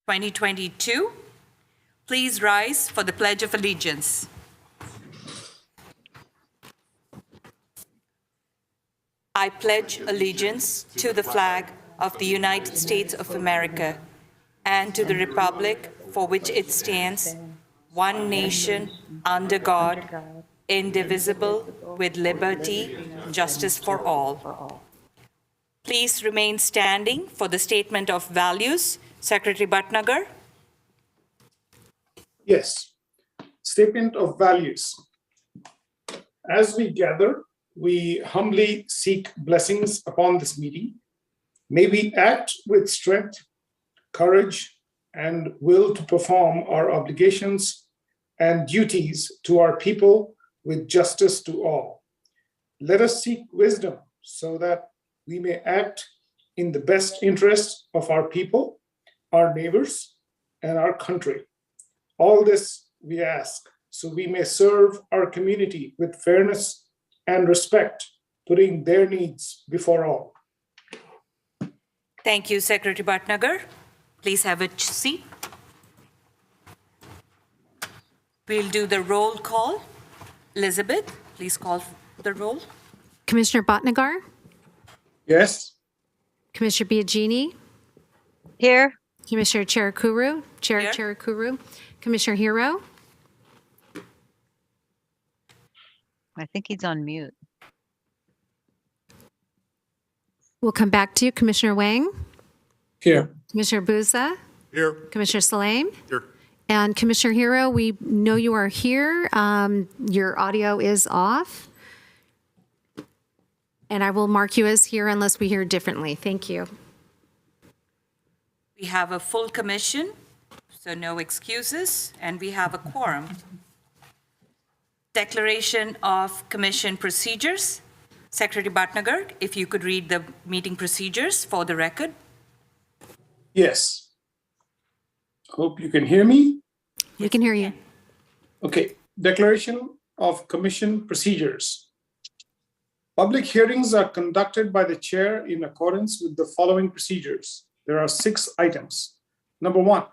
2022. Please rise for the Pledge of Allegiance. I pledge allegiance to the flag of the United States of America and to the republic for which it stands, one nation, under God, indivisible, with liberty and justice for all. Please remain standing for the statement of values. Secretary Bhatnagar. Yes. Statement of values. As we gather, we humbly seek blessings upon this meeting. May we act with strength, courage, and will to perform our obligations and duties to our people with justice to all. Let us seek wisdom so that we may act in the best interest of our people, our neighbors, and our country. All this we ask so we may serve our community with fairness and respect, putting their needs before all. Thank you, Secretary Bhatnagar. Please have a seat. We'll do the roll call. Elizabeth, please call the roll. Commissioner Bhatnagar? Yes. Commissioner Biagini? Here. Commissioner Cherukuru? Here. Cherukuru? Commissioner Hero? I think he's on mute. We'll come back to you. Commissioner Wang? Here. Commissioner Buza? Here. Commissioner Salame? Here. And Commissioner Hero, we know you are here. Your audio is off. And I will mark you as here unless we hear differently. Thank you. We have a full commission, so no excuses, and we have a quorum. Declaration of commission procedures. Secretary Bhatnagar, if you could read the meeting procedures for the record. Yes. Hope you can hear me. We can hear you. Okay. Declaration of commission procedures. Public hearings are conducted by the chair in accordance with the following procedures. There are 6 items. Number 1,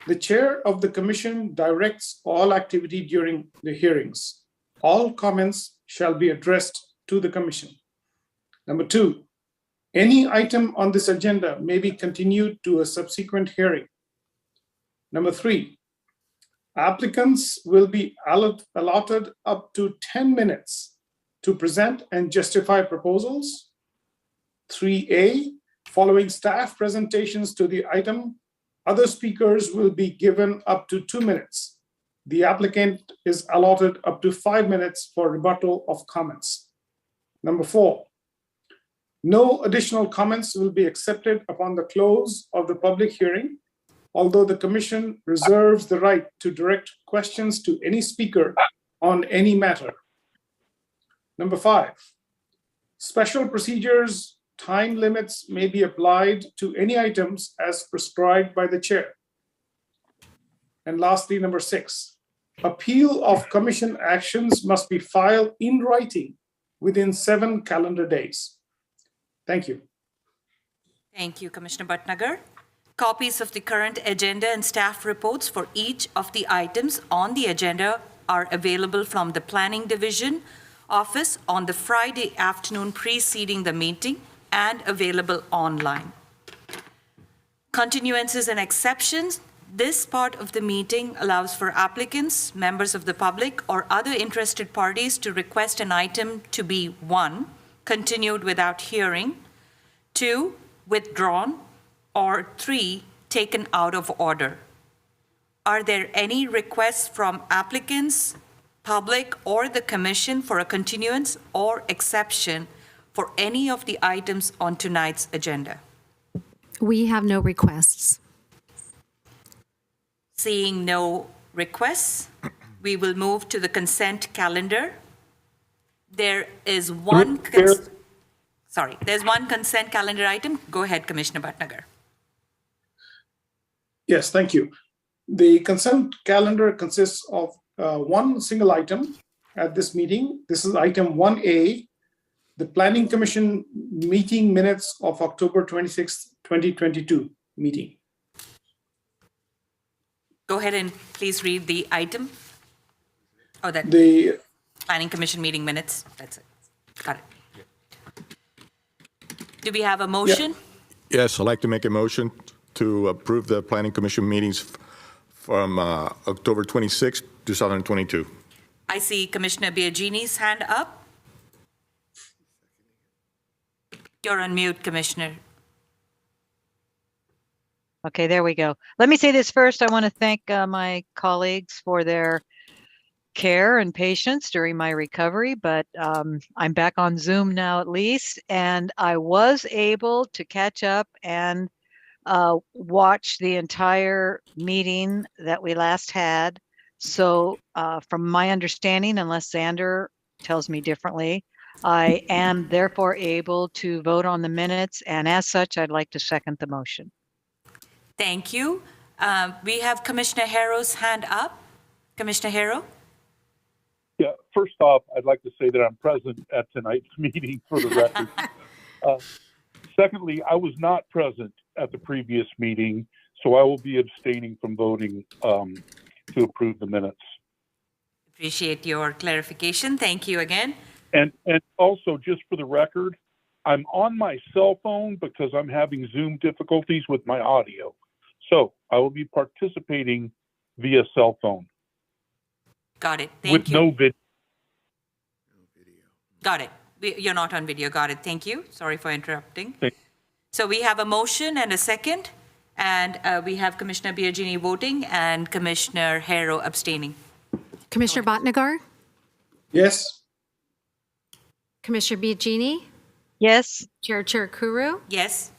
the chair of the commission directs all activity during the hearings. All comments shall be addressed to the commission. Number 2, any item on this agenda may be continued to a subsequent hearing. Number 3, applicants will be allotted up to 10 minutes to present and justify proposals. 3A, following staff presentations to the item, other speakers will be given up to 2 minutes. The applicant is allotted up to 5 minutes for rebuttal of comments. Number 4, no additional comments will be accepted upon the close of the public hearing, although the commission reserves the right to direct questions to any speaker on any matter. Number 5, special procedures, time limits may be applied to any items as prescribed by the chair. And lastly, number 6, appeal of commission actions must be filed in writing within 7 calendar days. Thank you. Thank you, Commissioner Bhatnagar. Copies of the current agenda and staff reports for each of the items on the agenda are available from the Planning Division office on the Friday afternoon preceding the meeting and available online. Continuances and exceptions. This part of the meeting allows for applicants, members of the public, or other interested parties to request an item to be 1, continued without hearing, 2, withdrawn, or 3, taken out of order. Are there any requests from applicants, public, or the commission for a continuance or exception for any of the items on tonight's agenda? We have no requests. Seeing no requests, we will move to the consent calendar. There is one there's one consent calendar item. Go ahead, Commissioner Bhatnagar. Yes, thank you. The consent calendar consists of one single item at this meeting. This is item 1A, the Planning Commission meeting minutes of October 26th, 2022 meeting. Go ahead and please read the item. Oh, that The, Planning Commission meeting minutes. That's it. Got it. Do we have a motion? Yes, I'd like to make a motion to approve the Planning Commission meetings from October 26, 2022. I see Commissioner Biagini's hand up. You're on mute, Commissioner. Okay, there we go. Let me say this first. I want to thank my colleagues for their care and patience during my recovery, but I'm back on Zoom now at least, and I was able to catch up and watch the entire meeting that we last had. So from my understanding, unless Xander tells me differently, I am therefore able to vote on the minutes, and as such, I'd like to second the motion. Thank you. We have Commissioner Harrow's hand up. Commissioner Harrow? Yeah, first off, I'd like to say that I'm present at tonight's meeting for the record. Secondly, I was not present at the previous meeting, so I will be abstaining from voting to approve the minutes. Appreciate your clarification. Thank you again. And also, just for the record, I'm on my cell phone because I'm having Zoom difficulties with my audio. So I will be participating via cell phone. Got it. Thank With you. no video. Got it. You're not on video. Got it. Thank you. Sorry for interrupting. Thank- So we have a motion and a second, and we have Commissioner Biagini voting and Commissioner Harrow abstaining. Commissioner Bhatnagar, yes, Commissioner Biagini, Yes, Chair Kuru, Yes?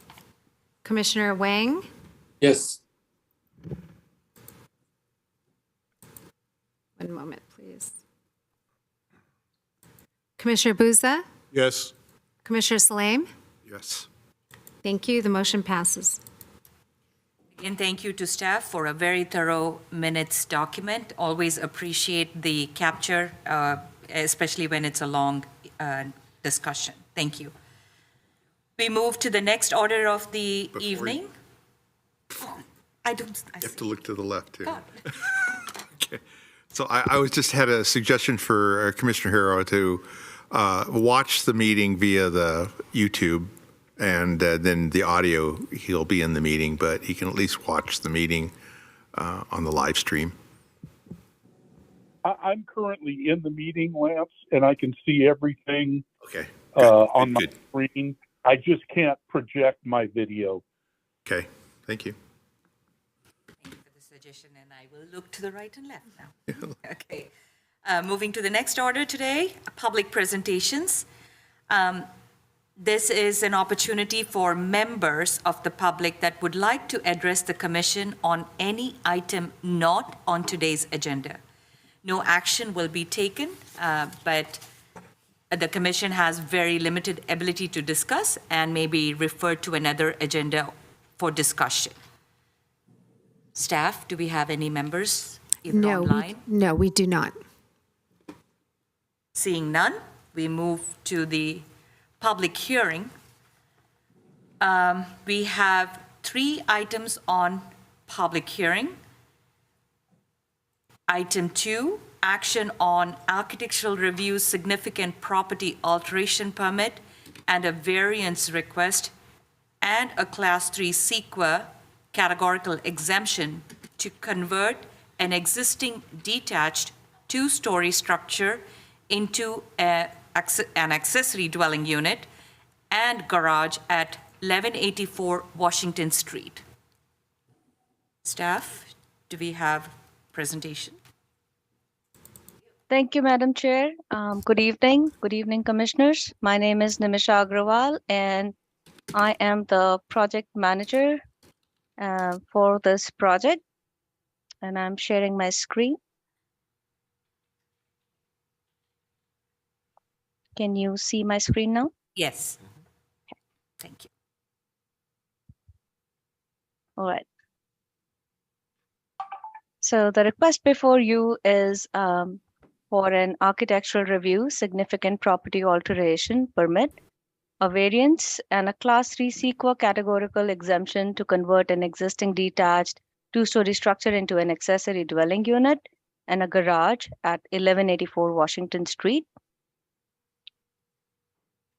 Commissioner Wang, Yes. one moment, please. Commissioner Buza, Yes. Commissioner Salame. Yes. Thank you. The motion passes. And thank you to staff for a very thorough minutes document. Always appreciate the capture, especially when it's a long discussion. Thank you. We move to the next order of the Before you- evening. I don't, I You have see. to look to the left, too. God. Okay. So I was just had a suggestion for Commissioner Harrow to watch the meeting via the YouTube, and then the audio, he'll be in the meeting, but he can at least watch the meeting on the live stream. I'm currently in the meeting, Lance, and I can see everything Okay. on my Good. screen. I just can't project my video. Okay. Thank you. Thank you for the suggestion, and I will look to the right and left now. Okay. Moving to the next order today, public presentations. This is an opportunity for members of the public that would like to address the commission on any item not on today's agenda. No action will be taken, but the commission has very limited ability to discuss and may be referred to another agenda for discussion. Staff, do we have any members either online? No, we do not. Seeing none, we move to the public hearing. We have 3 items on public hearing. Item 2, action on architectural review significant property alteration permit and a variance request and a Class 3 CEQA categorical exemption to convert an existing detached 2-story structure into an accessory dwelling unit and garage at 1184 Washington Street. Staff, do we have presentation? Thank you, Madam Chair. Good evening. Good evening, Commissioners. My name is Nimisha Agrawal, and I am the project manager for this project. And I'm sharing my screen. Can you see my screen now? Yes. Thank you. All right. So the request before you is for an architectural review, significant property alteration permit, a variance, and a Class 3 CEQA categorical exemption to convert an existing detached two-story structure into an accessory dwelling unit and a garage at 1184 Washington Street.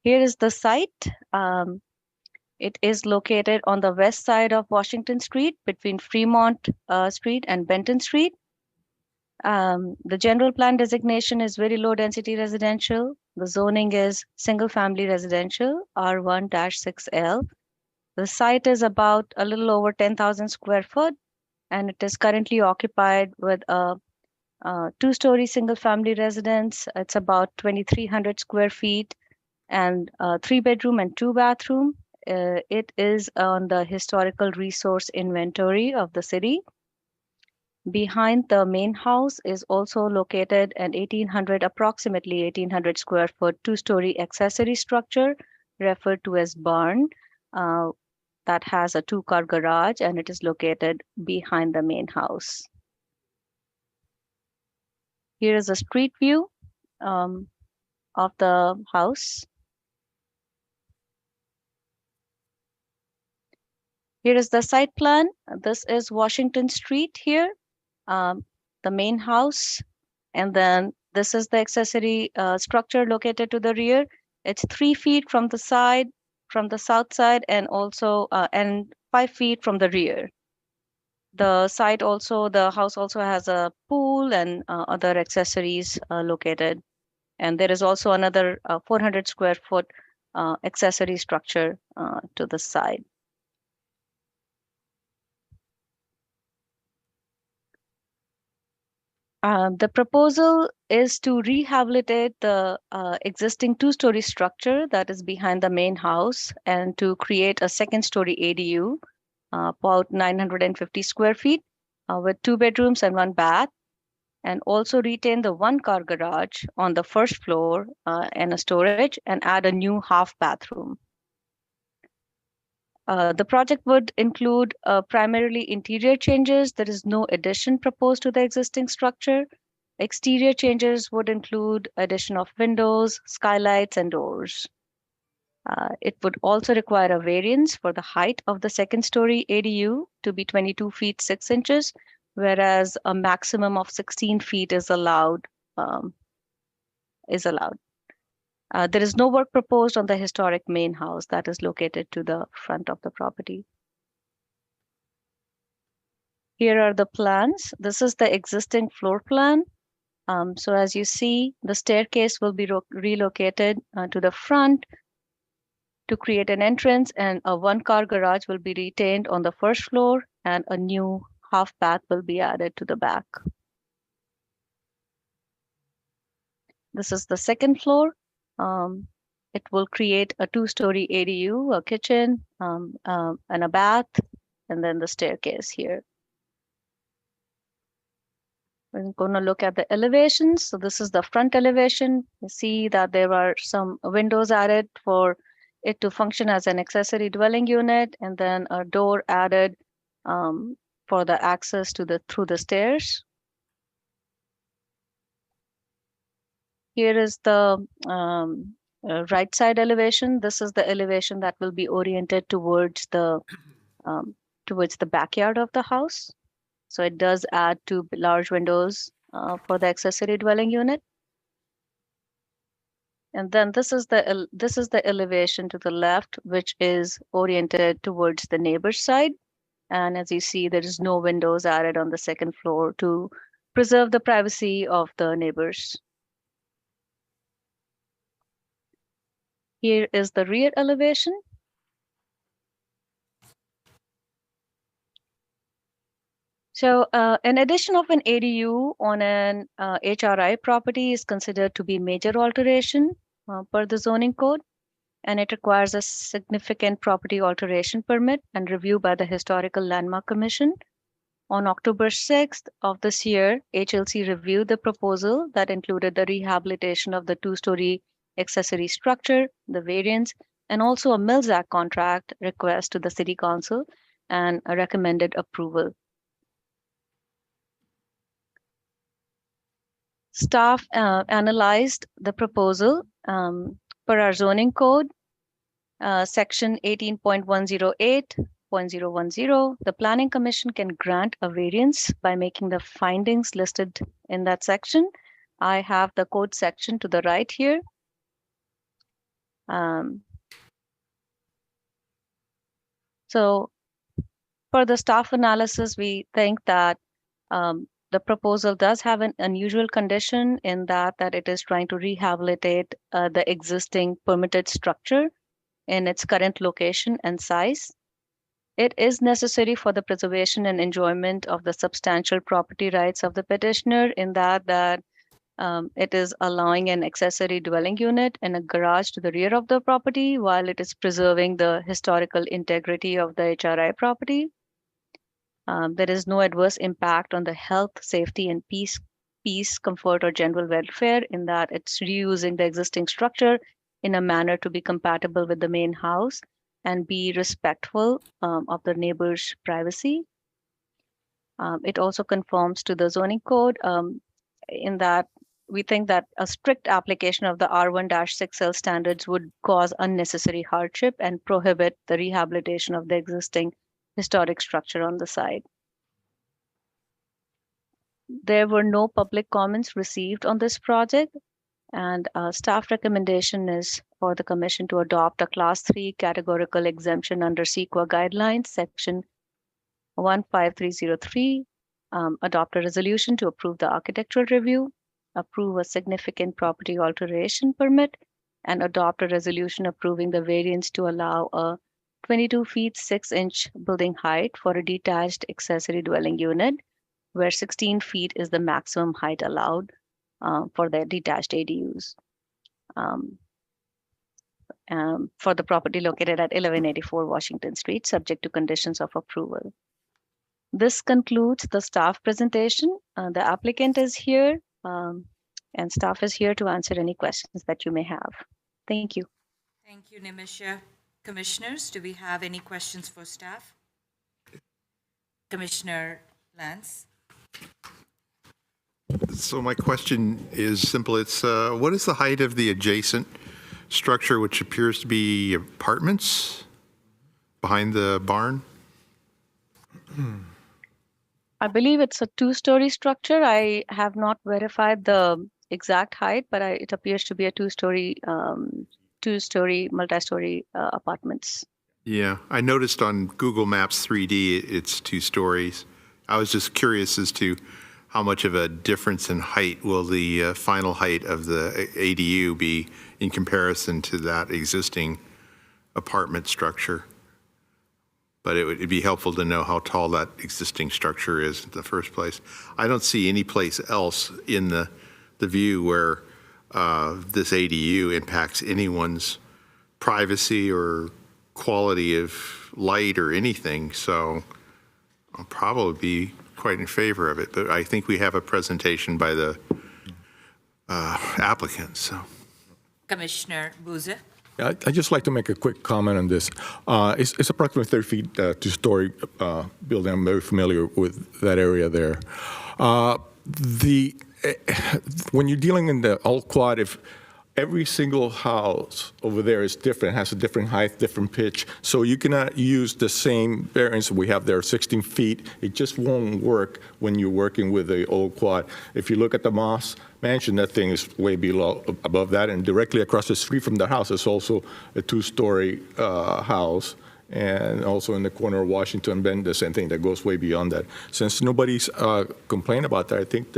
Here is the site. It is located on the west side of Washington Street between Fremont Street and Benton Street. The general plan designation is very low density residential. The zoning is single family residential R1-6L. The site is about a little over 10,000 square foot, and it is currently occupied with a two-story single family residence. It's about 2,300 square feet and a 3-bedroom and 2-bathroom. It is on the historical resource inventory of the city. Behind the main house is also located an approximately 1,800 square foot two-story accessory structure referred to as barn that has a 2-car garage, and it is located behind the main house. Here is a street view of the house. Here is the site plan. This is Washington Street here, the main house. And then this is the accessory structure located to the rear. It's 3 feet from the side, from the south side, and also and 5 feet from the rear. The site also, the house also has a pool and other accessories located. And there is also another 400 square foot accessory structure to the side. The proposal is to rehabilitate the existing 2-story structure that is behind the main house and to create a 2nd-story ADU, about 950 square feet, with 2 bedrooms and 1 bath, and also retain the 1-car garage on the first floor and a storage, and add a new half bathroom. The project would include primarily interior changes. There is no addition proposed to the existing structure. Exterior changes would include addition of windows, skylights, and doors. It would also require a variance for the height of the 2nd-story ADU to be 22 feet 6 inches, whereas a maximum of 16 feet is allowed. There is no work proposed on the historic main house that is located to the front of the property. Here are the plans. This is the existing floor plan. So as you see, the staircase will be relocated to the front to create an entrance, and a 1-car garage will be retained on the first floor, and a new half bath will be added to the back. This is the 2nd floor. It will create a 2-story ADU, a kitchen, and a bath, and then the staircase here. We're going to look at the elevations. So this is the front elevation. You see that there are some windows added for it to function as an accessory dwelling unit, and then a door added for the access to through the stairs. Here is the right side elevation. This is the elevation that will be oriented towards the backyard of the house. So it does add 2 large windows for the accessory dwelling unit. And then this is the elevation to the left, which is oriented towards the neighbor's side. And as you see, there is no windows added on the 2nd floor to preserve the privacy of the neighbors. Here is the rear elevation. So an addition of an ADU on an HRI property is considered to be major alteration per the zoning code, and it requires a significant property alteration permit and review by the Historical Landmark Commission. On October 6th of this year, HLC reviewed the proposal that included the rehabilitation of the 2-story accessory structure, the variance, and also a Mills Act contract request to the City Council, and a recommended approval. Staff analyzed the proposal per our zoning code, section 18.108, 5.010, the Planning Commission can grant a variance by making the findings listed in that section. I have the code section to the right here. So for the staff analysis, we think that the proposal does have an unusual condition in that it is trying to rehabilitate the existing permitted structure in its current location and size. It is necessary for the preservation and enjoyment of the substantial property rights of the petitioner in that it is allowing an accessory dwelling unit and a garage to the rear of the property while it is preserving the historical integrity of the HRI property. There is no adverse impact on the health, safety, and peace, comfort, or general welfare in that it's reusing the existing structure in a manner to be compatible with the main house and be respectful of the neighbor's privacy. It also conforms to the zoning code in that we think that a strict application of the R1-6L standards would cause unnecessary hardship and prohibit the rehabilitation of the existing historic structure on the site. There were no public comments received on this project, and staff recommendation is for the commission to adopt a class 3 categorical exemption under CEQA guidelines, section 15303, adopt a resolution to approve the architectural review, approve a significant property alteration permit, and adopt a resolution approving the variance to allow a 22 feet 6 inch building height for a detached accessory dwelling unit, where 16 feet is the maximum height allowed for the detached ADUs. For the property located at 1184 Washington Street, subject to conditions of approval. This concludes the staff presentation. The applicant is here and staff is here to answer any questions that you may have. Thank you. Thank you, Nimisha. Commissioners, do we have any questions for staff? Commissioner Lance? So my question is simple. It's what is the height of the adjacent structure, which appears to be apartments behind the barn? I believe it's a 2-story structure. I have not verified the exact height, but it appears to be a two-story, multi-story apartments. Yeah, I noticed on Google Maps 3D it's 2 stories. I was just curious as to how much of a difference in height will the final height of the ADU be in comparison to that existing apartment structure. But it'd be helpful to know how tall that existing structure is in the first place. I don't see any place else in the view where this ADU impacts anyone's privacy or quality of light or anything. So I'll probably be quite in favor of it. But I think we have a presentation by the applicant. So, Commissioner Boozer? I'd just like to make a quick comment on this. It's approximately 30 feet, 2-story building. I'm very familiar with that area there. When you're dealing in the all quad, if every single house over there is different, has a different height, different pitch, so you cannot use the same variance we have there, 16 feet. It just won't work when you're working with the old quad. If you look at the Moss Mansion, that thing is way below, above that, and directly across the street from the house is also a 2-story house, and also in the corner of Washington Bend, the same thing that goes way beyond that. Since nobody's complained about that, I think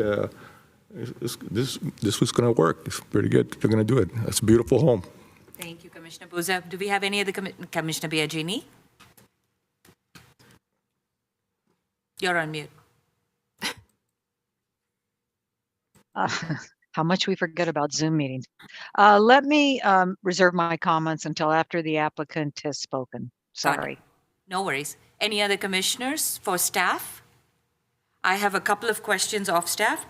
this was going to work. It's pretty good. They're going to do it. It's a beautiful home. Thank you, Commissioner Boozer. Do we have any other Commissioner Biagini? You're on mute. How much we forget about Zoom meetings. Let me reserve my comments until after the applicant has spoken. Sorry. No worries. Any other commissioners for staff? I have a couple of questions of staff.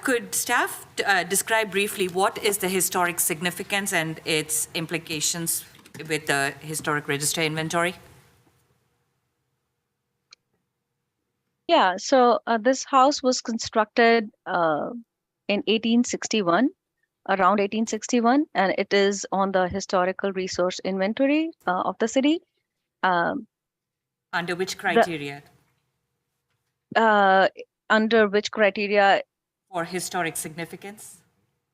Could staff describe briefly what is the historic significance and its implications with the historic register inventory? Yeah, so this house was constructed in 1861, around 1861, and it is on the historical resource inventory of the city. Under which criteria? Under which criteria? For historic significance?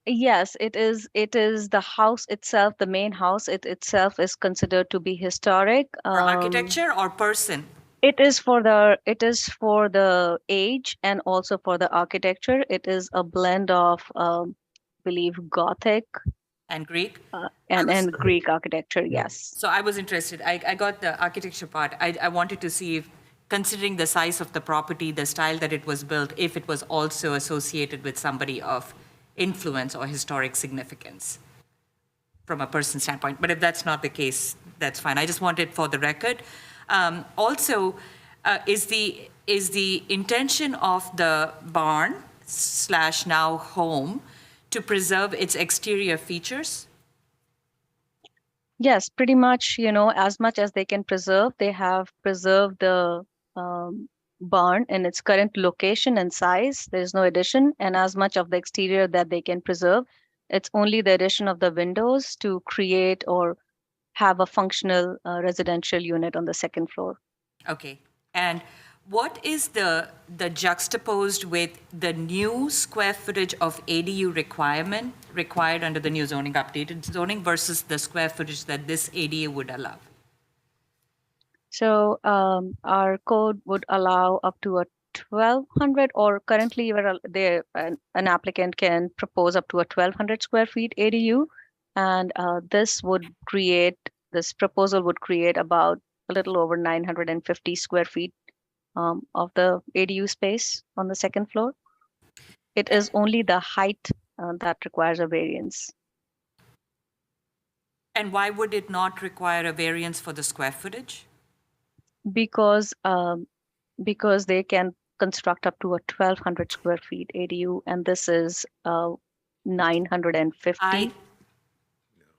Yes, it is. It is the house itself, the main house itself is considered to be historic. For architecture or person? It is for the age and also for the architecture. It is a blend of, believe, Gothic And Greek? and Greek architecture. Yes. So I was interested. I got the architecture part. I wanted to see if, considering the size of the property, the style that it was built, if it was also associated with somebody of influence or historic significance from a person standpoint. But if that's not the case, that's fine. I just wanted for the record. Also, is the intention of the barn / now home to preserve its exterior features? Yes, pretty much, as much as they can preserve, they have preserved the barn in its current location and size. There's no addition, and as much of the exterior that they can preserve. It's only the addition of the windows to create or have a functional residential unit on the second floor. Okay. And what is the juxtaposed with the new square footage of ADU required under the new zoning, updated zoning, versus the square footage that this ADU would allow? So our code would allow up to a 1,200, or currently an applicant can propose up to a 1,200 square feet ADU, and this proposal would create about a little over 950 square feet of the ADU space on the second floor. It is only the height that requires a variance. And why would it not require a variance for the square footage? Because they can construct up to a 1,200 square feet ADU, and this is 950.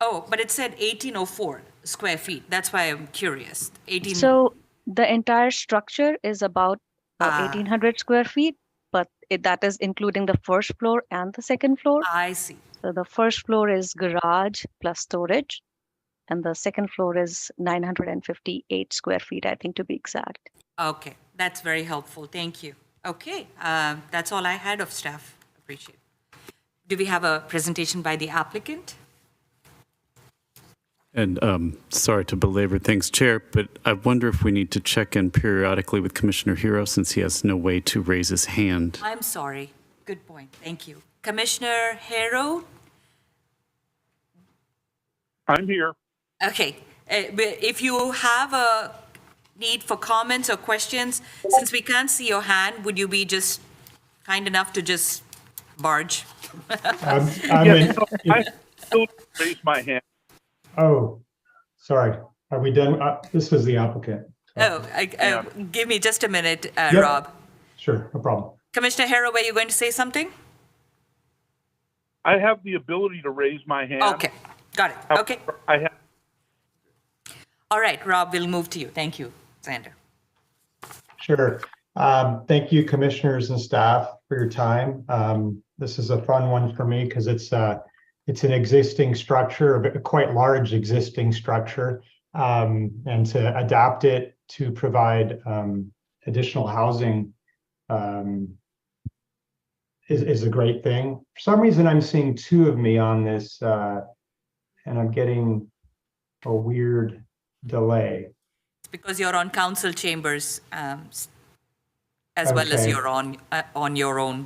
Oh, but it said 1,804 square feet. That's why I'm curious. So the entire structure is about 1,800 square feet, but that is including the first floor and the second floor. I see. So the first floor is garage plus storage, and the second floor is 958 square feet, I think, to be exact. Okay, that's very helpful. Thank you. Okay, that's all I had of staff. Appreciate it. Do we have a presentation by the applicant? And sorry to belabor things, Chair, but I wonder if we need to check in periodically with Commissioner Hero since he has no way to raise his hand. I'm sorry. Good point. Thank you. Commissioner Harrow? I'm here. Okay. But if you have a need for comments or questions, since we can't see your hand, would you be just kind enough to just barge? I still raise my hand. Oh, sorry. Are we done? This was the applicant. Give me just a minute, Yep. Rob. Sure, no problem. Commissioner Harrow, were you going to say something? I have the ability to raise my hand. Okay, got it. Okay. I have. All right, Rob, we'll move to you. Thank you, Xander. Sure. Thank you, commissioners and staff, for your time. This is a fun one for me because it's an existing structure, a quite large existing structure, and to adapt it to provide additional housing is a great thing. For some reason, I'm seeing two of me on this, and I'm getting a weird delay. It's because you're on council chambers as well as Okay. you're on your own.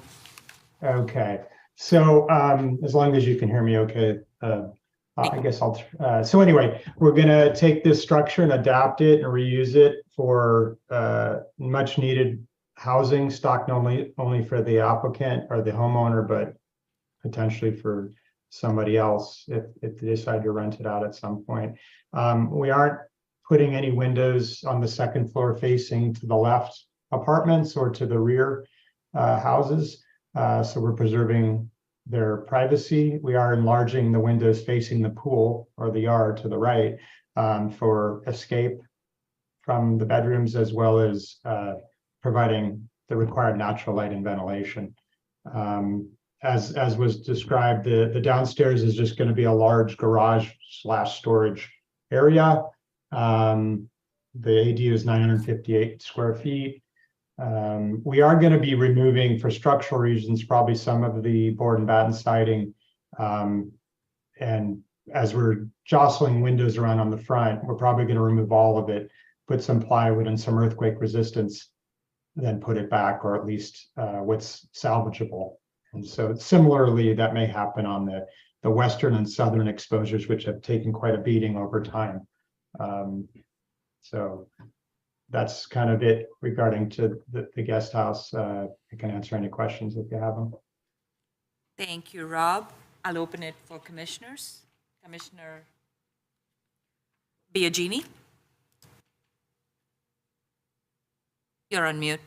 Okay, so as long as you can hear me okay, I guess I'll, so anyway, we're gonna take this structure and adapt it and reuse it for much needed housing stock, not only for the applicant or the homeowner, but potentially for somebody else if they decide to rent it out at some point. We aren't putting any windows on the second floor facing to the left apartments or to the rear houses. So we're preserving their privacy. We are enlarging the windows facing the pool or the yard to the right for escape from the bedrooms, as well as providing the required natural light and ventilation. As was described, the downstairs is just going to be a large garage / storage area. the ADU is 958 square feet. We are going to be removing, for structural reasons, probably some of the board and batten siding. And as we're jostling windows around on the front, we're probably going to remove all of it, put some plywood and some earthquake resistance, then put it back, or at least what's salvageable. And so similarly, that may happen on the western and southern exposures, which have taken quite a beating over time. So that's kind of it regarding to the guest house. I can answer any questions if you have them. Thank you, Rob. I'll open it for commissioners. Commissioner Biagini? You're on mute.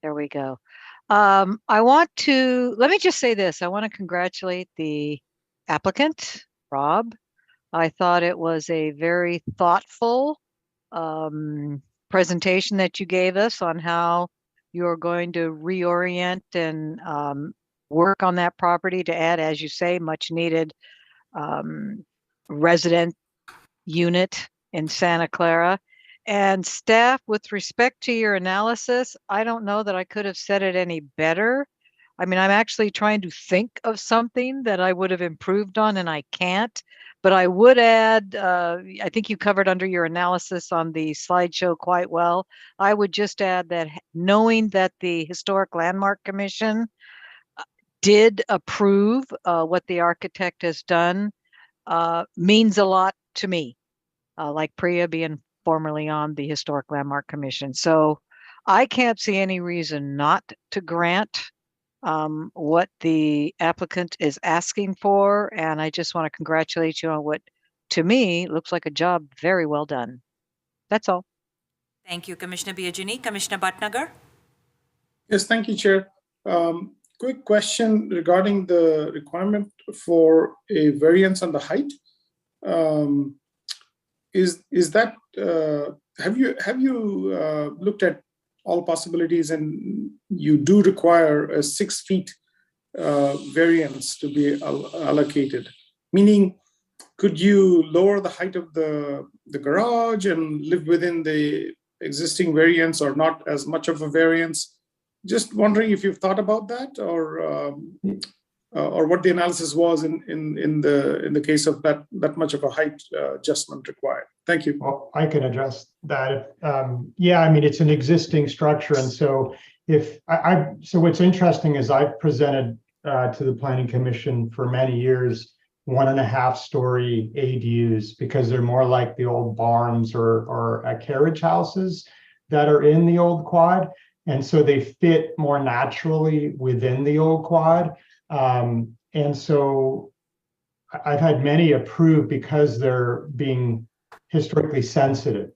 There we go. Let me just say this. I want to congratulate the applicant, Rob. I thought it was a very thoughtful presentation that you gave us on how you're going to reorient and work on that property to add, as you say, much needed resident unit in Santa Clara. And staff, with respect to your analysis, I don't know that I could have said it any better. I mean, I'm actually trying to think of something that I would have improved on, and I can't. But I would add, I think you covered under your analysis on the slideshow quite well. I would just add that knowing that the Historic Landmark Commission did approve what the architect has done means a lot to me, like Priya being formerly on the Historic Landmark Commission. So I can't see any reason not to grant what the applicant is asking for. And I just want to congratulate you on what, to me, looks like a job very well done. That's all. Thank you, Commissioner Biagini. Commissioner Bhatnagar? Yes, thank you, Chair. Quick question regarding the requirement for a variance on the height. Is that have you looked at all possibilities, and you do require a 6 feet variance to be allocated? Meaning, could you lower the height of the garage and live within the existing variance, or not as much of a variance? Just wondering if you've thought about that, or what the analysis was in the case of that much of a height adjustment required. Thank you. Well, I can address that. Yeah, I mean, it's an existing structure, and so so what's interesting is I've presented to the Planning Commission for many years 1.5-story ADUs, because they're more like the old barns or carriage houses that are in the old quad, and so they fit more naturally within the old quad. And so I've had many approved because they're being historically sensitive,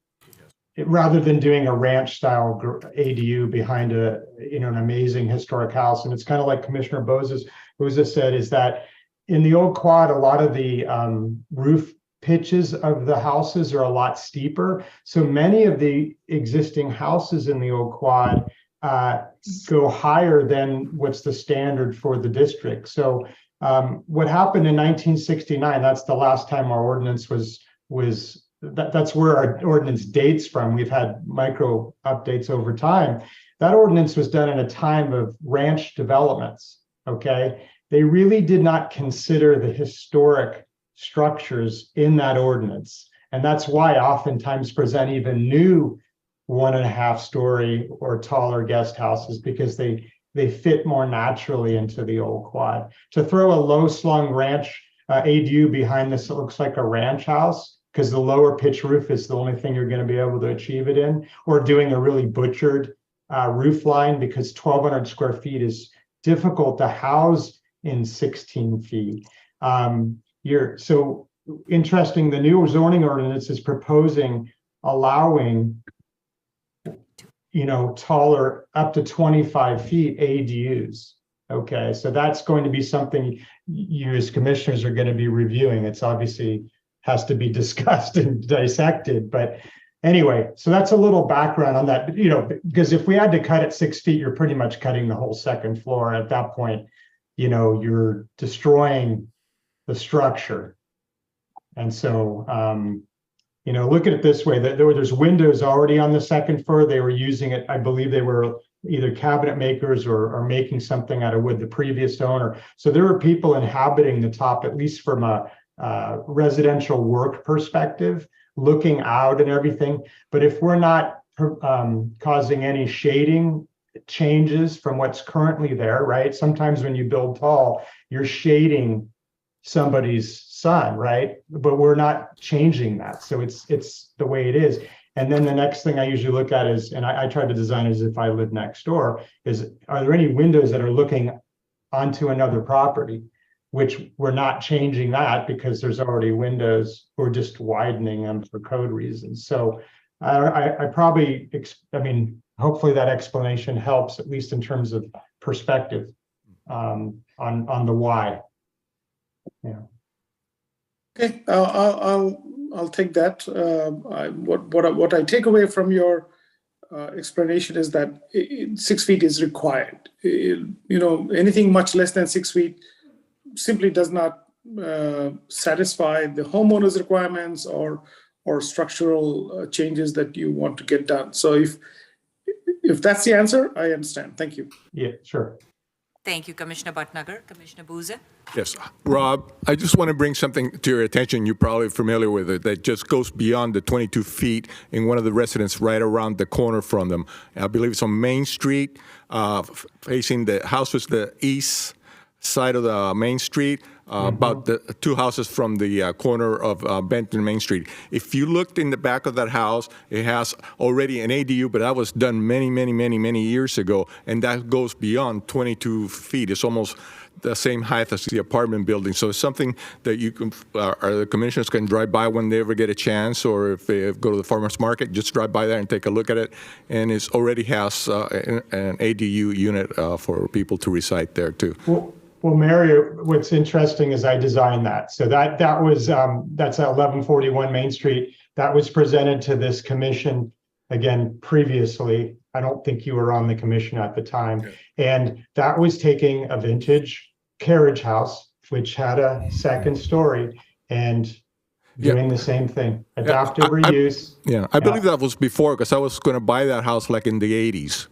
rather than doing a ranch style ADU behind an amazing historic house. And it's kind of like Commissioner Boza said, is that in the old quad, a lot of the roof pitches of the houses are a lot steeper. So many of the existing houses in the old quad go higher than what's the standard for the district. So what happened in 1969, that's the last time our ordinance that's where our ordinance dates from. We've had micro updates over time. That ordinance was done in a time of ranch developments, okay? They really did not consider the historic structures in that ordinance. And that's why oftentimes present even new 1.5-story or taller guest houses, because they fit more naturally into the old quad. To throw a low slung ranch ADU behind this, it looks like a ranch house, because the lower pitch roof is the only thing you're going to be able to achieve it in, or doing a really butchered roof line, because 1,200 square feet is difficult to house in 16 feet. So interesting, the new zoning ordinance is proposing allowing taller, up to 25 feet ADUs. Okay, so that's going to be something you as commissioners are going to be reviewing. It's obviously has to be discussed and dissected, but anyway, so that's a little background on that. Because if we had to cut it 6 feet, you're pretty much cutting the whole second floor. At that point, you're destroying the structure. And so, look at it this way, that there's windows already on the second floor. They were using it, I believe they were either cabinet makers or making something out of wood, the previous owner. So there are people inhabiting the top, at least from a residential work perspective, looking out and everything. But if we're not causing any shading changes from what's currently there, right? Sometimes when you build tall, you're shading somebody's sun, right? But we're not changing that. So it's the way it is. And then the next thing I usually look at is, and I try to design as if I live next door, is are there any windows that are looking onto another property? Which we're not changing that because there's already windows. We're just widening them for code reasons. So I probably, hopefully that explanation helps, at least in terms of perspective on the why. Yeah. Okay, I'll take that. What I take away from your explanation is that 6 feet is required. Anything much less than 6 feet simply does not satisfy the homeowner's requirements or structural changes that you want to get done. So if that's the answer, I understand. Thank you. Yeah, sure. Thank you, Commissioner Bhatnagar. Commissioner Booza? Yes. Rob, I just want to bring something to your attention. You're probably familiar with it, that just goes beyond the 22 feet in one of the residents right around the corner from them. I believe it's on Main Street, facing the house was the east side of the Main Street, about the two houses from the corner of Benton Main Street. If you looked in the back of that house, it has already an ADU, but that was done many years ago, and that goes beyond 22 feet. It's almost the same height as the apartment building. So it's something that you can, the commissioners can drive by when they ever get a chance, or if they go to the farmer's market, just drive by there and take a look at it. And it already has an ADU unit for people to reside there too. Well, Mary, what's interesting is I designed that. So that was that's at 1141 Main Street. That was presented to this commission again previously. I don't think you were on the commission at the time. Okay. And that was taking a vintage carriage house, which had a second story, and doing the same thing, adaptive reuse. I believe that was before, because I was going to buy that house like in the 80s.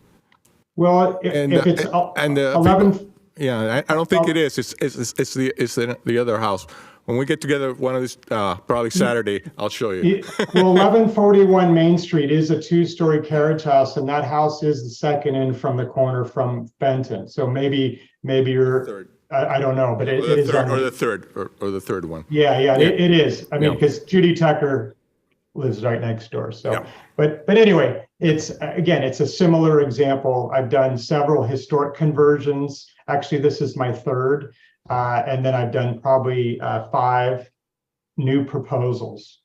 Well, if it's 11. Yeah, I don't think it is. It's the other house. When we get together one of these, probably Saturday, I'll show you. Well, 1141 Main Street is a two-story carriage house, and that house is the second in from the corner from Benton. So maybe you're third. I don't know, but it is the third one. Yeah, it is. I mean, because Judy Tucker lives right next door. So, but anyway, it's a similar example. I've done several historic conversions. Actually, this is my third, and then I've done probably 5 new proposals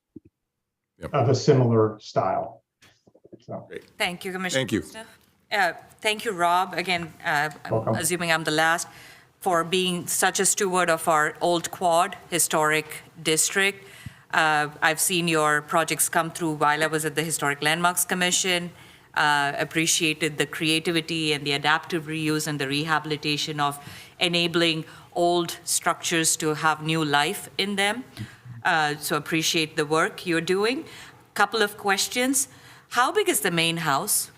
of a similar style. So. Thank you, Commissioner. Thank you. Thank you, Rob. Again, I'm assuming I'm the last, for being such a steward of our Old Quad Historic District. I've seen your projects come through while I was at the Historic Landmarks Commission. Appreciated the creativity and the adaptive reuse and the rehabilitation of enabling old structures to have new life in them. So appreciate the work you're doing. Couple of questions. How big is the main house?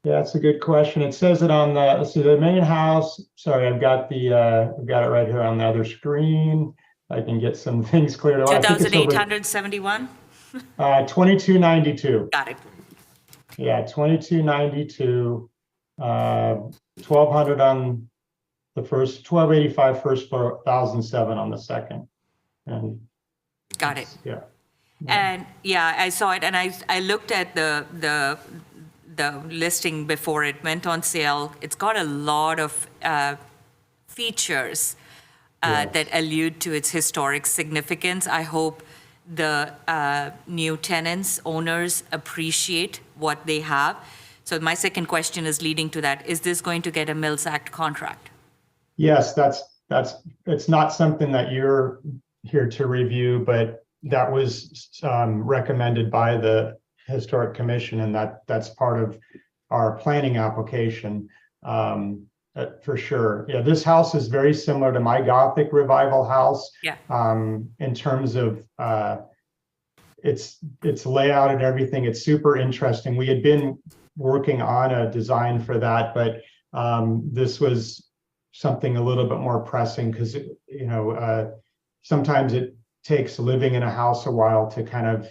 Yeah, that's a good question. It says it on the main house. Sorry, I've got it right here on the other screen. I can get some things cleared up. 2,871? 2292. Got it. Yeah, 2292, 1,200 on the first, 1285 first floor, 1,007 on the second. And got it. Yeah. And I saw it, and I looked at the listing before it went on sale. It's got a lot of features that allude to its historic significance. I hope the new tenants, owners appreciate what they have. So my second question is leading to that. Is this going to get a Mills Act contract? Yes, it's not something that you're here to review, but that was recommended by the Historic Commission, and that's part of our planning application. For sure. Yeah, this house is very similar to my Gothic Revival house. Yeah. In terms of its layout and everything. It's super interesting. We had been working on a design for that, but this was something a little bit more pressing because, sometimes it takes living in a house a while to kind of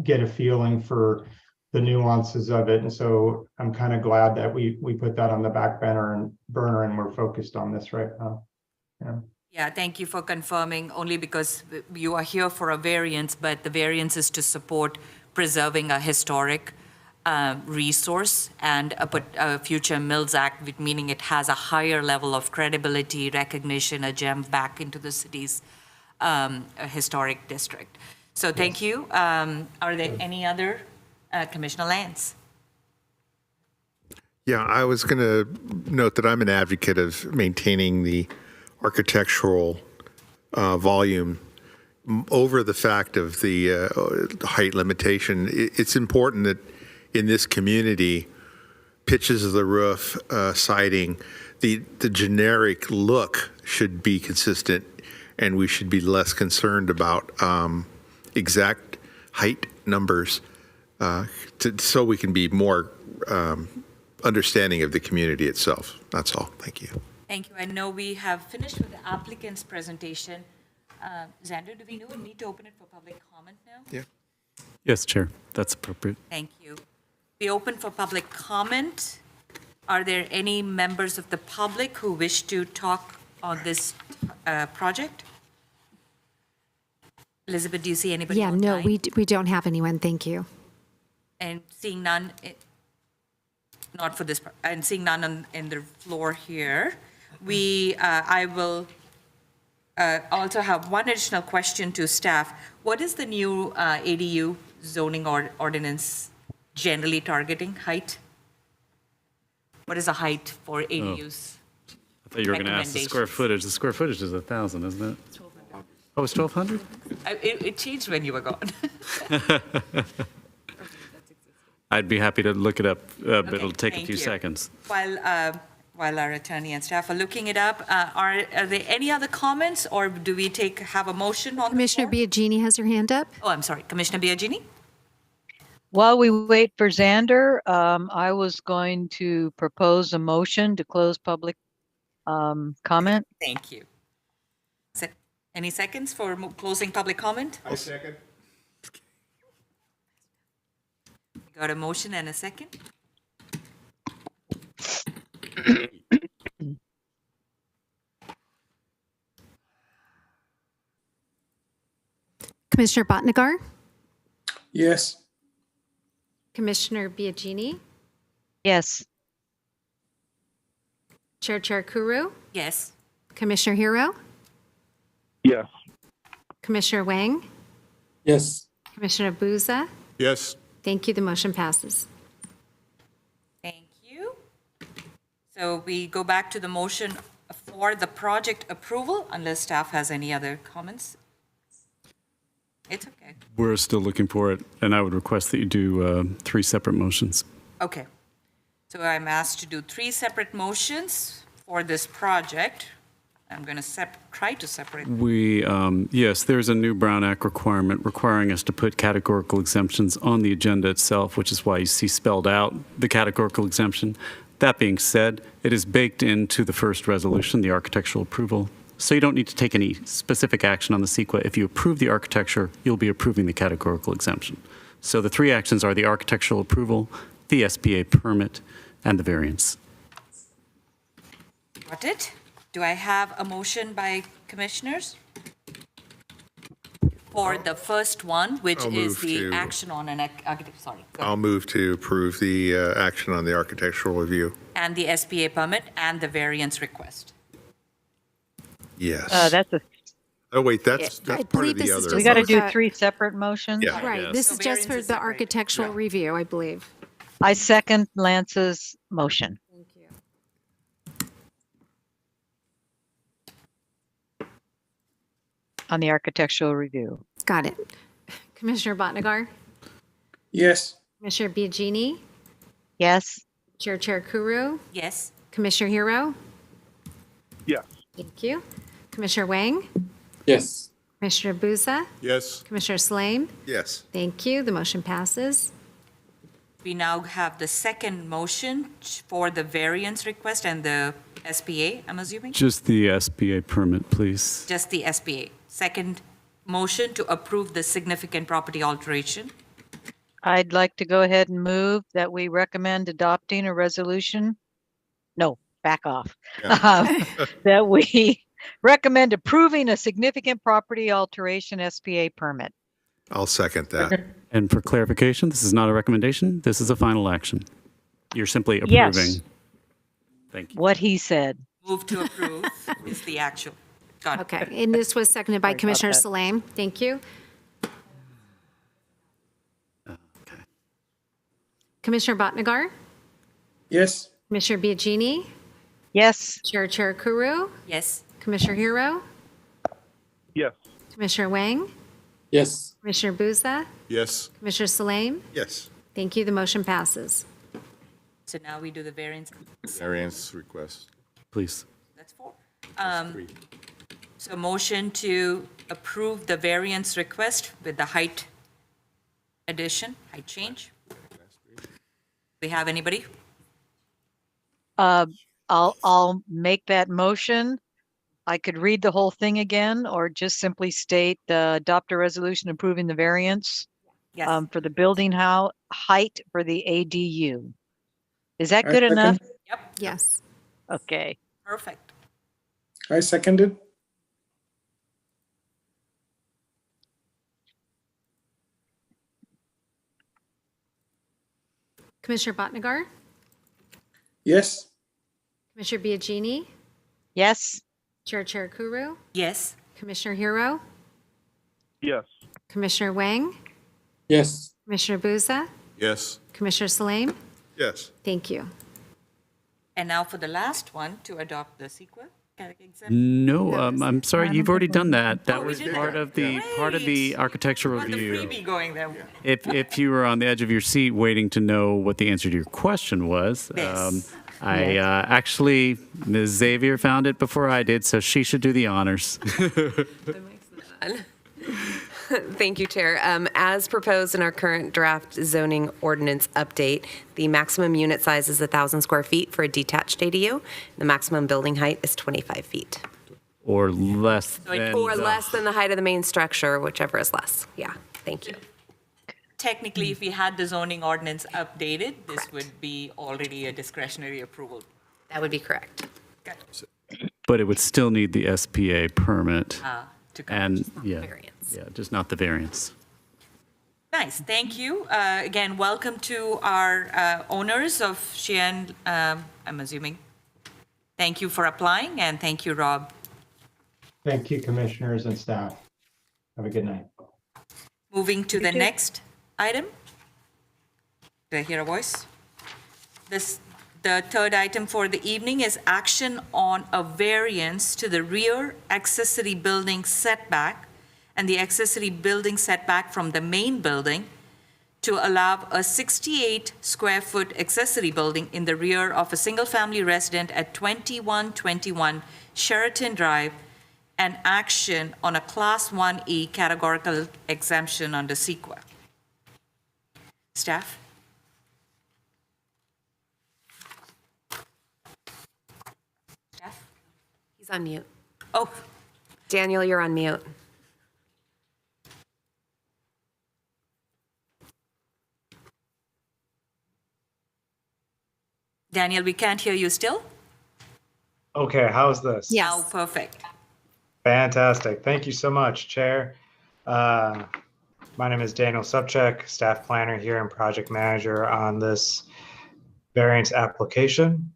get a feeling for the nuances of it. And so I'm kind of glad that we put that on the back burner and we're focused on this right now. Yeah. Yeah, thank you for confirming, only because you are here for a variance, but the variance is to support preserving a historic resource and a future Mills Act, meaning it has a higher level of credibility, recognition, a gem back into the city's historic district. So thank you. Are there any other, Commissioner Lance? Yeah, I was going to note that I'm an advocate of maintaining the architectural volume over the fact of the height limitation. It's important that in this community, pitches of the roof, siding, the generic look should be consistent, and we should be less concerned about exact height numbers so we can be more understanding of the community itself. That's all. Thank you. Thank you. I know we have finished with the applicant's presentation. Xander, do we need to open it for public comment now? Yeah. Yes, Chair, that's appropriate. Thank you. We open for public comment. Are there any members of the public who wish to talk on this project? Elizabeth, do you see anybody Yeah, online? no, we don't have anyone. Thank you. And seeing none, not for this, and seeing none in the floor here, I will also have one additional question to staff. What is the new ADU zoning ordinance generally targeting height? What is the height for ADUs? I thought you were going to ask the square footage. The square footage is 1,000, isn't it? Oh, it's 1,200? It changed when you were gone. I'd be happy to look it up, but Okay, it'll take a thank few you. seconds. While our attorney and staff are looking it up, are there any other comments, or do we have a motion on Commissioner the floor? Biagini has her hand up. Oh, I'm sorry, Commissioner Biagini? While we wait for Xander, I was going to propose a motion to close public comment. Thank you. Any seconds for closing public comment? I second. Got a motion and a second? Commissioner Bhatnagar, Yes. Commissioner Biagini, Yes. Chair Kuru, Yes. Commissioner Hero, Yes. Commissioner Wang, Yes. Commissioner Buza. Yes. Thank you. The motion passes. Thank you. So we go back to the motion for the project approval, unless staff has any other comments. It's okay. We're still looking for it, and I would request that you do 3 separate motions. Okay. So I'm asked to do 3 separate motions for this project. I'm going to try to separate. Yes, there's a new Brown Act requirement requiring us to put categorical exemptions on the agenda itself, which is why you see spelled out the categorical exemption. That being said, it is baked into the first resolution, the architectural approval. So you don't need to take any specific action on the CEQA. If you approve the architecture, you'll be approving the categorical exemption. So the 3 actions are the architectural approval, the SPA permit, and the variance. Got it? Do I have a motion by commissioners? For the first one, which I'll is move the to- action on an architect, sorry. go I'll ahead. move to approve the action on the architectural review. And the SPA permit and the variance request. Yes. That's a, Oh, wait, that's I part believe of the this is other. we just got to for do the- 3 separate motions? Yeah. Right. Yes. This So is just variance for is the separate. architectural review, I believe. I second Lance's motion. Thank you. On the architectural review. Got it. Commissioner Bhatnagar, Yes. Commissioner Biagini, Yes. Chair Kuru, Yes? Commissioner Hero. Yes. Thank you. Commissioner Wang, Yes. Commissioner Buza, Yes. Commissioner Slame. Yes. Thank you. The motion passes. We now have the second motion for the variance request and the SPA, I'm assuming? Just the SBA permit, please. Just the SPA. Second motion to approve the significant property alteration. I'd like to go ahead and move that we recommend adopting a resolution. No, back off. That we recommend approving a significant property alteration SPA permit. I'll second that. And for clarification, this is not a recommendation. This is a final action. You're simply approving. Yes. Thank you. What he said. Move to approve is the actual. Got it. Okay, and this was seconded by Sorry about Commissioner that. Salame. Thank you. Okay. Commissioner Bhatnagar, Yes. Commissioner Biagini, Yes. Chair Kuru, Yes. Commissioner Hero, Yes. Commissioner Wang, Yes. Commissioner Buza, Yes. Commissioner Salame. Yes. Thank you. The motion passes. So now we do the variance. Variance request. Please. That's four. Three. So motion to approve the variance request with the height addition, height change. We have anybody? I'll make that motion. I could read the whole thing again, or just simply state adopt a resolution approving the variance Yes. for the building height for the ADU. Is that I good enough? second- Yep. Yes. Okay. Perfect. I seconded. Commissioner Bhatnagar, Yes. Commissioner Biagini, Yes. Chair Kuru, Yes. Commissioner Hero, Yes. Commissioner Wang, Yes. Commissioner Buza, Yes. Commissioner Salame. Yes. Thank you. And now for the last one, to adopt the CEQA exemption. No, I'm sorry. You've already done that. That we was did part that. of the Great. architectural Want the review. freebie going there. If you were on the edge of your seat waiting to know what the answer to your question was, Yes. I actually, Ms. Xavier found it before I did, so she should do the honors. Thank you, Chair. As proposed in our current draft zoning ordinance update, the maximum unit size is 1,000 square feet for a detached ADU. The maximum building height is 25 feet. Or less So it- than. Or the- less than the height of the main structure, whichever is less. Yeah, thank you. Technically, if we had the zoning ordinance updated, this Correct. would be already a discretionary approval. That would be correct. Got it. But it would still need the SPA permit. To come. And, yeah, variance. yeah, just not the variance. Nice, thank you. Again, welcome to our owners of Sheehan, I'm assuming. Thank you for applying, and thank you, Rob. Thank you, commissioners and staff. Have a good night. Moving to the next item. Do I hear a voice? The third item for the evening is action on a variance to the rear accessory building setback and the accessory building setback from the main building to allow a 68 square foot accessory building in the rear of a single-family resident at 2121 Sheraton Drive, and action on a Class 1E categorical exemption under CEQA. Staff? Staff? He's on mute. Oh, Daniel, you're on mute. Daniel, we can't hear you still? Okay, how's this? Yes. Oh, perfect. Fantastic. Thank you so much, Chair. My name is Daniel Subcheck, staff planner here and project manager on this variance application.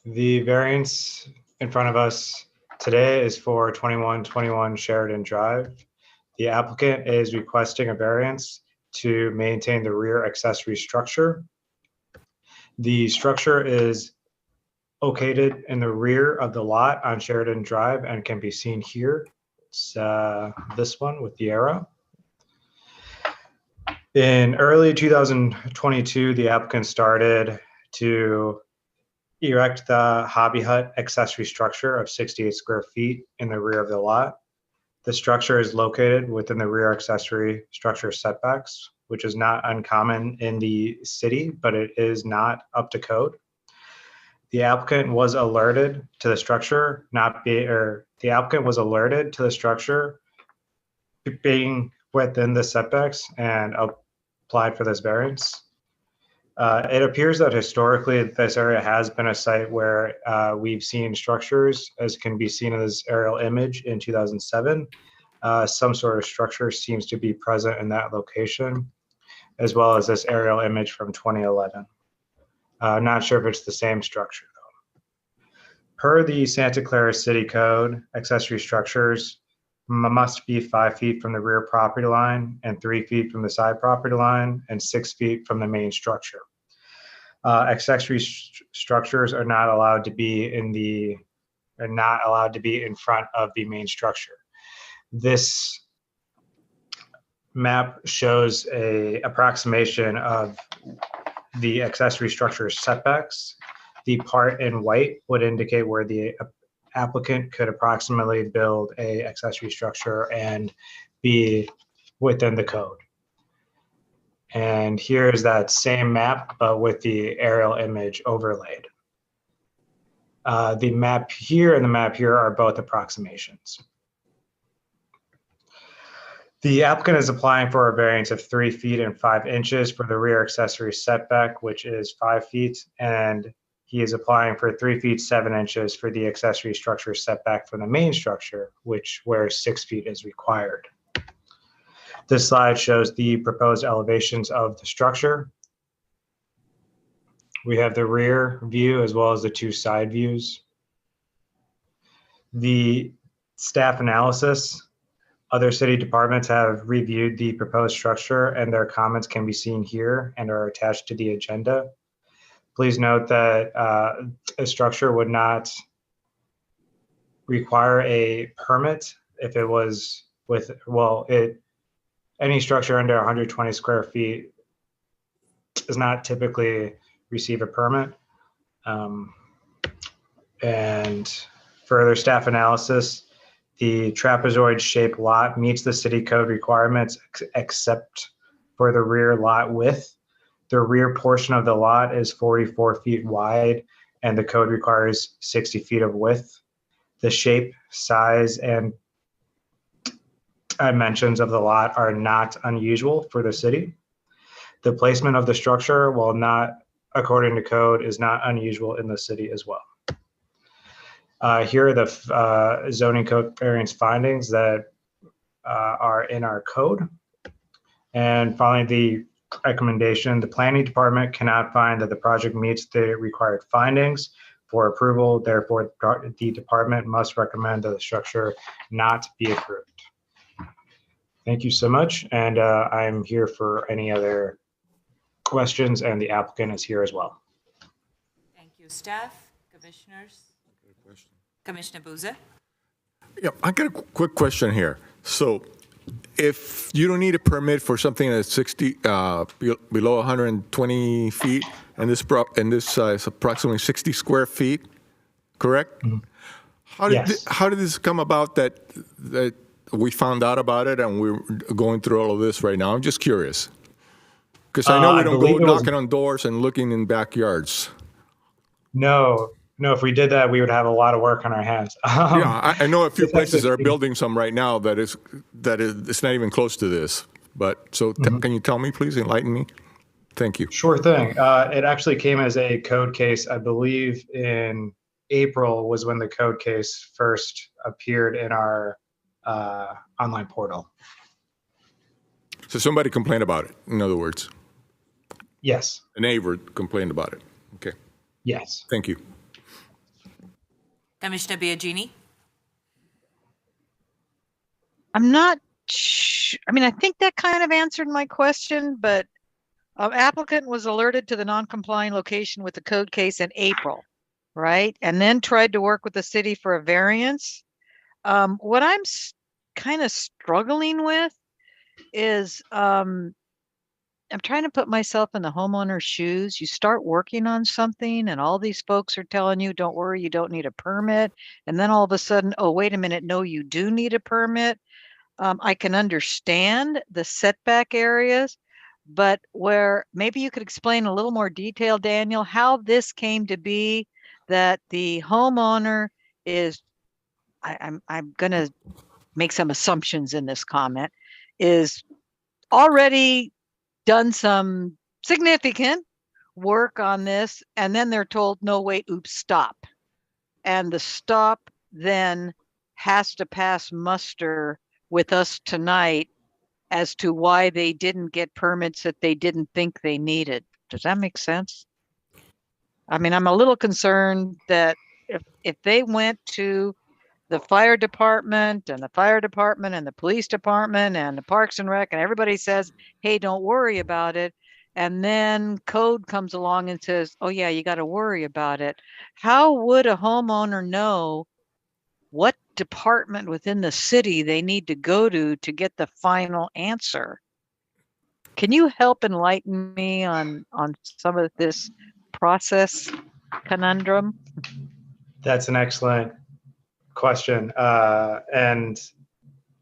The variance in front of us today is for 2121 Sheridan Drive. The applicant is requesting a variance to maintain the rear accessory structure. The structure is located in the rear of the lot on Sheridan Drive and can be seen here. It's this one with the arrow. In early 2022, the applicant started to erect the hobby hut accessory structure of 68 square feet in the rear of the lot. The structure is located within the rear accessory structure setbacks, which is not uncommon in the city, but it is not up to code. The applicant was alerted to the structure being within the setbacks and applied for this variance. It appears that historically this area has been a site where we've seen structures, as can be seen in this aerial image in 2007. Some sort of structure seems to be present in that location, as well as this aerial image from 2011. I'm not sure if it's the same structure though. Per the Santa Clara City Code, accessory structures must be 5 feet from the rear property line and 3 feet from the side property line and 6 feet from the main structure. Accessory structures are not allowed to be in front of the main structure. This map shows a approximation of the accessory structure setbacks. The part in white would indicate where the applicant could approximately build a accessory structure and be within the code. And here's that same map, but with the aerial image overlaid. The map here and the map here are both approximations. The applicant is applying for a variance of 3 feet and 5 inches for the rear accessory setback, which is 5 feet, and he is applying for 3 feet 7 inches for the accessory structure setback from the main structure, where 6 feet is required. This slide shows the proposed elevations of the structure. We have the rear view as well as the 2 side views. The staff analysis. Other city departments have reviewed the proposed structure and their comments can be seen here and are attached to the agenda. Please note that a structure would not require a permit if it was any structure under 120 square feet does not typically receive a permit. And further staff analysis, the trapezoid-shaped lot meets the city code requirements except for the rear lot width. The rear portion of the lot is 44 feet wide and the code requires 60 feet of width. The shape, size, and dimensions of the lot are not unusual for the city. The placement of the structure, while not according to code, is not unusual in the city as well. Here are the zoning code variance findings that are in our code. And finally, the recommendation, the planning department cannot find that the project meets the required findings for approval. Therefore, the department must recommend that the structure not be approved. Thank you so much. And I'm here for any other questions, and the applicant is here as well. Thank you, staff, commissioners. Commissioner Boozer. Yeah, I got a quick question here. So if you don't need a permit for something that's 60, below 120 feet, and this is approximately 60 square feet, correct? Mm-hmm. How did this come about that we found out about it and we're going through all of this right now? I'm just curious. Because I know we don't go knocking on doors and looking in backyards. No, if we did that, we would have a lot of work on our hands. Yeah, I know a few places that are building some right now that is it's not even close to this. But so can you tell me, please, enlighten me? Thank you. Sure thing. It actually came as a code case, I believe in April was when the code case first appeared in our online portal. So somebody complained about it, in other words? Yes. A neighbor complained about it. Okay. Yes. Thank you. Commissioner Biagini. I'm not I mean, I think that kind of answered my question, but applicant was alerted to the non-complying location with the code case in April, right? And then tried to work with the city for a variance. What I'm kind of struggling with is, and I'm trying to put myself in the homeowner's shoes. You start working on something and all these folks are telling you, don't worry, you don't need a permit. And then all of a sudden, oh, wait a minute, no, you do need a permit. I can understand the setback areas, but where maybe you could explain a little more detail, Daniel, how this came to be that the homeowner is, I'm going to make some assumptions in this comment, is already done some significant work on this, and then they're told, no, wait, oops, stop. And the stop then has to pass muster with us tonight as to why they didn't get permits that they didn't think they needed. Does that make sense? I mean, I'm a little concerned that if they went to the fire department and the police department and the Parks and Rec and everybody says, hey, don't worry about it. And then code comes along and says, oh yeah, you got to worry about it. How would a homeowner know what department within the city they need to go to get the final answer? Can you help enlighten me on some of this process conundrum? That's an excellent question. And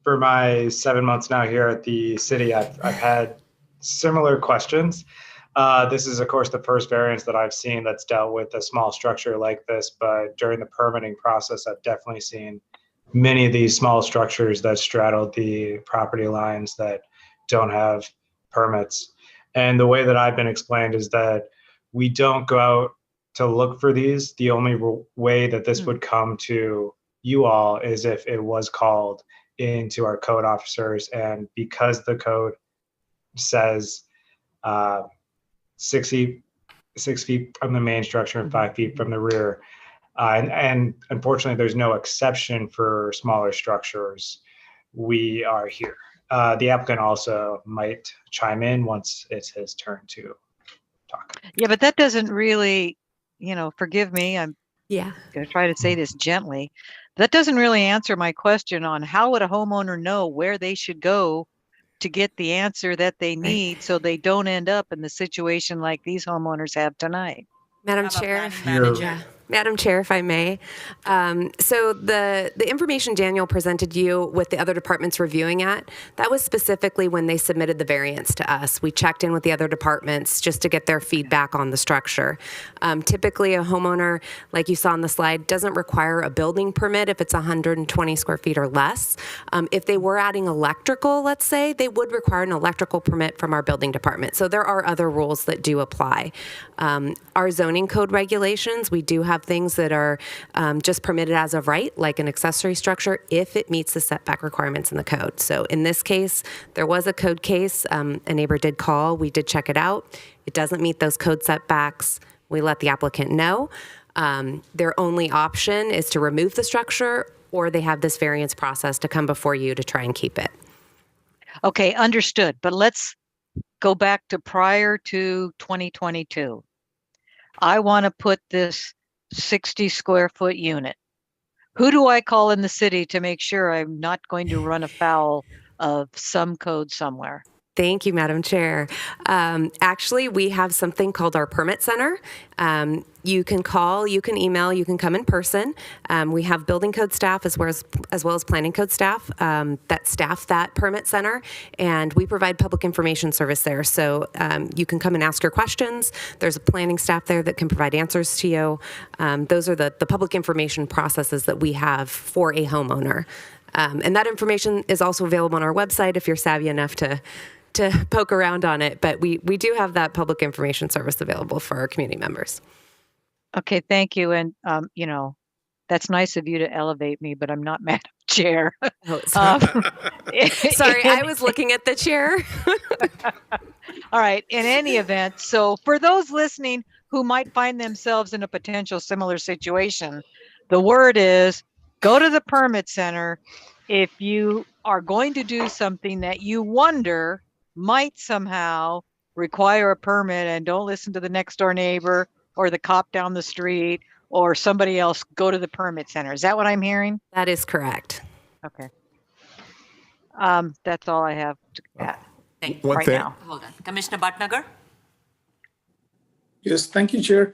for my 7 months now here at the city, I've had similar questions. This is, of course, the first variance that I've seen that's dealt with a small structure like this, but during the permitting process, I've definitely seen many of these small structures that straddle the property lines that don't have permits. And the way that I've been explained is that we don't go out to look for these. The only way that this would come to you all is if it was called into our code officers. And because the code says 6 feet from the main structure and 5 feet from the rear, and unfortunately, there's no exception for smaller structures, we are here. The applicant also might chime in once it's his turn to talk. Yeah, but that doesn't really, forgive me, I'm Yeah. going to try to say this gently. That doesn't really answer my question on how would a homeowner know where they should go to get the answer that they need so they don't end up in the situation like these homeowners have tonight. Madam Have a Chair, planning manager. yeah. Madam Chair, if I may. So the information Daniel presented you with the other departments reviewing it, that was specifically when they submitted the variance to us. We checked in with the other departments just to get their feedback on the structure. Typically, a homeowner, like you saw on the slide, doesn't require a building permit if it's 120 square feet or less. If they were adding electrical, let's say, they would require an electrical permit from our building department. So there are other rules that do apply. Our zoning code regulations, we do have things that are just permitted as of right, like an accessory structure, if it meets the setback requirements in the code. So in this case, there was a code case. A neighbor did call. We did check it out. It doesn't meet those code setbacks. We let the applicant know. Their only option is to remove the structure, or they have this variance process to come before you to try and keep it. Okay, understood. But let's go back to prior to 2022. I want to put this 60 square foot unit. Who do I call in the city to make sure I'm not going to run afoul of some code somewhere? Thank you, Madam Chair. Actually, we have something called our permit center. You can call, you can email, you can come in person. We have building code staff as well as planning code staff that staff that permit center, and we provide public information service there. So you can come and ask your questions. There's a planning staff there that can provide answers to you. Those are the public information processes that we have for a homeowner. And that information is also available on our website if you're savvy enough to poke around on it. But we do have that public information service available for our community members. Okay, thank you. And, that's nice of you to elevate me, but I'm not Madam Chair. Oh, sorry, I was looking at the chair. All right, in any event, so for those listening who might find themselves in a potential similar situation, the word is go to the permit center if you are going to do something that you wonder might somehow require a permit, and don't listen to the next door neighbor or the cop down the street or somebody else. Go to the permit center. Is that what I'm hearing? That is correct. Okay. That's all I have to add. One right thing- now. Hold on. Commissioner Bhatnagar? Yes, thank you, Chair.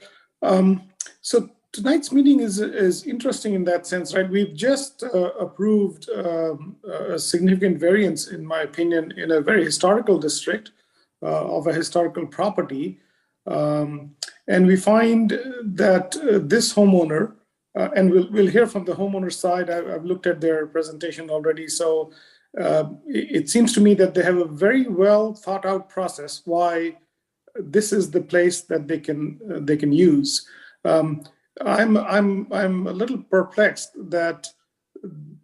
So tonight's meeting is interesting in that sense, right? We've just approved a significant variance, in my opinion, in a very historical district of a historical property. And we find that this homeowner, and we'll hear from the homeowner side. I've looked at their presentation already. So it seems to me that they have a very well thought out process why this is the place that they can use. I'm a little perplexed that,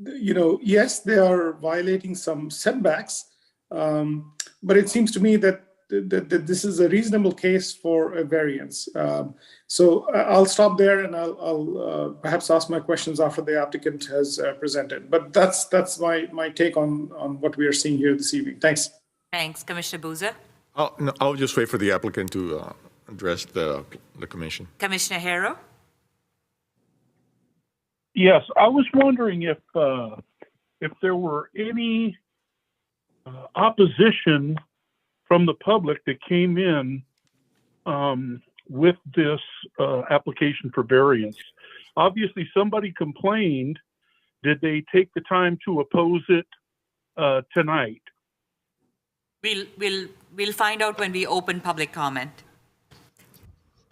yes, they are violating some setbacks, but it seems to me that this is a reasonable case for a variance. So I'll stop there, and I'll perhaps ask my questions after the applicant has presented. But that's my take on what we are seeing here this evening. Thanks. Thanks. Commissioner Boozer? No, I'll just wait for the applicant to address the commission. Commissioner Harrow? Yes, I was wondering if there were any opposition from the public that came in with this application for variance. Obviously, somebody complained. Did they take the time to oppose it tonight? We'll find out when we open public comment.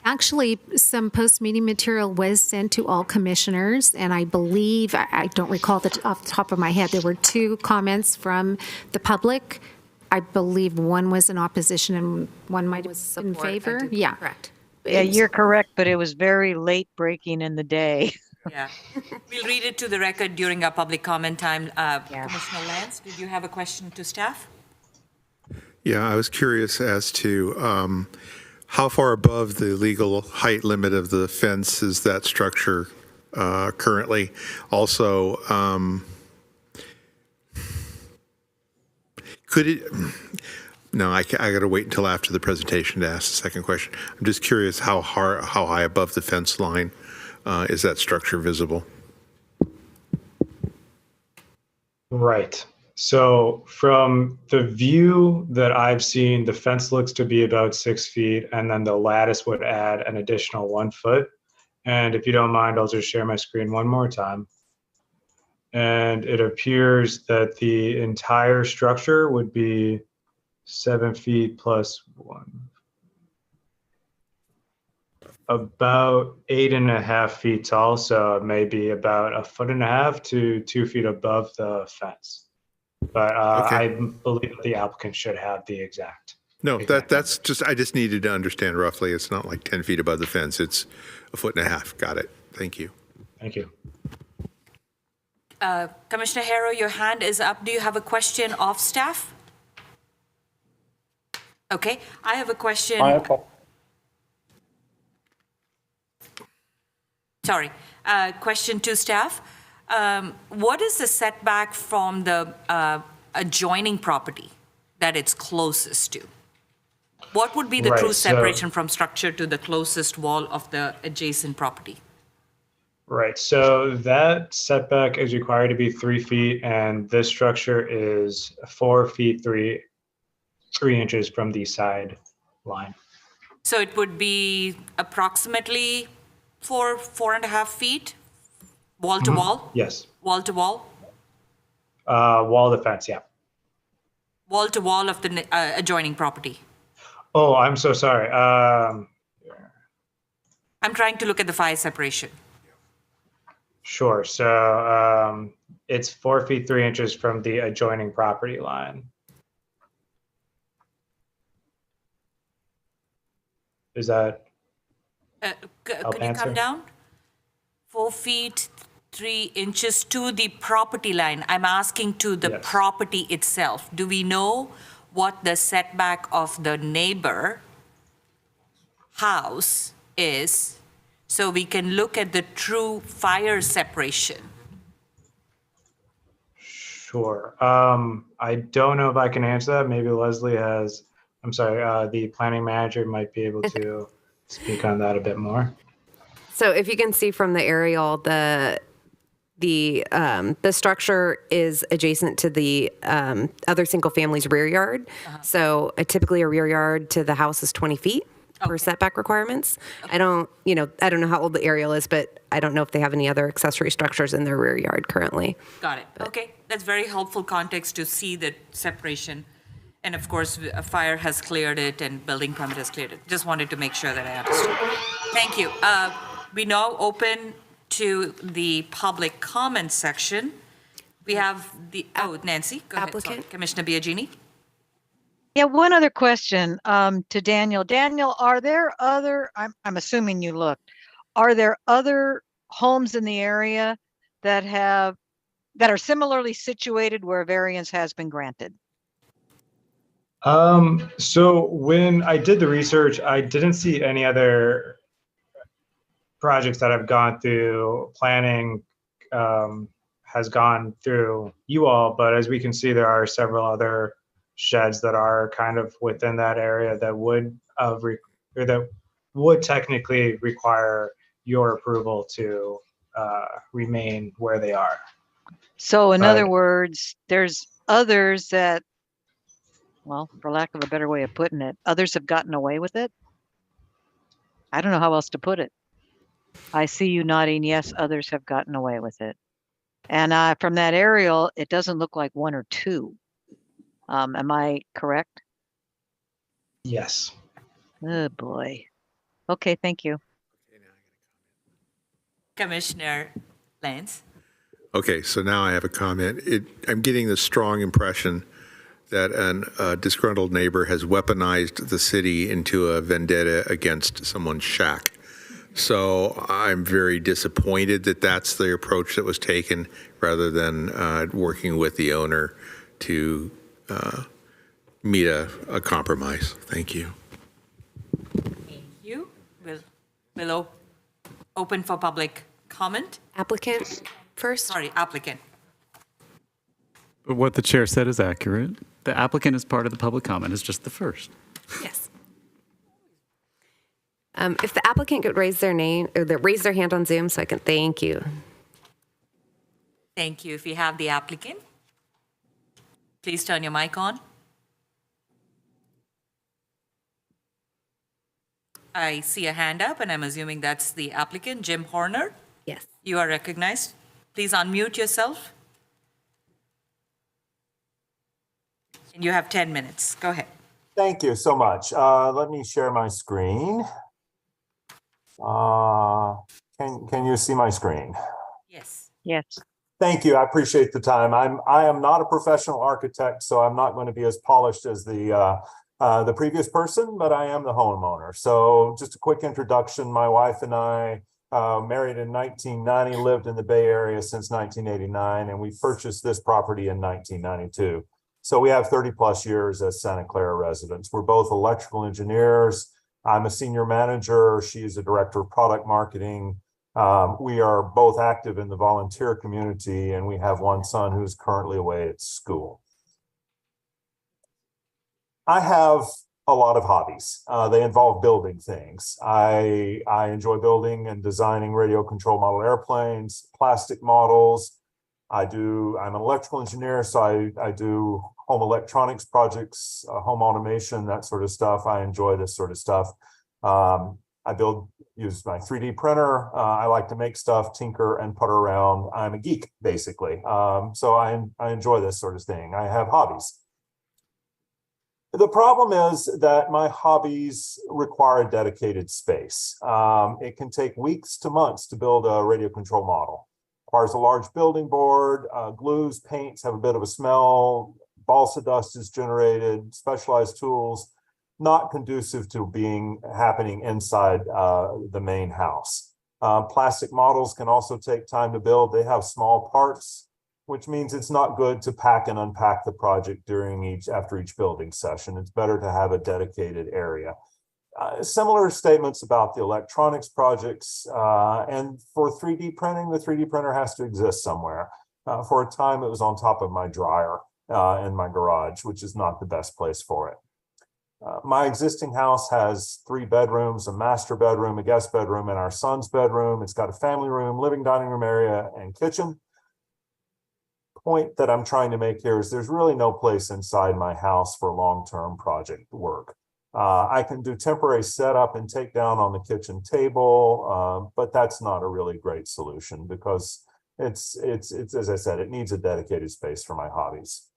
Actually, some post-meeting material was sent to all commissioners, and I believe, I don't recall off the top of my head, there were 2 comments from the public. I believe one was in opposition and one might was in favor. Yeah. Correct. Yeah, you're correct, but it was very late breaking in the day. Yeah. We'll read it to the record during our public comment time. Commissioner Lance, did you have a question to staff? Yeah, I was curious as to how far above the legal height limit of the fence is that structure currently? Also, could it, no, I got to wait until after the presentation to ask the second question. I'm just curious how high above the fence line is that structure visible? Right. So from the view that I've seen, the fence looks to be about 6 feet, and then the lattice would add an additional 1 foot. And if you don't mind, I'll just share my screen one more time. And it appears that the entire structure would be 7 feet plus 1. About 8.5 feet tall, so maybe about 1.5 feet to 2 feet above the fence. But Okay. I believe the applicant should have the exact. No, that's just, I just needed to understand roughly. It's not like 10 feet above the fence. It's 1.5 feet. Got it. Thank you. Thank you. Commissioner Harrow, your hand is up. Do you have a question of staff? Okay, I have a question. Sorry, question to staff. What is the setback from the adjoining property that it's closest to? What would be the Right, true so- separation from structure to the closest wall of the adjacent property? Right. So that setback is required to be 3 feet, and this structure is 4 feet 3 inches from the side line. So it would be approximately 4.5 feet, wall to wall? Yes. Wall to wall? Wall of the fence. Yeah. Wall to wall of the adjoining property. Oh, I'm so sorry. I'm trying to look at the fire separation. Sure. So it's 4 feet 3 inches from the adjoining property line. Is that? Could you answer. come down? 4 feet 3 inches to the property line. I'm asking to the Yes. property itself. Do we know what the setback of the neighbor house is, so we can look at the true fire separation? Sure. I don't know if I can answer that. Maybe Leslie has, I'm sorry, the planning manager might be able to speak on that a bit more. So if you can see from the aerial, the The structure is adjacent to the other single family's rear yard. So typically a rear yard to the house is 20 feet per setback requirements. I don't know how old the aerial is, but I don't know if they have any other accessory structures in their rear yard currently. Got it. Okay, that's very helpful context to see the separation. And of course, a fire has cleared it and building permit has cleared it. Just wanted to make sure that I understood. Thank you. We now open to the public comment section. We have Nancy, go ahead. Applicant. Sorry. Commissioner Biagini. Yeah, one other question to Daniel. Daniel, are there other, I'm assuming you looked, are there other homes in the area that are similarly situated where a variance has been granted? So when I did the research, I didn't see any other projects that have gone through planning, has gone through you all, but as we can see, there are several other sheds that are kind of within that area that would technically require your approval to remain where they are. So in other words, there's others that, well, for lack of a better way of putting it, others have gotten away with it. I don't know how else to put it. I see you nodding, yes, others have gotten away with it. And from that aerial, it doesn't look like one or two. Am I correct? Yes. Oh, boy. Okay, thank you. Commissioner Lance. Okay, so now I have a comment. I'm getting the strong impression that a disgruntled neighbor has weaponized the city into a vendetta against someone's shack. So I'm very disappointed that that's the approach that was taken rather than working with the owner to meet a compromise. Thank you. Thank you. We'll open for public comment. Applicant first. Sorry, applicant. But what the chair said is accurate. The applicant is part of the public comment, is just the first. Yes. If the applicant could raise their name or raise their hand on Zoom so I can thank you. Thank you. If you have the applicant, please turn your mic on. I see a hand up, and I'm assuming that's the applicant, Jim Horner. Yes. You are recognized. Please unmute yourself. And you have 10 minutes. Go ahead. Thank you so much. Let me share my screen. Can you see my screen? Yes. Yes. Thank you. I appreciate the time. I am not a professional architect, so I'm not going to be as polished as the previous person, but I am the homeowner. So just a quick introduction. My wife and I married in 1990, lived in the Bay Area since 1989, and we purchased this property in 1992. So we have 30 plus years as Santa Clara residents. We're both electrical engineers. I'm a senior manager. She's a director of product marketing. We are both active in the volunteer community, and we have one son who's currently away at school. I have a lot of hobbies. They involve building things. I enjoy building and designing radio control model airplanes, plastic models. I'm an electrical engineer, so I do home electronics projects, home automation, that sort of stuff. I enjoy this sort of stuff. I use my 3D printer. I like to make stuff, tinker and putter around. I'm a geek, basically. So I enjoy this sort of thing. I have hobbies. The problem is that my hobbies require a dedicated space. It can take weeks to months to build a radio control model. Requires a large building board, glues, paints have a bit of a smell, balsa dust is generated, specialized tools, not conducive to happening inside the main house. Plastic models can also take time to build. They have small parts, which means it's not good to pack and unpack the project after each building session. It's better to have a dedicated area. Similar statements about the electronics projects, and for 3D printing, the 3D printer has to exist somewhere. For a time, it was on top of my dryer in my garage, which is not the best place for it. My existing house has 3 bedrooms, a master bedroom, a guest bedroom, and our son's bedroom. It's got a family room, living dining room area, and kitchen. point that I'm trying to make here is there's really no place inside my house for long-term project work. I can do temporary setup and take down on the kitchen table, but that's not a really great solution because it's as I said, it needs a dedicated space for my hobbies.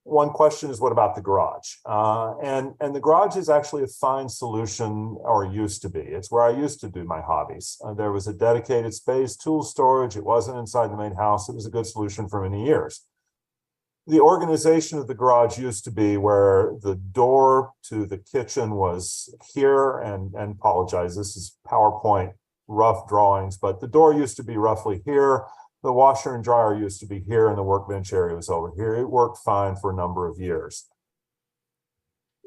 One question is, what about the garage? And the garage is actually a fine solution, or used to be. It's where I used to do my hobbies. There was a dedicated space, tool storage. It wasn't inside the main house. It was a good solution for many years. The organization of the garage used to be where the door to the kitchen was here, and apologize, this is PowerPoint rough drawings, but the door used to be roughly here. The washer and dryer used to be here, and the workbench area was over here. It worked fine for a number of years.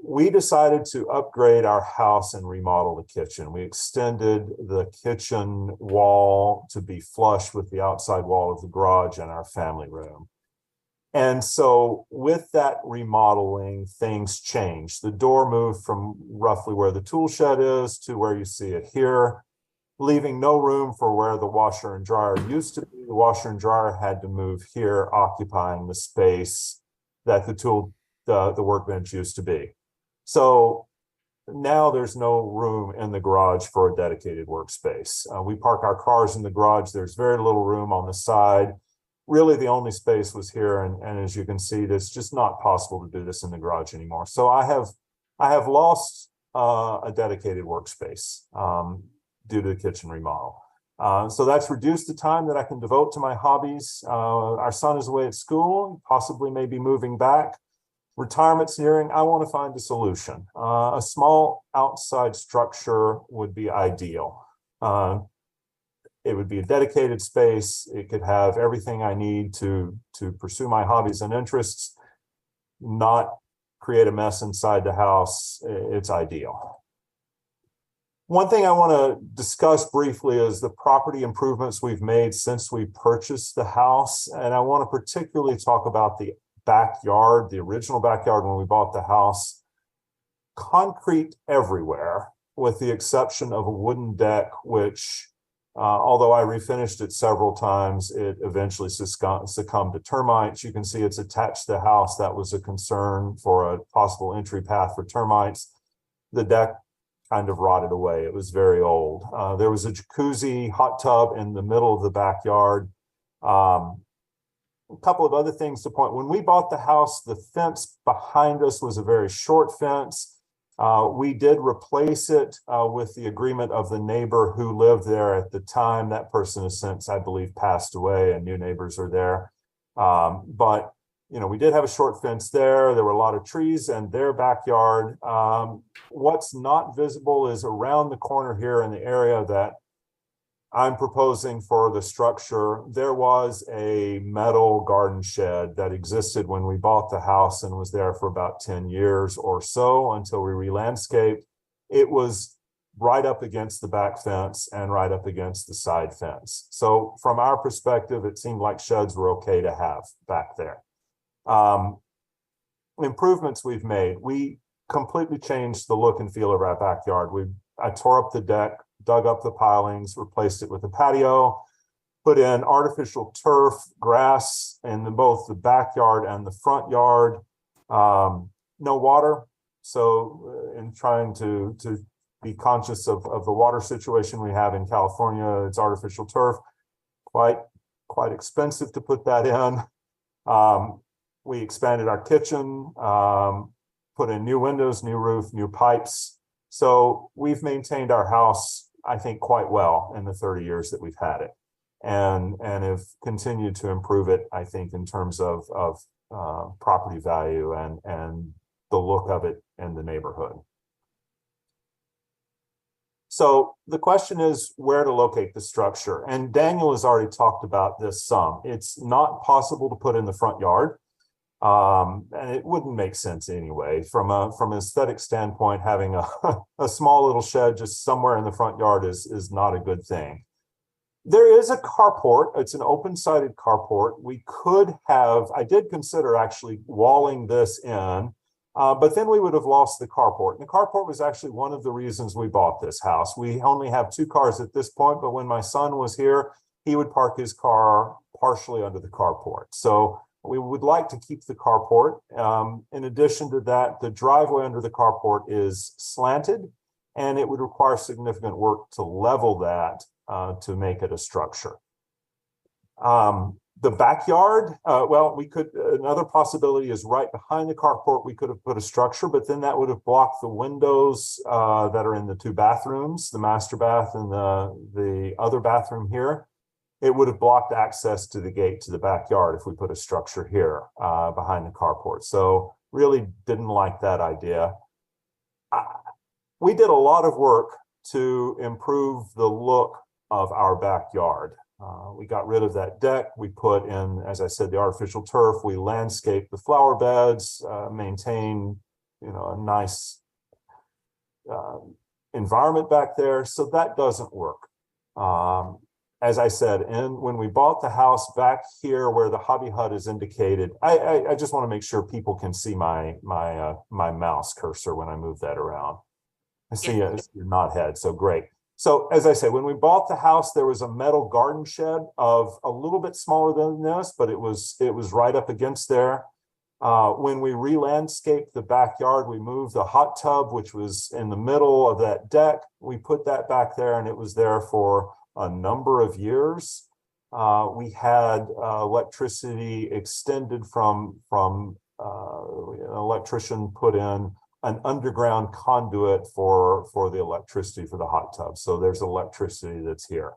We decided to upgrade our house and remodel the kitchen. We extended the kitchen wall to be flush with the outside wall of the garage and our family room. And so with that remodeling, things changed. The door moved from roughly where the tool shed is to where you see it here, leaving no room for where the washer and dryer used to be. The washer and dryer had to move here, occupying the space that the workbench used to be. So now there's no room in the garage for a dedicated workspace. We park our cars in the garage. There's very little room on the side. Really, the only space was here, and as you can see, it's just not possible to do this in the garage anymore. So I have lost a dedicated workspace due to the kitchen remodel. So that's reduced the time that I can devote to my hobbies. Our son is away at school, possibly maybe moving back. Retirement's nearing. I want to find a solution. A small outside structure would be ideal. It would be a dedicated space. It could have everything I need to pursue my hobbies and interests, not create a mess inside the house. It's ideal. One thing I want to discuss briefly is the property improvements we've made since we purchased the house. And I want to particularly talk about the backyard, the original backyard when we bought the house. Concrete everywhere, with the exception of a wooden deck, which although I refinished it several times, it eventually succumbed to termites. You can see it's attached to the house. That was a concern for a possible entry path for termites. The deck kind of rotted away. It was very old. There was a jacuzzi hot tub in the middle of the backyard. A couple of other things to point. When we bought the house, the fence behind us was a very short fence. We did replace it with the agreement of the neighbor who lived there at the time. That person has since, I believe, passed away, and new neighbors are there. But you know, we did have a short fence there. There were a lot of trees in their backyard. What's not visible is around the corner here in the area that I'm proposing for the structure. There was a metal garden shed that existed when we bought the house and was there for about 10 years or so until we re-landscaped. It was right up against the back fence and right up against the side fence. So from our perspective, it seemed like sheds were okay to have back there. Improvements we've made. We completely changed the look and feel of our backyard. I tore up the deck, dug up the pilings, replaced it with a patio, put in artificial turf, grass in both the backyard and the front yard. No water. So in trying to be conscious of the water situation we have in California, it's artificial turf, quite expensive to put that in. We expanded our kitchen, put in new windows, new roof, new pipes. So we've maintained our house, I think, quite well in the 30 years that we've had it, and have continued to improve it, I think, in terms of property value and the look of it in the neighborhood. So the question is where to locate the structure. And Daniel has already talked about this some. It's not possible to put in the front yard. And it wouldn't make sense anyway. From an aesthetic standpoint, having a small little shed just somewhere in the front yard is not a good thing. There is a carport. It's an open-sided carport. I did consider actually walling this in, but then we would have lost the carport. And the carport was actually one of the reasons we bought this house. We only have 2 cars at this point, but when my son was here, he would park his car partially under the carport. So we would like to keep the carport. In addition to that, the driveway under the carport is slanted, and it would require significant work to level that to make it a structure. The backyard, well, we could, another possibility is right behind the carport, we could have put a structure, but then that would have blocked the windows that are in the 2 bathrooms, the master bath and the other bathroom here. It would have blocked access to the gate to the backyard if we put a structure here behind the carport. So really didn't like that idea. We did a lot of work to improve the look of our backyard. We got rid of that deck. We put in, as I said, the artificial turf. We landscaped the flower beds, maintained, a nice environment back there. So that doesn't work. As I said, when we bought the house back here where the hobby hut is indicated, I just want to make sure people can see my mouse cursor when I move that around. I see your nod head, so great. So as I said, when we bought the house, there was a metal garden shed of a little bit smaller than this, but it was right up against there. When we re-landscaped the backyard, we moved the hot tub, which was in the middle of that deck. We put that back there, and it was there for a number of years. We had electricity extended from an electrician put in an underground conduit for the electricity for the hot tub. So there's electricity that's here.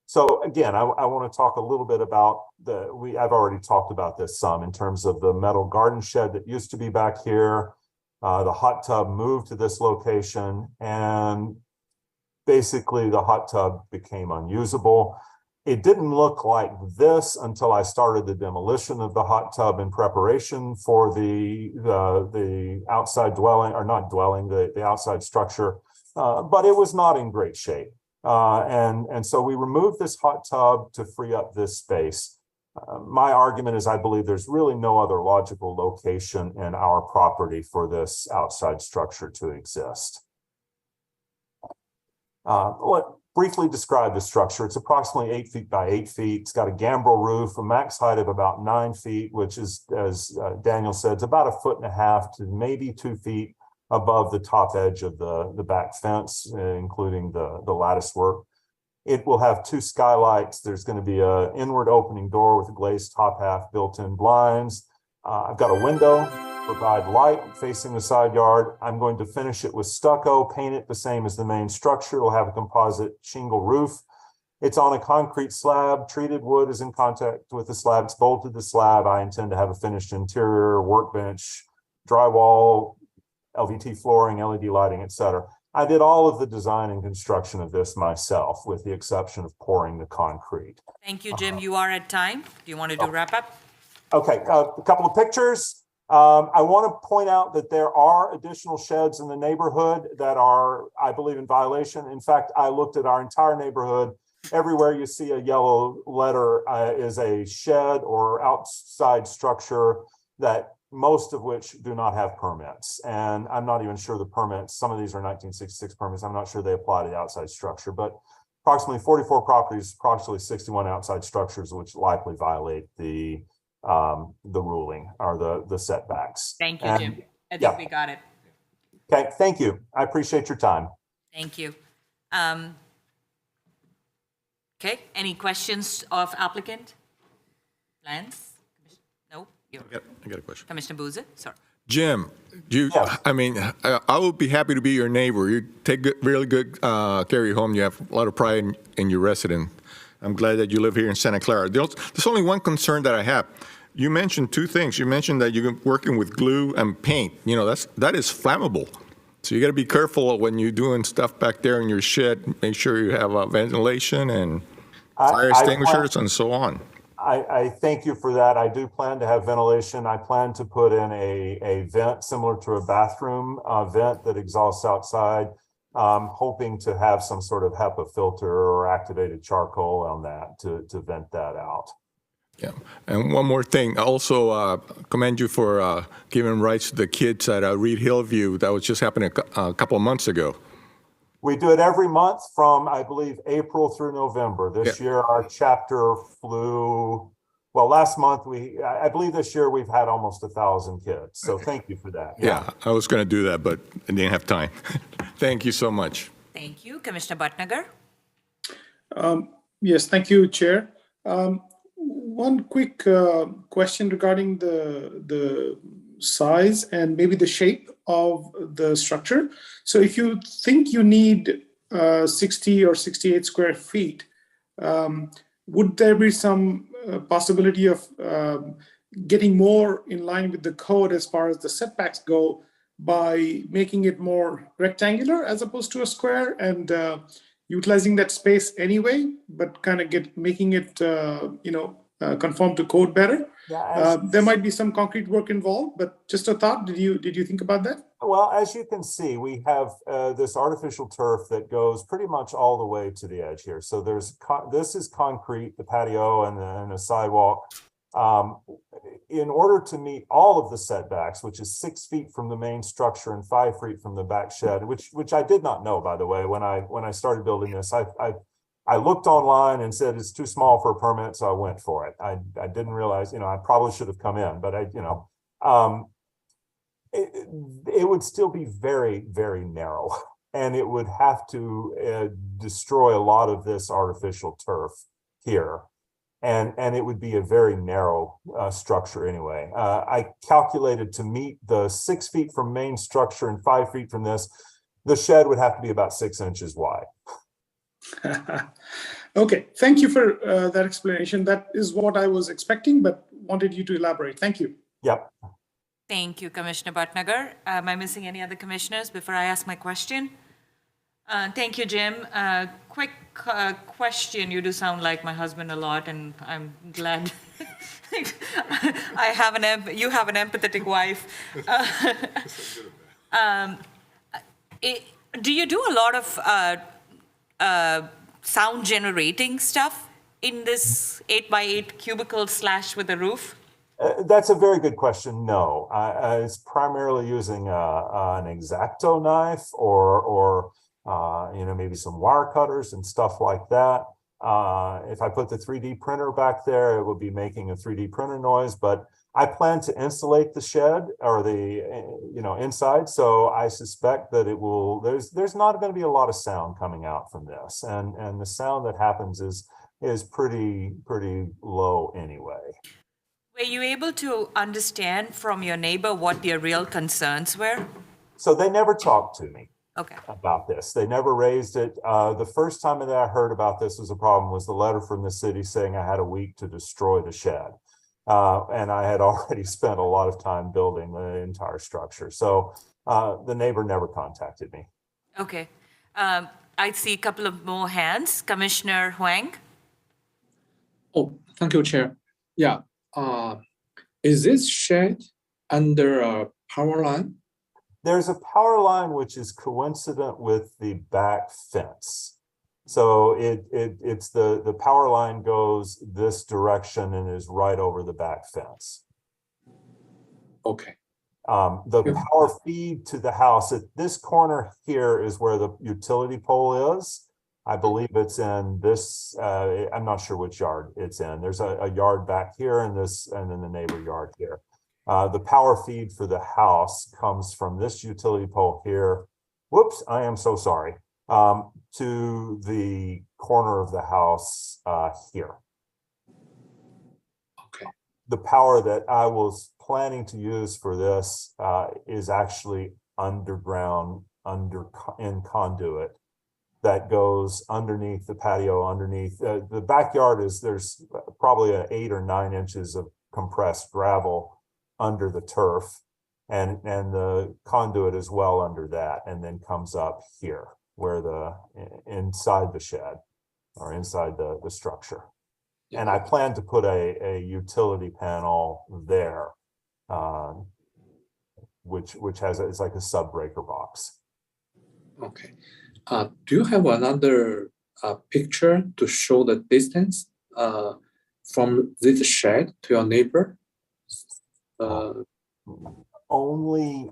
So again, I want to talk a little bit about I've already talked about this some in terms of the metal garden shed that used to be back here. The hot tub moved to this location, and basically the hot tub became unusable. It didn't look like this until I started the demolition of the hot tub in preparation for the outside dwelling, or not dwelling, the outside structure, but it was not in great shape. And so we removed this hot tub to free up this space. My argument is I believe there's really no other logical location in our property for this outside structure to exist. Let briefly describe the structure. It's approximately 8 feet by 8 feet. It's got a gambrel roof, a max height of about 9 feet, which is, as Daniel said, it's about 1.5 feet to maybe 2 feet above the top edge of the back fence, including the lattice work. It will have 2 skylights. There's going to be an inward opening door with a glazed top half, built-in blinds. I've got a window to provide light facing the side yard. I'm going to finish it with stucco, paint it the same as the main structure. It'll have a composite shingle roof. It's on a concrete slab. Treated wood is in contact with the slab. It's bolted to the slab. I intend to have a finished interior, workbench, drywall, LVT flooring, LED lighting, etc. I did all of the design and construction of this myself, with the exception of pouring the concrete. Thank you, Jim. You are at time. Do you want to do wrap up? Okay, a couple of pictures. I want to point out that there are additional sheds in the neighborhood that are, I believe, in violation. In fact, I looked at our entire neighborhood. Everywhere you see a yellow letter is a shed or outside structure that most of which do not have permits. And I'm not even sure the permits, some of these are 1966 permits. I'm not sure they apply to the outside structure, but approximately 44 properties, approximately 61 outside structures, which likely violate the ruling or the setbacks. Thank you, Jim. I think we got it. Okay, thank you. I appreciate your time. Thank you. Okay, any questions of applicant? Lance? No? I got a question. Commissioner Boozer? Sorry. Jim, Yes. I mean, I would be happy to be your neighbor. You take really good care of your home. You have a lot of pride in your resident. I'm glad that you live here in Santa Clara. There's only one concern that I have. You mentioned 2 things. You mentioned that you're working with glue and paint. You know, that is flammable. So you got to be careful when you're doing stuff back there in your shed. Make sure you have ventilation and fire extinguishers and so on. I thank you for that. I do plan to have ventilation. I plan to put in a vent similar to a bathroom vent that exhausts outside. Hoping to have some sort of HEPA filter or activated charcoal on that to vent that out. Yeah, and one more thing. I also commend you for giving rights to the kids at Reed Hillview. That was just happening a couple of months ago. We do it every month from, I believe, April through November. This year, our chapter flew, well, last month, I believe this year we've had almost 1,000 kids. So thank you for that. Yeah, I was going to do that, but I didn't have time. Thank you so much. Thank you. Commissioner Bhatnagar? Yes, thank you, Chair. One quick question regarding the size and maybe the shape of the structure. So if you think you need 60 or 68 square feet, would there be some possibility of getting more in line with the code as far as the setbacks go by making it more rectangular as opposed to a square and utilizing that space anyway, but kind of making it, conform to code better? Yeah, there might be some concrete work involved, but just a thought. Did you think about that? Well, as you can see, we have this artificial turf that goes pretty much all the way to the edge here. So this is concrete, the patio and the sidewalk. In order to meet all of the setbacks, which is 6 feet from the main structure and 5 feet from the back shed, which I did not know, by the way, when I started building this. I looked online and said it's too small for a permit, so I went for it. I didn't realize, I probably should have come in, but it would still be very, very narrow, and it would have to destroy a lot of this artificial turf here. And it would be a very narrow structure anyway. I calculated to meet the 6 feet from main structure and 5 feet from this, the shed would have to be about 6 inches wide. Okay, thank you for that explanation. That is what I was expecting, but wanted you to elaborate. Thank you. Yep. Thank you, Commissioner Bhatnagar. Am I missing any other commissioners before I ask my question? Thank you, Jim. Quick question. You do sound like my husband a lot, and I'm glad you have an empathetic wife. Do you do a lot of sound generating stuff in this 8x8 cubicle / with a roof? That's a very good question. No, it's primarily using an X-Acto knife or maybe some wire cutters and stuff like that. If I put the 3D printer back there, it would be making a 3D printer noise, but I plan to insulate the shed or the, inside. So I suspect that it will, there's not going to be a lot of sound coming out from this. And the sound that happens is pretty low anyway. Were you able to understand from your neighbor what their real concerns were? So they never talked to me. Okay. About this. They never raised it. The first time that I heard about this was a problem was the letter from the city saying I had a week to destroy the shed. And I had already spent a lot of time building the entire structure. So the neighbor never contacted me. Okay. I see a couple of more hands. Commissioner Huang? Oh, thank you, Chair. Yeah. Is this shed under a power line? There's a power line which is coincident with the back fence. So it's the power line goes this direction and is right over the back fence. Okay. The power feed to the house at this corner here is where the utility pole is. I believe it's in this, I'm not sure which yard it's in. There's a yard back here and then the neighbor yard here. The power feed for the house comes from this utility pole here. Whoops, I am so sorry. To the corner of the house here. Okay. The power that I was planning to use for this is actually underground, in conduit that goes underneath the patio, underneath the backyard. There's probably 8 or 9 inches of compressed gravel under the turf, and the conduit is well under that, and then comes up here where inside the shed or inside the structure. And I plan to put a utility panel there, which it's like a sub breaker box. Okay. Do you have another picture to show the distance from this shed to your neighbor? Only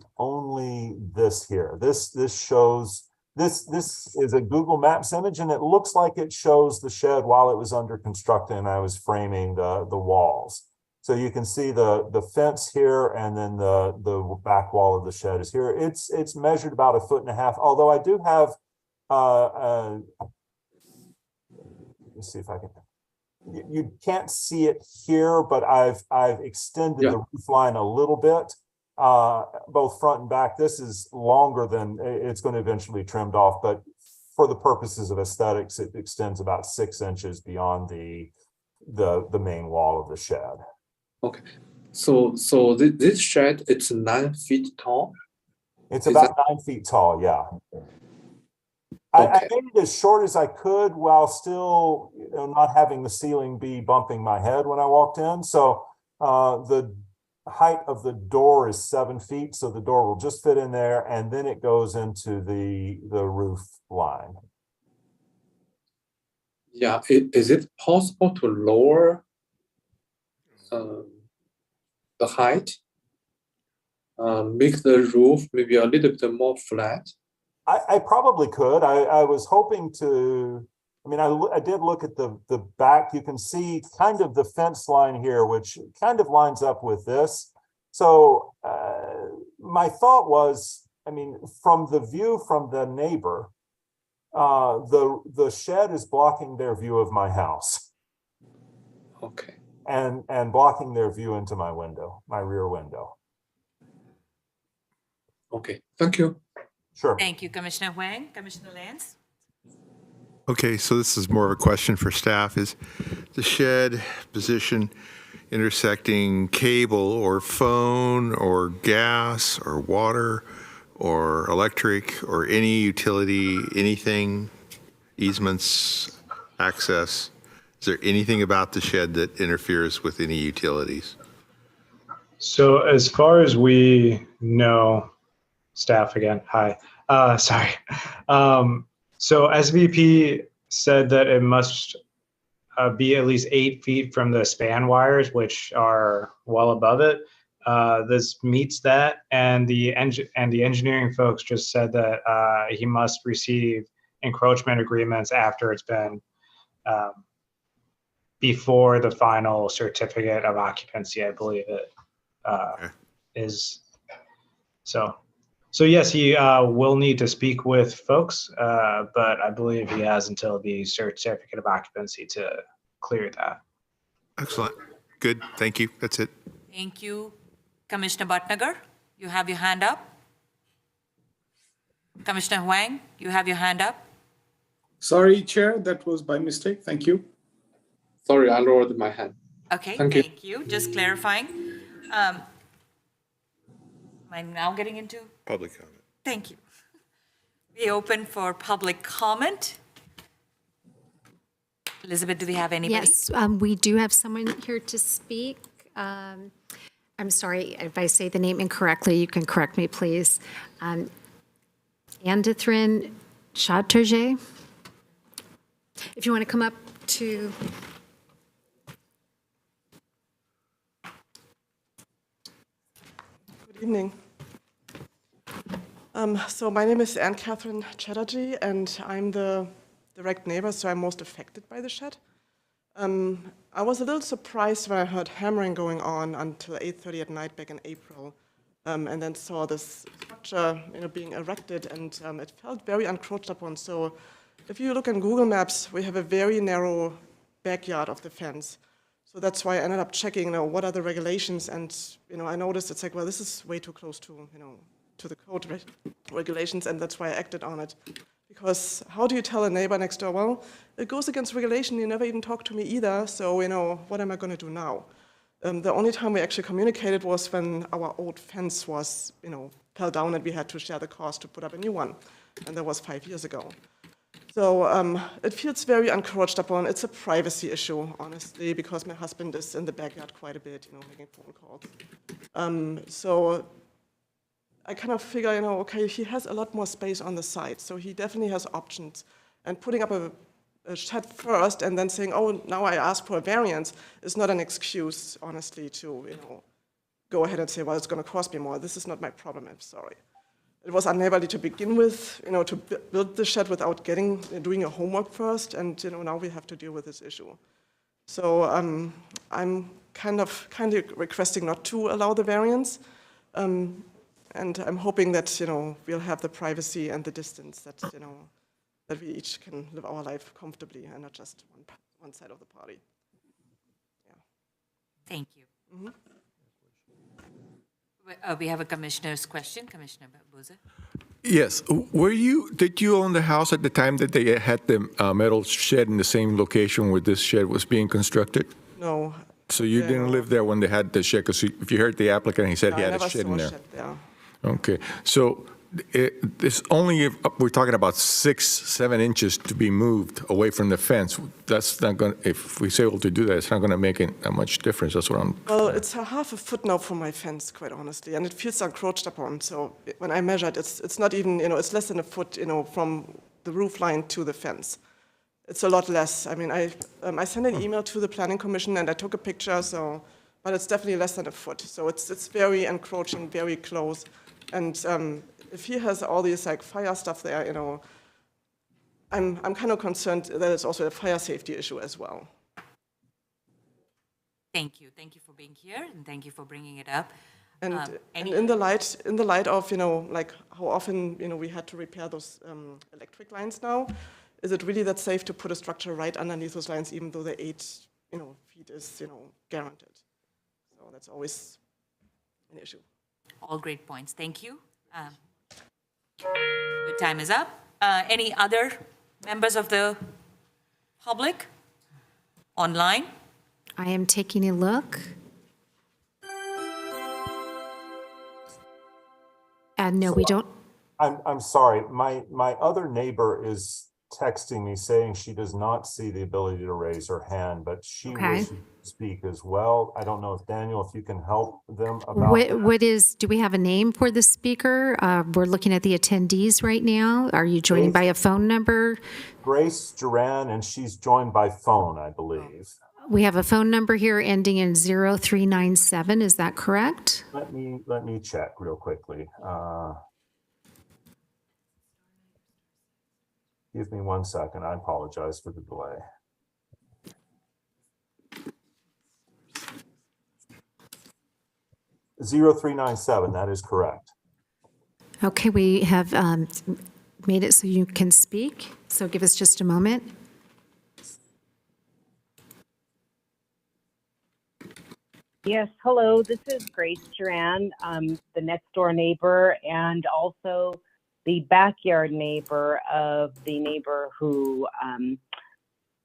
this here. This shows This is a Google Maps image, and it looks like it shows the shed while it was under construction and I was framing the walls. So you can see the fence here, and then the back wall of the shed is here. It's measured about 1.5 feet, although I do have, let's see if I can, you can't see it here, but I've extended the roof line a little bit, both front and back. This is longer than it's going to eventually trimmed off, but for the purposes of aesthetics, it extends about 6 inches beyond the main wall of the shed. Okay. So this shed, it's 9 feet tall? It's about 9 feet tall, yeah. I made it as short as I could while still, not having the ceiling be bumping my head when I walked in. So the height of the door is 7 feet, so the door will just fit in there, and then it goes into the roof line. Yeah, is it possible to lower the height? Make the roof maybe a little bit more flat? I probably could. I was hoping to, I did look at the back. You can see kind of the fence line here, which kind of lines up with this. So my thought was, from the view from the neighbor, the shed is blocking their view of my house. Okay. And blocking their view into my window, my rear window. Okay, thank you. Sure. Thank you, Commissioner Huang. Commissioner Lance? Okay, so this is more of a question for staff. Is the shed position intersecting cable or phone or gas or water or electric or any utility, anything, easements, access? Is there anything about the shed that interferes with any utilities? So as far as we know, staff again, hi, sorry. So SVP said that it must be at least 8 feet from the span wires, which are well above it. This meets that, and the engineering folks just said that he must receive encroachment agreements after it's been before the final certificate of occupancy, I believe it is. So yes, he will need to speak with folks, but I believe he has until the certificate of occupancy to clear that. Excellent. Good. Thank you. That's it. Thank you. Commissioner Bhatnagar, you have your hand up. Commissioner Huang, you have your hand up. Sorry, Chair, that was by mistake. Thank you. Sorry, I lowered my hand. Okay, Thank you. Just clarifying. Am I now getting into? Public comment. Thank you. We open for public comment. Elizabeth, do we have anybody? Yes, we do have someone here to speak. I'm sorry if I say the name incorrectly, you can correct me, please. Andithrin Chatterjee. If you want to come up to... Good evening. So my name is Anne-Catherine Chatterjee, and I'm the direct neighbor, so I'm most affected by the shed. I was a little surprised when I heard hammering going on until 8:30 at night back in April, and then saw this structure, being erected, and it felt very encroached upon. So if you look on Google Maps, we have a very narrow backyard of the fence. So that's why I ended up checking, what are the regulations, and I noticed it's like, well, this is way too close to, to the code regulations, and that's why I acted on it. Because how do you tell a neighbor next door, well, it goes against regulation, you never even talked to me either, so, what am I going to do now? The only time we actually communicated was when our old fence was, fell down and we had to share the cost to put up a new one, and that was 5 years ago. So it feels very encroached upon. It's a privacy issue, honestly, because my husband is in the backyard quite a bit, making phone calls. So I kind of figure, okay, he has a lot more space on the side, so he definitely has options. And putting up a shed first and then saying, oh, now I ask for a variance is not an excuse, honestly, to, go ahead and say, well, it's going to cost me more. This is not my problem, I'm sorry. it was unneighborly to begin with, to build the shed without doing your homework first, and now we have to deal with this issue. So I'm kind of requesting not to allow the variance, and I'm hoping that we'll have the privacy and the distance that that we each can live our life comfortably and not just one side of the party. Yeah. Thank you. We have a commissioner's question, Commissioner Bose. Yes. Did you own the house at the time that they had the metal shed in the same location where this shed was being constructed? No. So you didn't live there when they had the shed? Because if you heard the applicant, he said he had a shed in there. Okay. So it's only if we're talking about 6-7 inches to be moved away from the fence. That's not going. If we say able to do that, it's not going to make that much difference. That's what I'm. Well, it's a half a foot now from my fence, quite honestly, and it feels encroached upon. So when I measured, it's not even it's less than a foot from the roof line to the fence. It's a lot less. I mean, I sent an email to the Planning Commission and I took a picture. So, but it's definitely less than a foot. So it's very encroaching, very close, and. If he has all these fire stuff there, I'm kind of concerned that it's also a fire safety issue as well. Thank you for being here, and thank you for bringing it up. And in the light of how often we had to repair those electric lines now, is it really that safe to put a structure right underneath those lines, even though the 8 feet is guaranteed? So that's always an issue. All great points. Thank you. Your time is up. Any other members of the public online? I am taking a look. And no, we don't. I'm sorry. My other neighbor is texting me saying she does not see the ability to raise her hand, but she wishes to speak as well. I don't know if Daniel, if you can help them about do we have a name for the speaker? We're looking at the attendees right now. Are you joining by a phone number? Grace Duran, and she's joined by phone, I believe. We have a phone number here ending in 0397. Is that correct? Let me check real quickly. Give me 1 second. I apologize for the delay. (0397). That is correct. Okay, we have made it so you can speak. So give us just a moment. Yes, hello. This is Grace Duran, the next door neighbor, and also the backyard neighbor of the neighbor who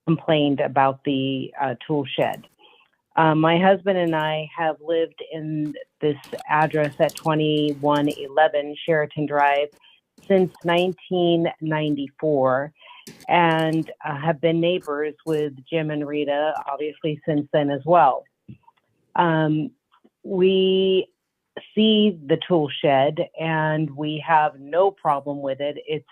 complained about the tool shed. My husband and I have lived in this address at 2111 Sheraton Drive since 1994 and have been neighbors with Jim and Rita, obviously, since then as well. We see the tool shed and we have no problem with it. It's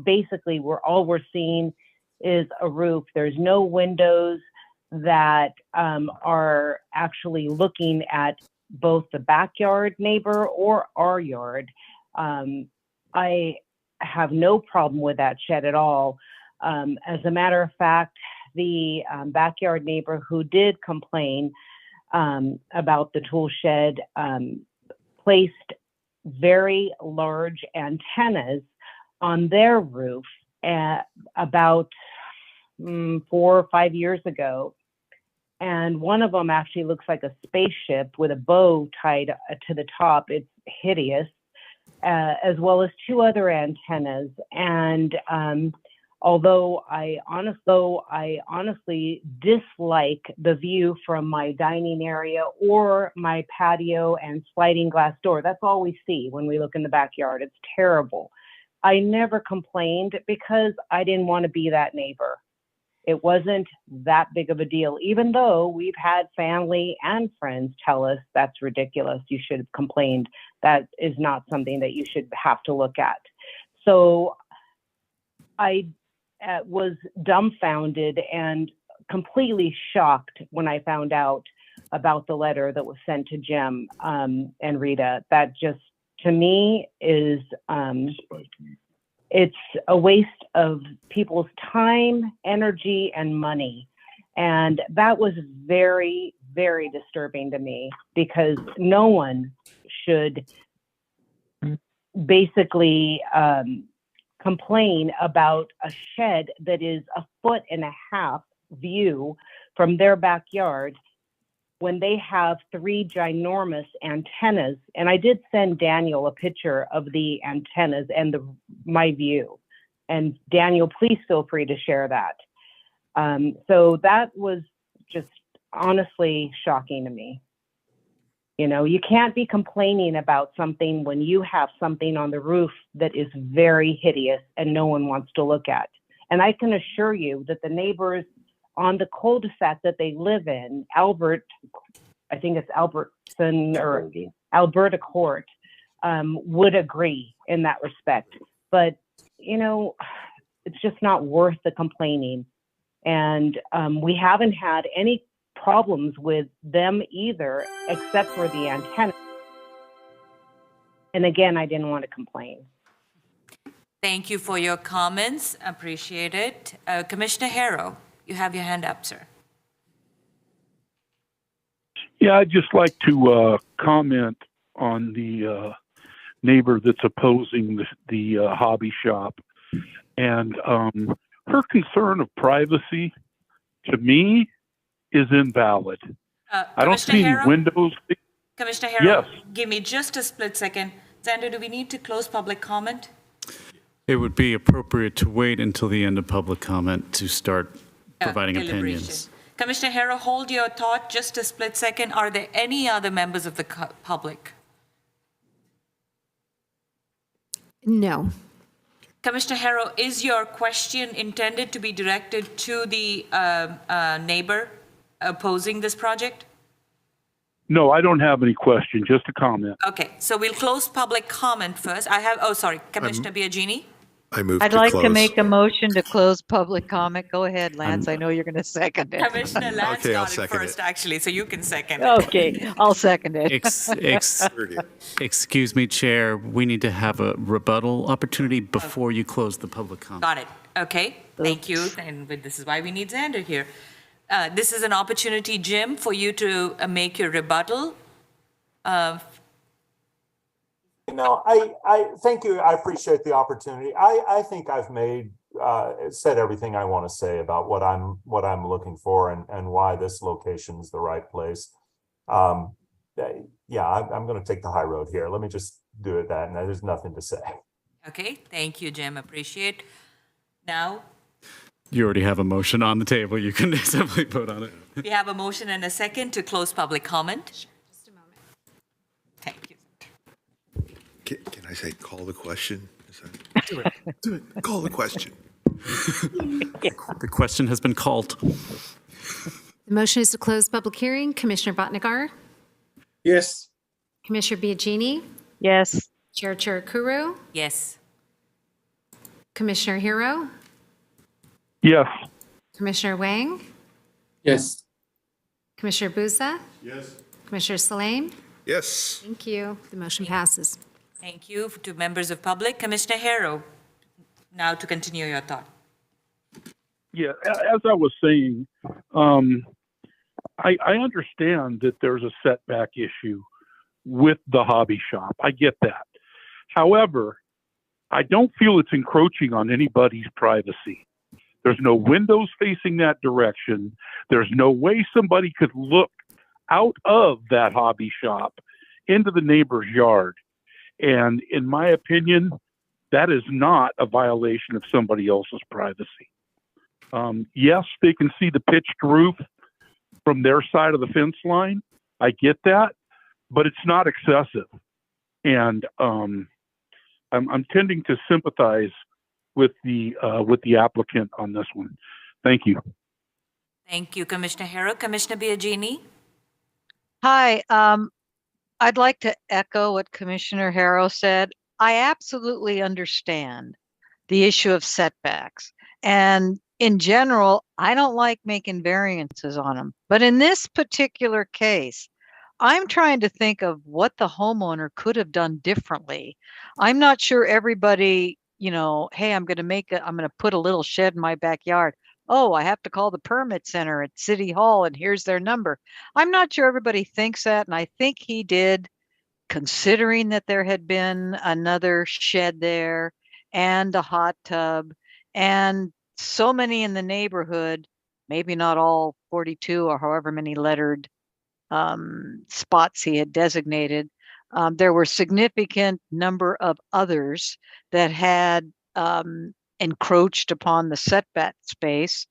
basically all we're seeing is a roof. There's no windows that are actually looking at both the backyard neighbor or our yard. I have no problem with that shed at all. As a matter of fact, the backyard neighbor who did complain about the tool shed placed very large antennas on their roof about 4 or 5 years ago. And one of them actually looks like a spaceship with a bow tied to the top. It's hideous, as well as 2 other antennas. And although I honestly dislike the view from my dining area or my patio and sliding glass door. That's all we see when we look in the backyard. It's terrible. I never complained because I didn't want to be that neighbor. It wasn't that big of a deal, even though we've had family and friends tell us that's ridiculous. You should have complained. That is not something that you should have to look at. So I was dumbfounded and completely shocked when I found out about the letter that was sent to Jim and Rita. That just to me is it's a waste of people's time, energy, and money. And that was very, very disturbing to me, because no one should basically complain about a shed that is 1.5 feet view from their backyard when they have 3 ginormous antennas. And I did send Daniel a picture of the antennas and my view. And Daniel, please feel free to share that. So that was just honestly shocking to me. You know, you can't be complaining about something when you have something on the roof that is very hideous and no one wants to look at. And I can assure you that the neighbors on the cul-de-sac that they live in, Albert, I think it's Albertson or Alberta Court, would agree in that respect. But, you know, it's just not worth the complaining. And we haven't had any problems with them either, except for the antenna. And again, I didn't want to complain. Thank you for your comments. Appreciate it. Commissioner Harrow, you have your hand up, sir. Yeah, I'd just like to comment on the neighbor that's opposing the hobby shop. And her concern of privacy, to me, is invalid. I don't see any windows. Commissioner Harrow, Yes. Give me just a split second. Xander, do we need to close public comment? It would be appropriate to wait until the end of public comment to start providing Deliberation. opinions. Commissioner Harrow, hold your thought just a split second. Are there any other members of the public? No. Commissioner Harrow, is your question intended to be directed to the neighbor opposing this project? No, I don't have any question, just a comment. Okay, so we'll close public comment first. Commissioner Biagini? I move I'd to like close. to make a motion to close public comment. Go ahead, Lance. I know you're going to second it. Commissioner Lance Okay, I'll got it second first, it. actually, so you can second it. Okay, I'll second it. Excuse me, Chair, we need to have a rebuttal opportunity before you close the public comment. Got it. Okay, thank you. And this is why we need Xander here. This is an opportunity, Jim, for you to make your rebuttal. No, I thank you. I appreciate the opportunity. I think I've said everything I want to say about what I'm looking for and why this location is the right place. I'm going to take the high road here. Let me just do it that, and there's nothing to say. Okay, thank you, Jim. Appreciate. Now, You already have a motion on the table. You can simply vote on it. we have a motion and a second to close public comment. Just a moment. Thank you. Can I say call the question? Do it. Call the question. The question has been called. The motion is to close public hearing. Commissioner Bhatnagar, Yes. Commissioner Biagini, Yes. Chair Chirukuru, Yes. Commissioner Hero, Yes. Commissioner Wang, Yes. Commissioner Buza, Yes. Commissioner Salame. Yes. Thank you. The motion passes. Thank you to members of public. Commissioner Harrow, now to continue your thought. Yeah, as I was saying, I understand that there's a setback issue with the hobby shop. I get that. However, I don't feel it's encroaching on anybody's privacy. There's no windows facing that direction. There's no way somebody could look out of that hobby shop into the neighbor's yard. And in my opinion, that is not a violation of somebody else's privacy. Yes, they can see the pitched roof from their side of the fence line. I get that, but it's not excessive. And I'm tending to sympathize with the applicant on this one. Thank you. Thank you, Commissioner Harrow. Commissioner Biagini? Hi, I'd like to echo what Commissioner Harrow said. I absolutely understand the issue of setbacks. And in general, I don't like making variances on them. But in this particular case, I'm trying to think of what the homeowner could have done differently. I'm not sure everybody, hey, I'm going to put a little shed in my backyard. Oh, I have to call the permit center at City Hall and here's their number. I'm not sure everybody thinks that. And I think he did, considering that there had been another shed there and a hot tub and so many in the neighborhood, maybe not all 42 or however many lettered spots he had designated. There were significant number of others that had encroached upon the setback space.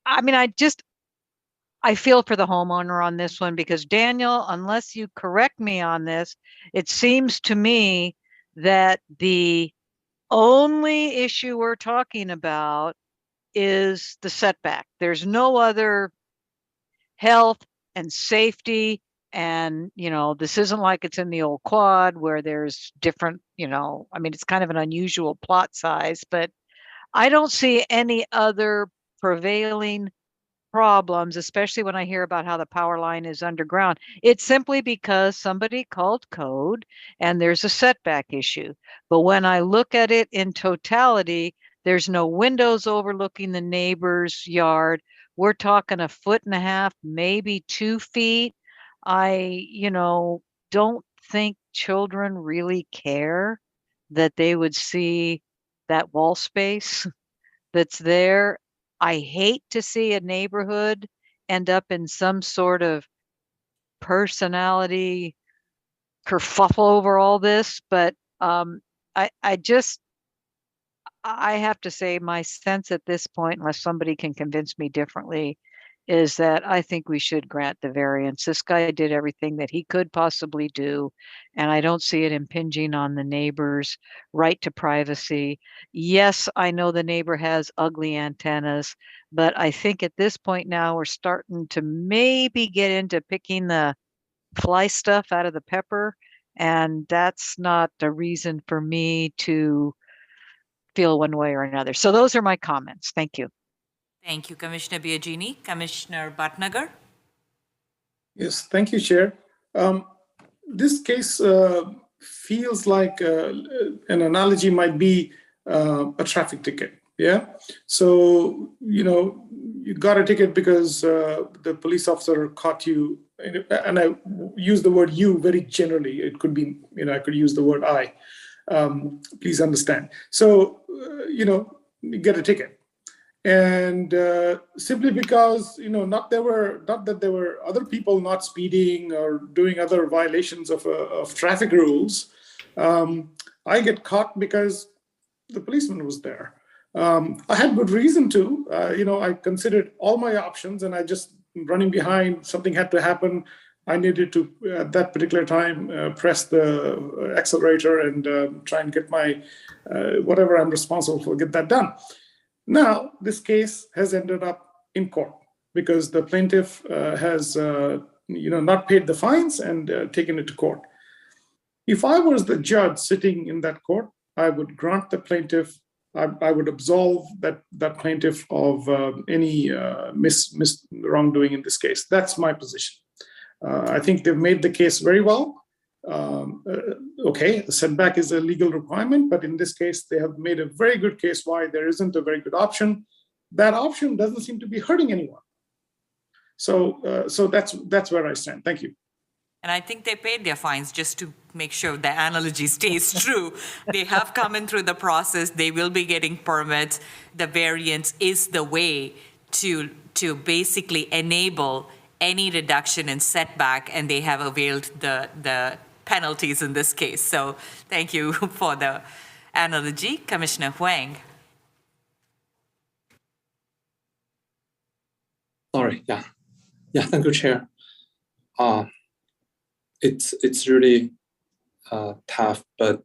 I mean, I feel for the homeowner on this one because Daniel, unless you correct me on this, it seems to me that the only issue we're talking about is the setback. There's no other health and safety. And, this isn't like it's in the old quad where there's different, I mean, it's kind of an unusual plot size, but I don't see any other prevailing problems, especially when I hear about how the power line is underground. It's simply because somebody called code and there's a setback issue. But when I look at it in totality, there's no windows overlooking the neighbor's yard. We're talking 1.5 feet, maybe 2 feet. I, don't think children really care that they would see that wall space that's there. I hate to see a neighborhood end up in some sort of personality kerfuffle over all this, but I have to say my sense at this point, unless somebody can convince me differently, is that I think we should grant the variance. This guy did everything that he could possibly do, and I don't see it impinging on the neighbor's right to privacy. Yes, I know the neighbor has ugly antennas, but I think at this point now we're starting to maybe get into picking the fly stuff out of the pepper, and that's not a reason for me to feel one way or another. So those are my comments. Thank you. Thank you, Commissioner Biagini. Commissioner Bhatnagar? Yes, thank you, Chair. This case feels like an analogy might be a traffic ticket. Yeah. So, you got a ticket because the police officer caught you. And I use the word you very generally. It could be, I could use the word I. Please understand. So, you get a ticket. And simply because not that there were other people not speeding or doing other violations of traffic rules, I get caught because the policeman was there. I had good reason to. I considered all my options, and I just running behind. Something had to happen. I needed to at that particular time press the accelerator and try and get my whatever I'm responsible for, get that done. Now, this case has ended up in court because the plaintiff has, not paid the fines and taken it to court. If I was the judge sitting in that court, I would grant the plaintiff. I would absolve that plaintiff of any wrongdoing in this case. That's my position. I think they've made the case very well. Okay, a setback is a legal requirement, but in this case, they have made a very good case why there isn't a very good option. That option doesn't seem to be hurting anyone. So that's where I stand. Thank you. And I think they paid their fines just to make sure the analogy stays true. They have come in through the process. They will be getting permits. The variance is the way to basically enable any reduction in setback, and they have availed the penalties in this case. So thank you for the analogy. Commissioner Huang. Sorry, yeah, thank you, Chair. It's really tough, but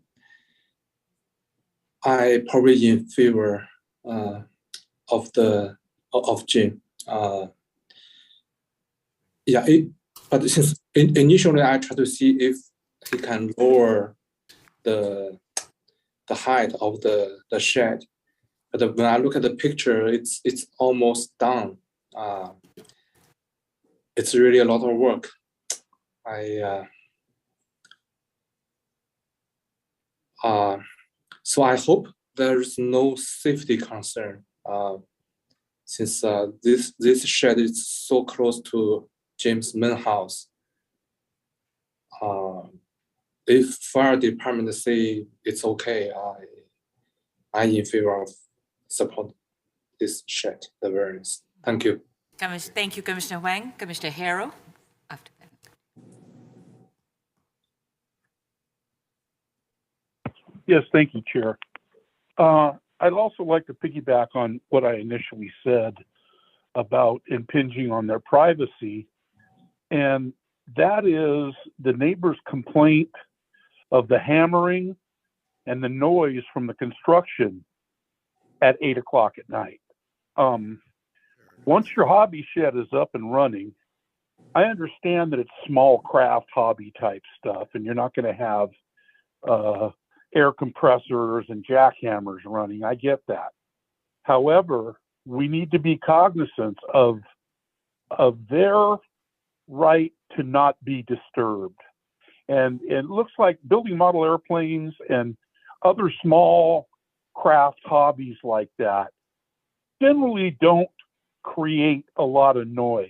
I probably in favor of Jim. But since initially I tried to see if he can lower the height of the shed, but when I look at the picture, it's almost done. It's really a lot of work. So I hope there's no safety concern since this shed is so close to James' main house. If fire department say it's okay, I'm in favor of support this shed, the variance. Thank you. Thank you, Commissioner Wang. Commissioner Harrow. After that. Yes, thank you, Chair. I'd also like to piggyback on what I initially said about impinging on their privacy, and that is the neighbor's complaint of the hammering and the noise from the construction at 8 o'clock at night. Once your hobby shed is up and running, I understand that it's small craft hobby type stuff, and you're not going to have air compressors and jackhammers running. I get that. However, we need to be cognizant of their right to not be disturbed. And it looks like building model airplanes and other small craft hobbies like that generally don't create a lot of noise.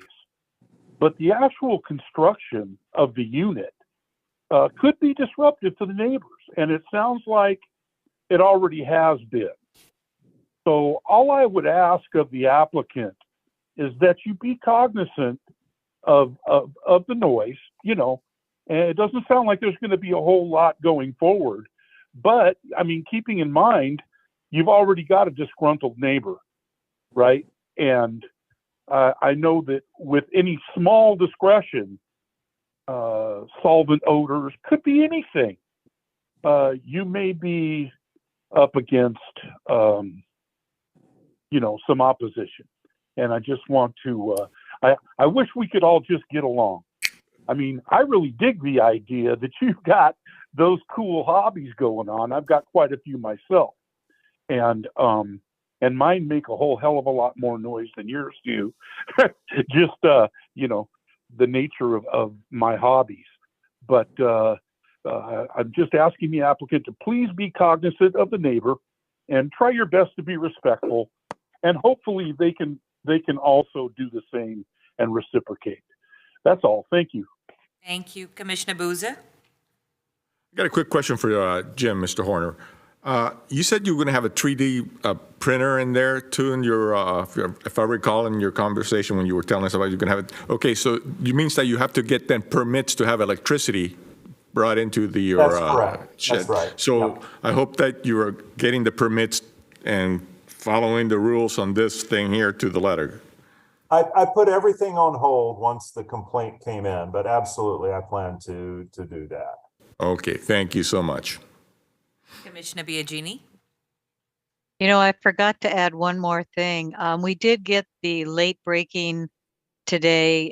But the actual construction of the unit could be disruptive to the neighbors. And it sounds like it already has been. So all I would ask of the applicant is that you be cognizant of the noise, you know, and it doesn't sound like there's going to be a whole lot going forward. But, I mean, keeping in mind, you've already got a disgruntled neighbor, right? And I know that with any small discretion, solvent odors, could be anything. You may be up against, you know, some opposition. And I just want to, I wish we could all just get along. I mean, I really dig the idea that you've got those cool hobbies going on. I've got quite a few myself. And mine make a whole hell of a lot more noise than yours do. Just, you know, the nature of my hobbies. But I'm just asking the applicant to please be cognizant of the neighbor and try your best to be respectful. And hopefully they can also do the same and reciprocate. That's all. Thank you. Thank you. Commissioner Boozer. I got a quick question for Jim, Mr. Horner. You said you were going to have a 3D printer in there too in your, if I recall in your conversation when you were telling us about you're going to have it. Okay, so you means that you have to get then permits to have electricity brought into the That's correct. shed. That's right. So Yep. I hope that you are getting the permits and following the rules on this thing here to the letter. I put everything on hold once the complaint came in, but absolutely I plan to do that. Okay, thank you so much. Commissioner Biagini. You know, I forgot to add one more thing. We did get the late breaking today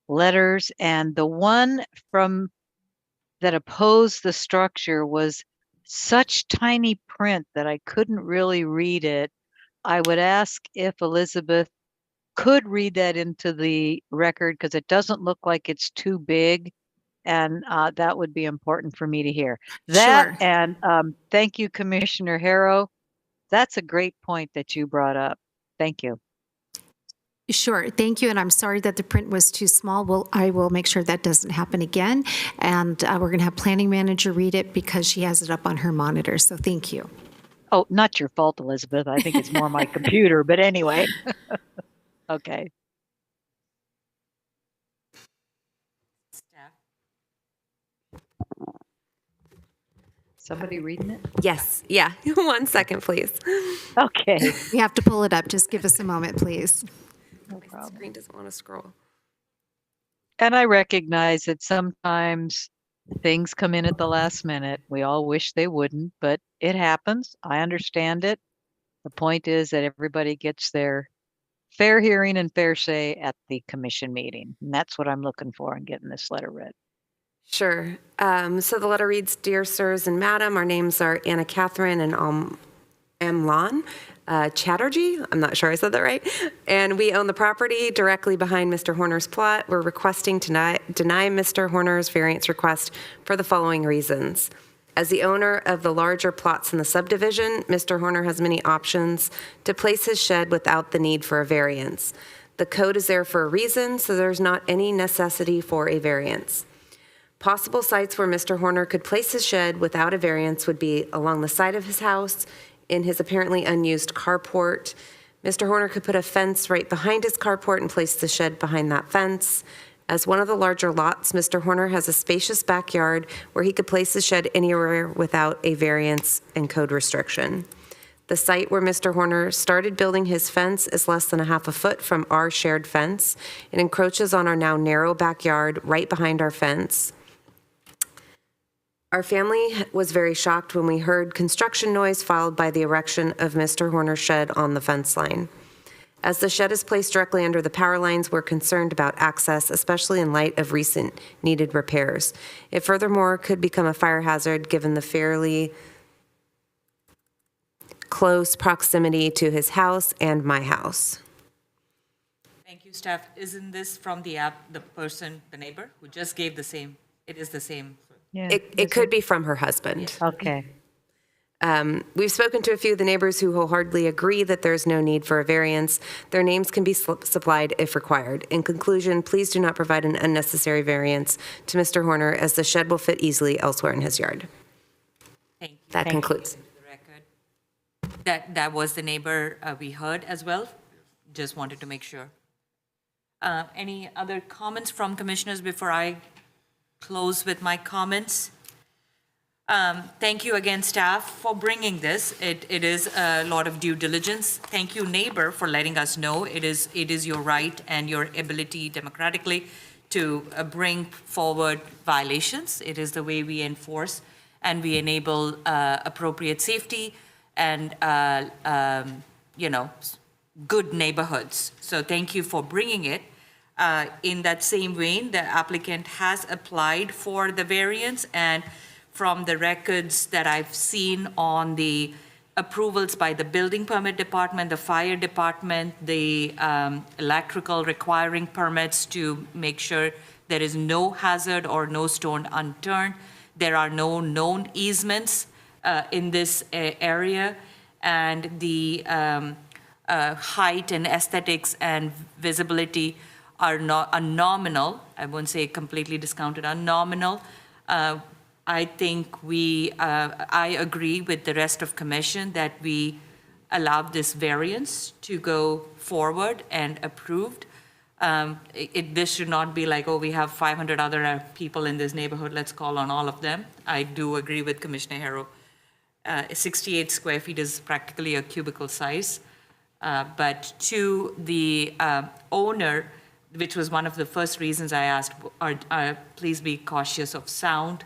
letters, and the one from that opposed the structure was such tiny print that I couldn't really read it. I would ask if Elizabeth could read that into the record because it doesn't look like it's too big. And that would be important for me to hear. That Sure. and thank you, Commissioner Harrow. That's a great point that you brought up. Thank you. Sure, thank you, and I'm sorry that the print was too small. Well, I will make sure that doesn't happen again, and we're going to have planning manager read it because she has it up on her monitor, so thank you. Oh, not your fault, Elizabeth. I think it's more my computer, but anyway. Okay. Somebody reading it? Yes. Yeah. 1 second, please. Okay. We have to pull it up. Just give us a moment, please. No The problem. screen doesn't want to scroll. And I recognize that sometimes things come in at the last minute. We all wish they wouldn't, but it happens. I understand it. The point is that everybody gets their fair hearing and fair say at the commission meeting. And that's what I'm looking for in getting this letter read. Sure. So the letter reads, Dear Sirs and Madam, our names are Anna Catherine and M. Lon. Chatterjee. I'm not sure I said that right. And we own the property directly behind Mr. Horner's plot. We're requesting to deny Mr. Horner's variance request for the following reasons. As the owner of the larger plots in the subdivision, Mr. Horner has many options to place his shed without the need for a variance. The code is there for a reason, so there's not any necessity for a variance. Possible sites where Mr. Horner could place his shed without a variance would be along the side of his house, in his apparently unused carport. Mr. Horner could put a fence right behind his carport and place the shed behind that fence. As one of the larger lots, Mr. Horner has a spacious backyard where he could place his shed anywhere without a variance and code restriction. The site where Mr. Horner started building his fence is less than a half a foot from our shared fence. It encroaches on our now narrow backyard right behind our fence. Our family was very shocked when we heard construction noise followed by the erection of Mr. Horner's shed on the fence line. As the shed is placed directly under the power lines, we're concerned about access, especially in light of recent needed repairs. It furthermore could become a fire hazard given the fairly close proximity to his house and my house. Thank you, staff. Isn't this from the neighbor who just gave the same? It is the same. Yeah. It could be from her husband. Okay. We've spoken to a few of the neighbors who wholeheartedly agree that there's no need for a variance. Their names can be supplied if required. In conclusion, please do not provide an unnecessary variance to Mr. Horner, as the shed will fit easily elsewhere in his yard. Thank you. That concludes. That was the neighbor we heard as well. Just wanted to make sure. Any other comments from commissioners before I close with my comments? Thank you again, staff, for bringing this. It is a lot of due diligence. Thank you, neighbor, for letting us know. It is your right and your ability democratically to bring forward violations. It is the way we enforce and we enable appropriate safety and good neighborhoods. So thank you for bringing it. In that same vein, the applicant has applied for the variance, and from the records that I've seen on the approvals by the building permit department, the fire department, the electrical requiring permits to make sure there is no hazard or no stone unturned. There are no known easements in this area, and the height and aesthetics and visibility are nominal. I won't say completely discounted, are nominal. I think I agree with the rest of commission that we allowed this variance to go forward and approved. This should not be like, oh, we have 500 other people in this neighborhood, let's call on all of them. I do agree with Commissioner Harrow. 68 square feet is practically a cubicle size. But to the owner, which was one of the first reasons I asked, please be cautious of sound,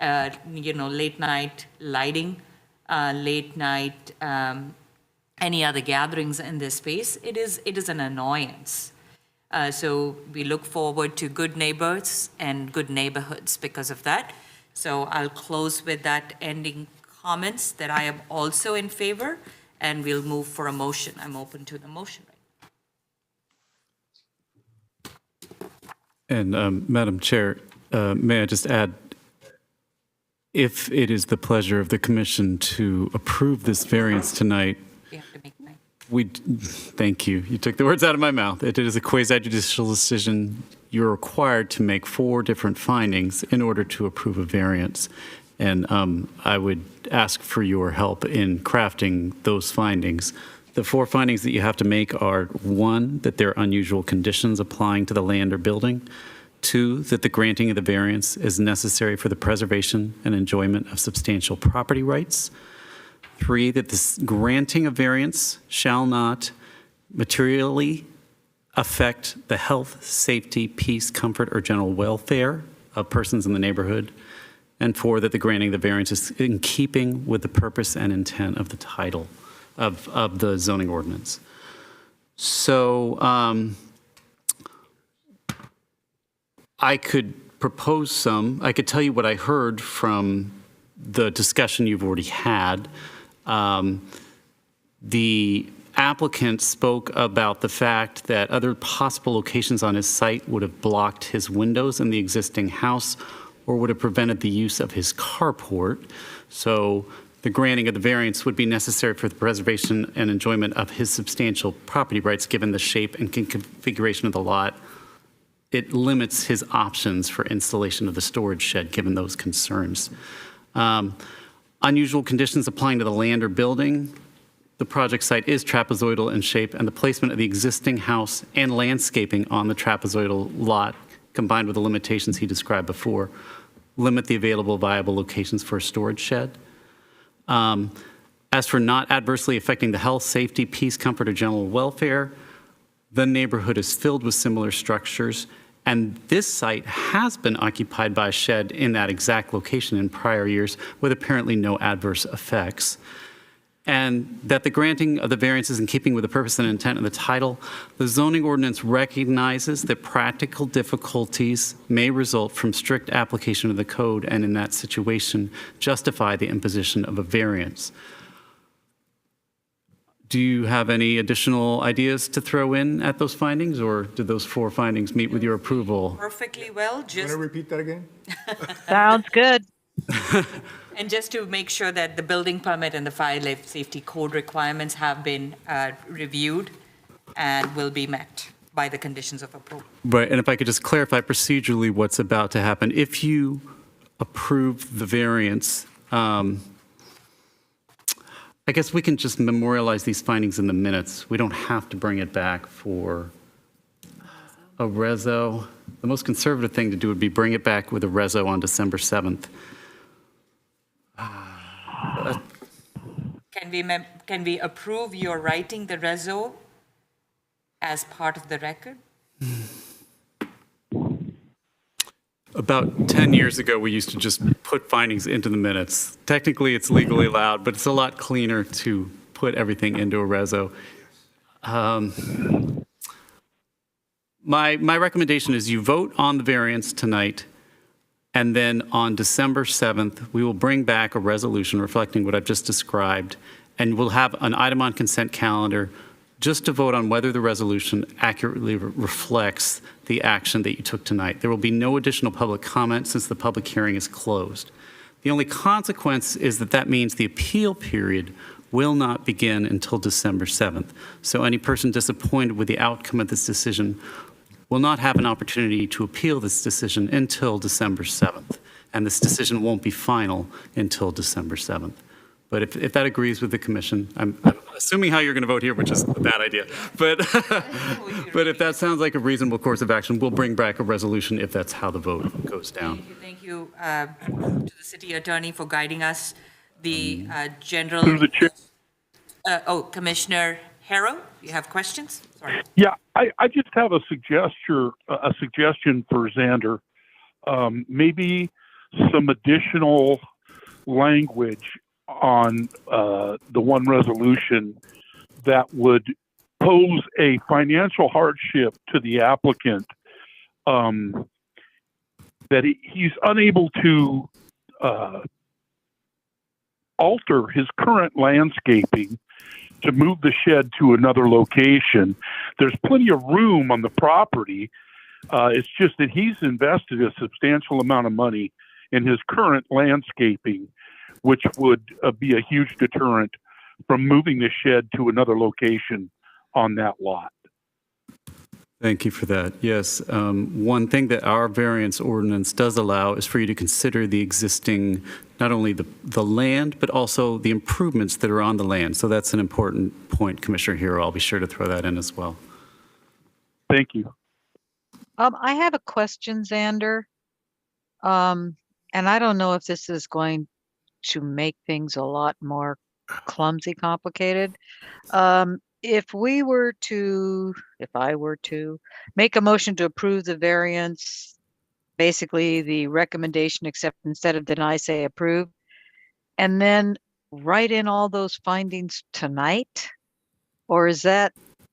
late night lighting, late night, any other gatherings in this space. It is an annoyance. So we look forward to good neighbors and good neighborhoods because of that. So I'll close with that ending comments that I am also in favor, and we'll move for a motion. I'm open to the motion. And Madam Chair, may I just add, if it is the pleasure of the commission to approve this variance tonight, thank you. You took the words out of my mouth. It is a quasi-judicial decision. You're required to make 4 different findings in order to approve a variance. And I would ask for your help in crafting those findings. The 4 findings that you have to make are: 1, that there are unusual conditions applying to the land or building; 2, that the granting of the variance is necessary for the preservation and enjoyment of substantial property rights; 3, that this granting of variance shall not materially affect the health, safety, peace, comfort, or general welfare of persons in the neighborhood; and 4, that the granting of the variance is in keeping with the purpose and intent of the title of the zoning ordinance. So I could propose I could tell you what I heard from the discussion you've already had. The applicant spoke about the fact that other possible locations on his site would have blocked his windows in the existing house or would have prevented the use of his carport. So the granting of the variance would be necessary for the preservation and enjoyment of his substantial property rights given the shape and configuration of the lot. It limits his options for installation of the storage shed given those concerns. Unusual conditions applying to the land or building. The project site is trapezoidal in shape, and the placement of the existing house and landscaping on the trapezoidal lot, combined with the limitations he described before, limit the available viable locations for a storage shed. As for not adversely affecting the health, safety, peace, comfort, or general welfare, the neighborhood is filled with similar structures, and this site has been occupied by a shed in that exact location in prior years with apparently no adverse effects. And that the granting of the variance is in keeping with the purpose and intent of the title. The zoning ordinance recognizes that practical difficulties may result from strict application of the code, and in that situation, justify the imposition of a variance. Do you have any additional ideas to throw in at those findings, or did those 4 findings meet with your approval? Perfectly well, Can I repeat that again? Sounds good. And just to make sure that the building permit and the fire life safety code requirements have been reviewed and will be met by the conditions of approval. Right, and if I could just clarify procedurally what's about to happen. If you approve the variance, I guess we can just memorialize these findings in the minutes. We don't have to bring it back for a reso. The most conservative thing to do would be bring it back with a reso on December 7th. Can we approve your writing the reso as part of the record? About 10 years ago, we used to just put findings into the minutes. Technically, it's legally allowed, but it's a lot cleaner to put everything into a reso. My recommendation is you vote on the variance tonight, and then on December 7th, we will bring back a resolution reflecting what I've just described, and we'll have an item on consent calendar just to vote on whether the resolution accurately reflects the action that you took tonight. There will be no additional public comment since the public hearing is closed. The only consequence is that that means the appeal period will not begin until December 7th. So any person disappointed with the outcome of this decision will not have an opportunity to appeal this decision until December 7th. And this decision won't be final until December 7th. But if that agrees with the commission, I'm assuming how you're going to vote here, which is a bad idea. But, but if that sounds like a reasonable course of action, we'll bring back a resolution if that's how the vote goes down. Thank you to the city attorney for guiding us. The general. Through the chair. Commissioner Harrow, you have questions? Sorry. Yeah, I just have a suggestion for Xander. Maybe some additional language on the one resolution that would pose a financial hardship to the applicant, that he's unable to alter his current landscaping to move the shed to another location. There's plenty of room on the property. It's just that he's invested a substantial amount of money in his current landscaping, which would be a huge deterrent from moving the shed to another location on that lot. Thank you for that. Yes, one thing that our variance ordinance does allow is for you to consider the existing, not only the land, but also the improvements that are on the land. So that's an important point, Commissioner Hero. I'll be sure to throw that in as well. Thank you. I have a question, Xander. And I don't know if this is going to make things a lot more clumsy, complicated. If I were to make a motion to approve the variance, basically the recommendation, except instead of deny, say approve, and then write in all those findings tonight, or is that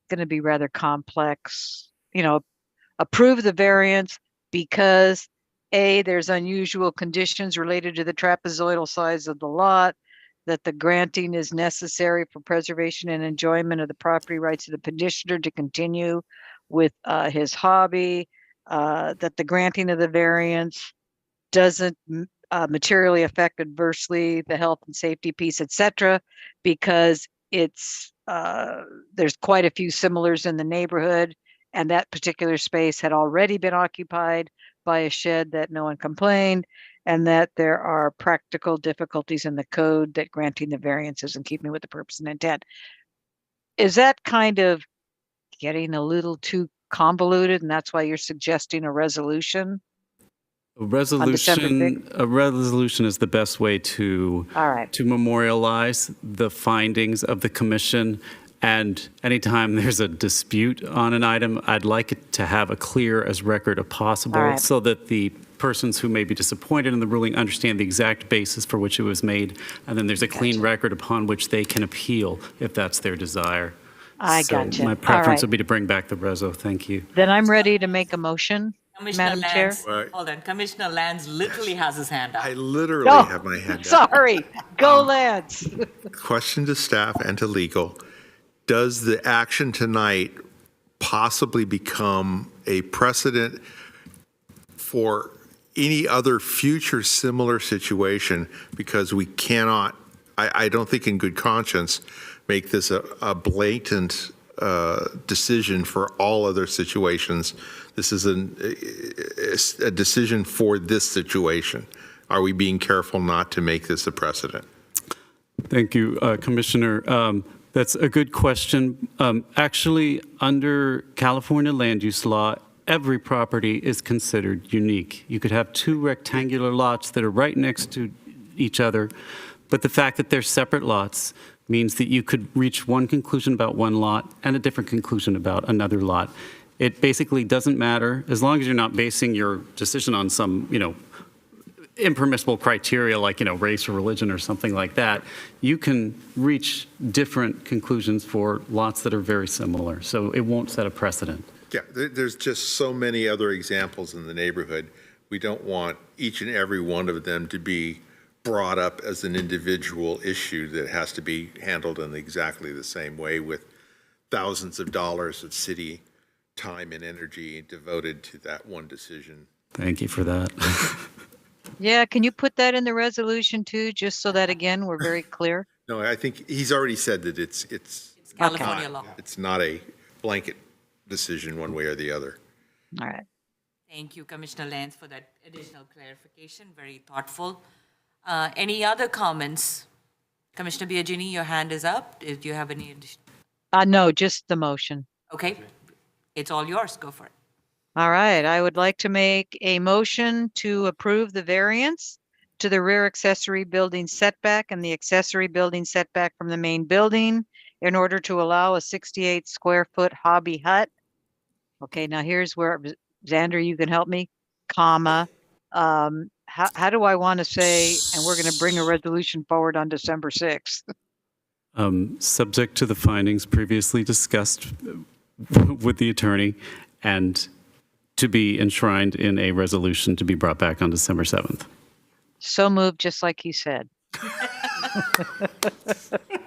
going to be rather complex? You know, approve the variance because A, there's unusual conditions related to the trapezoidal size of the lot. that the granting is necessary for preservation and enjoyment of the property rights of the petitioner to continue with his hobby, that the granting of the variance doesn't materially affect adversely the health and safety piece, et cetera, because it's there's quite a few similars in the neighborhood, and that particular space had already been occupied by a shed that no one complained, and that there are practical difficulties in the code that granting the variances in keeping with the purpose and intent. Is that kind of getting a little too convoluted, and that's why you're suggesting a resolution? A resolution is the best way to memorialize the findings of the commission. And anytime there's a dispute on an item, I'd like it to have a clear as record as possible so that the persons who may be disappointed in the ruling understand the exact basis for which it was made. And then there's a clean record upon which they can appeal if that's their desire. Gotcha. My preference would be to bring back the reso. Thank you. Then I'm ready to make a motion, Madam Chair. Hold on, Commissioner Lands literally has his hand up. I literally have my hand up. Sorry, go Lance. Question to staff and to legal. Does the action tonight possibly become a precedent for any other future similar situation? Because we cannot, I don't think in good conscience, make this a blatant decision for all other situations. This is a decision for this situation. Are we being careful not to make this a precedent? Thank you, Commissioner. That's a good question. Actually, under California land use law, every property is considered unique. You could have two rectangular lots that are right next to each other, but the fact that they're separate lots means that you could reach one conclusion about one lot and a different conclusion about another lot. It basically doesn't matter as long as you're not basing your decision on some, impermissible criteria like, race or religion or something like that. You can reach different conclusions for lots that are very similar. So it won't set a precedent. Yeah, there's just so many other examples in the neighborhood. We don't want each and every one of them to be brought up as an individual issue that has to be handled in exactly the same way with thousands of dollars of city time and energy devoted to that one decision. Thank you for that. Yeah, can you put that in the resolution too, just so that again, we're very clear? No, I think he's already said that it's California law. It's not a blanket decision one way or the other. All right. Thank you, Commissioner Lands, for that additional clarification. Very thoughtful. Any other comments? Commissioner Biagini, your hand is up. Do you have any? No, just the motion. Okay, it's all yours. Go for it. All right, I would like to make a motion to approve the variance to the rear accessory building setback and the accessory building setback from the main building in order to allow a 68 square foot hobby hut. Okay, now here's where, Xander, you can help me, comma. How do I want to say, and we're going to bring a resolution forward on December 6th? Subject to the findings previously discussed with the attorney and to be enshrined in a resolution to be brought back on December 7th. So moved, just like he said.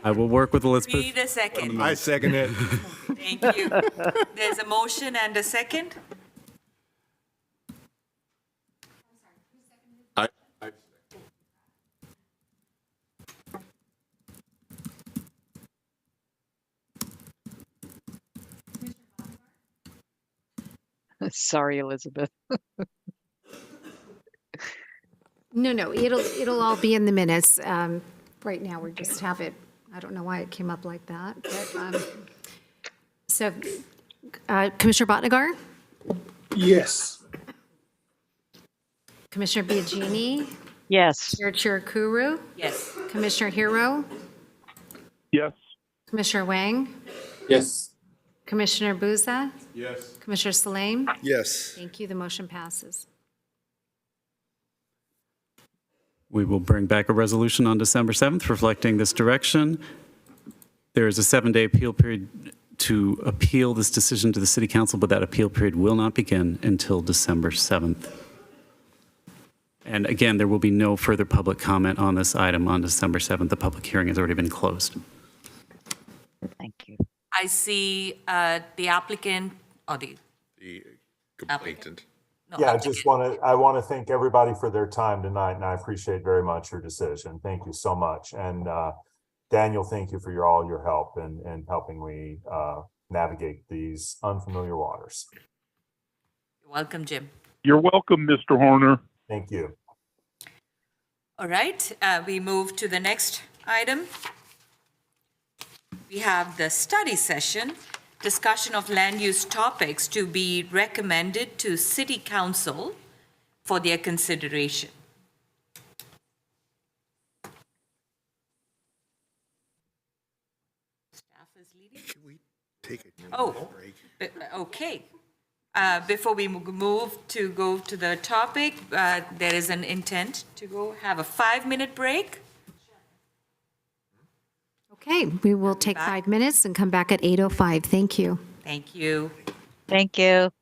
I will work with Elizabeth. Need a second. I second it. Thank you. There's a motion and a second. Sorry, Elizabeth. No, it'll all be in the minutes. Right now, we just have it. I don't know why it came up like that. But, so, Commissioner Bhatnagar? Yes. Commissioner Biagini? Yes. Chair Chirukuru? Yes. Commissioner Hero? Yes. Commissioner Wang? Yes. Commissioner Buza? Yes. Commissioner Salim? Yes. Thank you. The motion passes. We will bring back a resolution on December 7th reflecting this direction. There is a 7-day appeal period to appeal this decision to the City Council, but that appeal period will not begin until December 7th. And again, there will be no further public comment on this item on December 7th. The public hearing has already been closed. Thank you. I see the applicant, or the Complainant. no, Yeah, I applicant. just I want to thank everybody for their time tonight, and I appreciate very much your decision. Thank you so much. And Daniel, thank you for all your help in helping me navigate these unfamiliar waters. You're welcome, Jim. You're welcome, Mr. Horner. Thank you. All right, we move to the next item. We have the study session, discussion of land use topics to be recommended to City Council for their consideration. Staff is leading. Should we take a Oh, break? okay. Before we move to go to the topic, there is an intent to go have a 5-minute break. Okay, we will take 5 minutes and come back at 8:05. Thank you. Thank you. Thank you.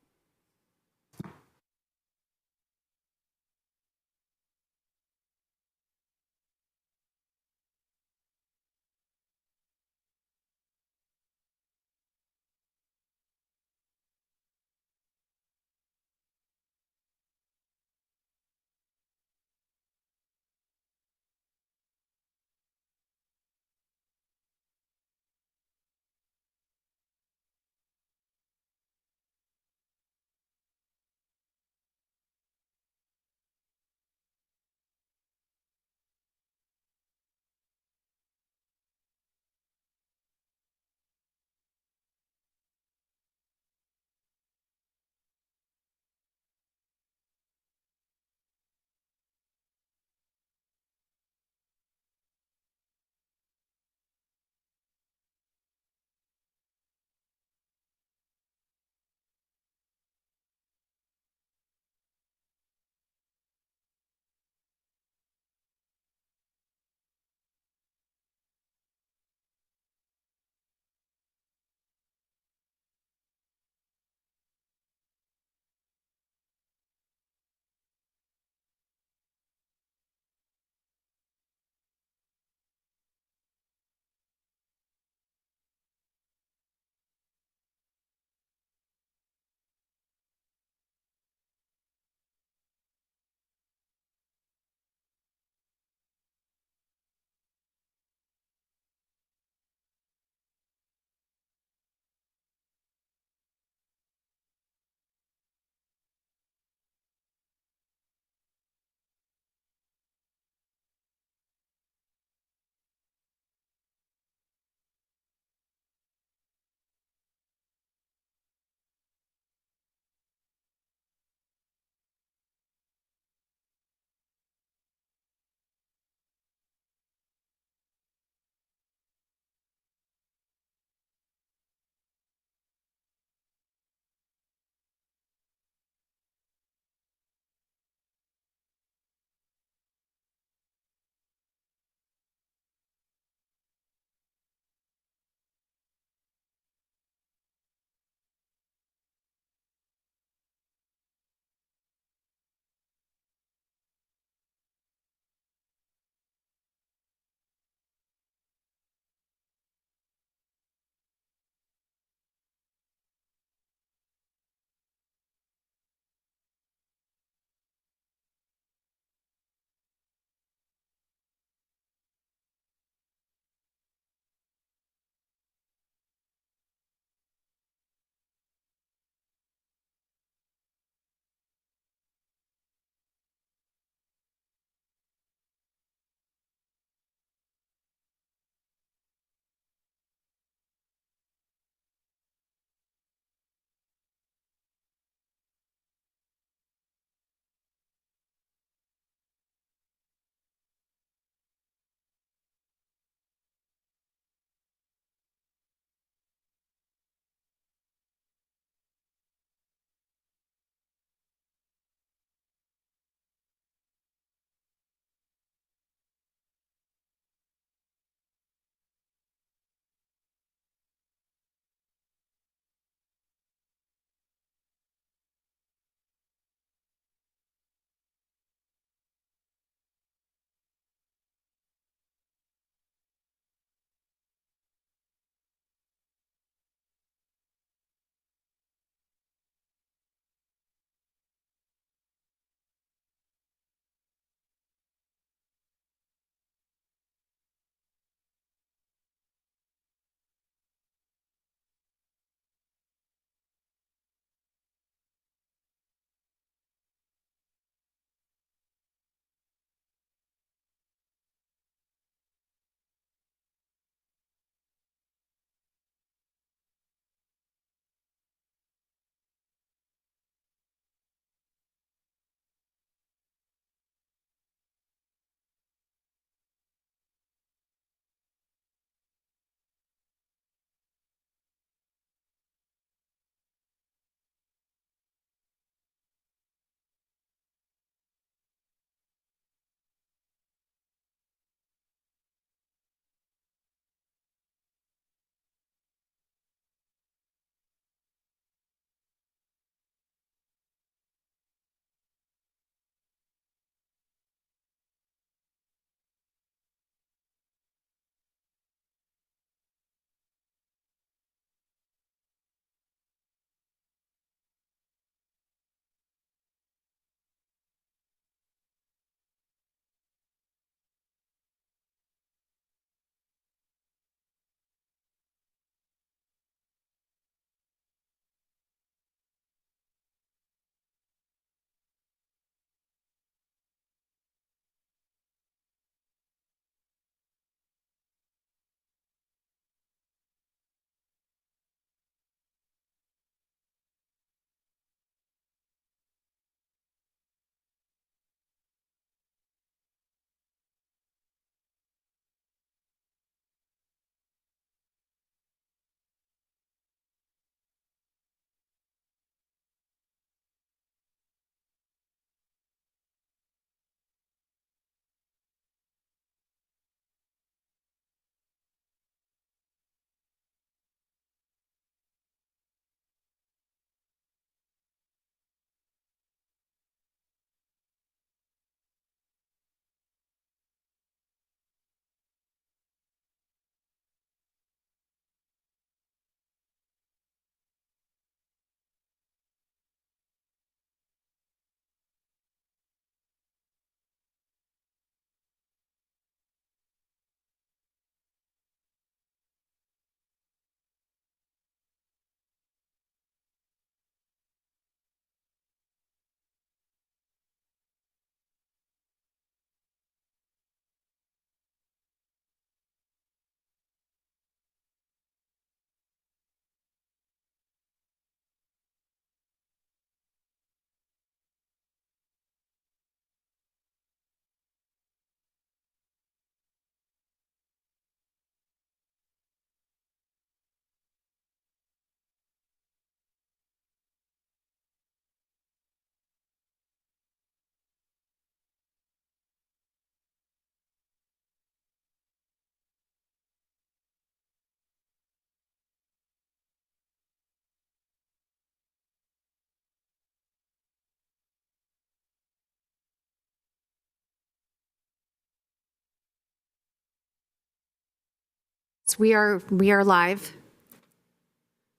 We are live.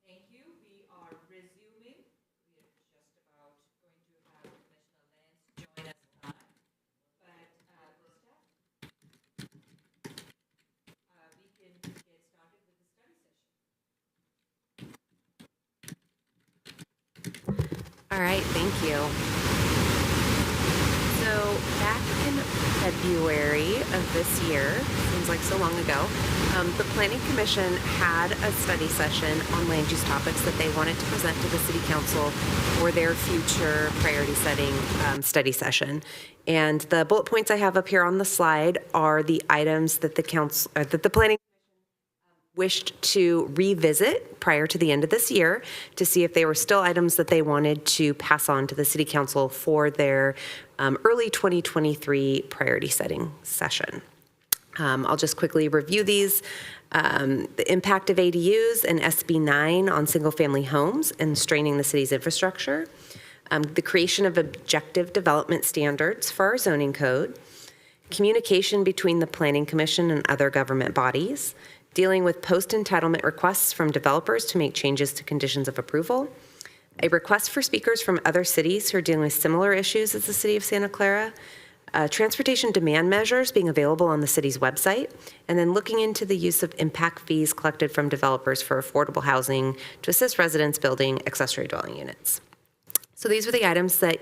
Thank you. We are resuming. We are just about going to have Commissioner Lance join us live. But we can get started with the study session. All right, thank you. So back in February of this year, seems like so long ago, the Planning Commission had a study session on land use topics that they wanted to present to the City Council for their future priority setting study session. And the bullet points I have up here on the slide are the items that the council, that the Planning wished to revisit prior to the end of this year to see if they were still items that they wanted to pass on to the City Council for their early 2023 priority setting session. I'll just quickly review these. The impact of ADUs and SB 9 on single-family homes and straining the city's infrastructure. The creation of objective development standards for our zoning code. Communication between the Planning Commission and other government bodies. Dealing with post-entitlement requests from developers to make changes to conditions of approval, a request for speakers from other cities who are dealing with similar issues as the City of Santa Clara, transportation demand measures being available on the city's website, and then looking into the use of impact fees collected from developers for affordable housing to assist residents building accessory dwelling units. So these were the items that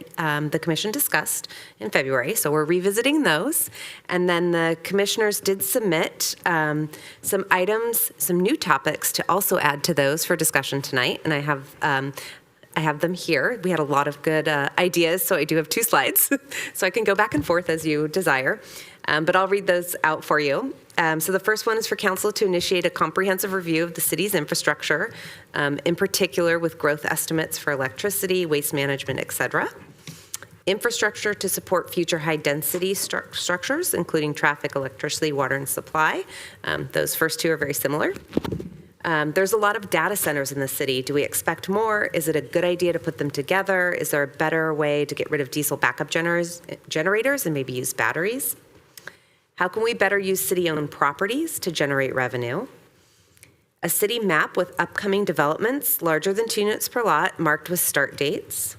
the commission discussed in February. So we're revisiting those. And then the commissioners did submit some items, some new topics to also add to those for discussion tonight. And I have them here. We had a lot of good ideas, so I do have 2 slides. So I can go back and forth as you desire. But I'll read those out for you. So the first one is for council to initiate a comprehensive review of the city's infrastructure, in particular with growth estimates for electricity, waste management, et cetera. Infrastructure to support future high-density structures, including traffic, electricity, water, and supply. Those first 2 are very similar. There's a lot of data centers in the city. Do we expect more? Is it a good idea to put them together? Is there a better way to get rid of diesel backup generators and maybe use batteries? How can we better use city-owned properties to generate revenue? A city map with upcoming developments larger than 2 units per lot marked with start dates.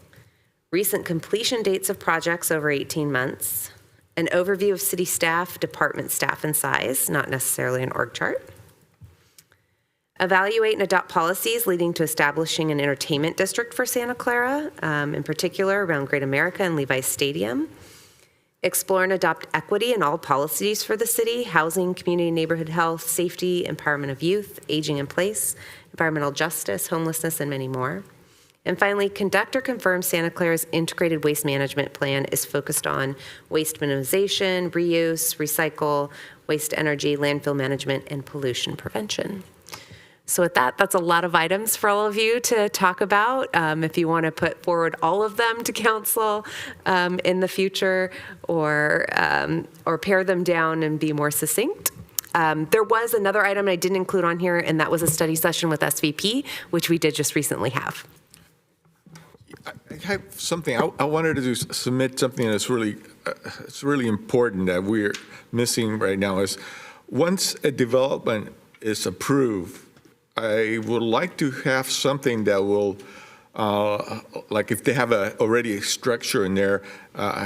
Recent completion dates of projects over 18 months. An overview of city staff, department staff and size, not necessarily an org chart. Evaluate and adopt policies leading to establishing an entertainment district for Santa Clara, in particular around Great America and Levi's Stadium. Explore and adopt equity in all policies for the city: housing, community, neighborhood health, safety, empowerment of youth, aging in place, environmental justice, homelessness, and many more. And finally, conduct or confirm Santa Clara's integrated waste management plan is focused on waste minimization, reuse, recycle, waste energy, landfill management, and pollution prevention. So with that, that's a lot of items for all of you to talk about. If you want to put forward all of them to council in the future, or pare them down and be more succinct. There was another item I didn't include on here, and that was a study session with SVP, which we did just recently have. I have something. I wanted to submit something that's really, it's really important that we're missing right now is once a development is approved, I would like to have something that will, like if they have already a structure in there,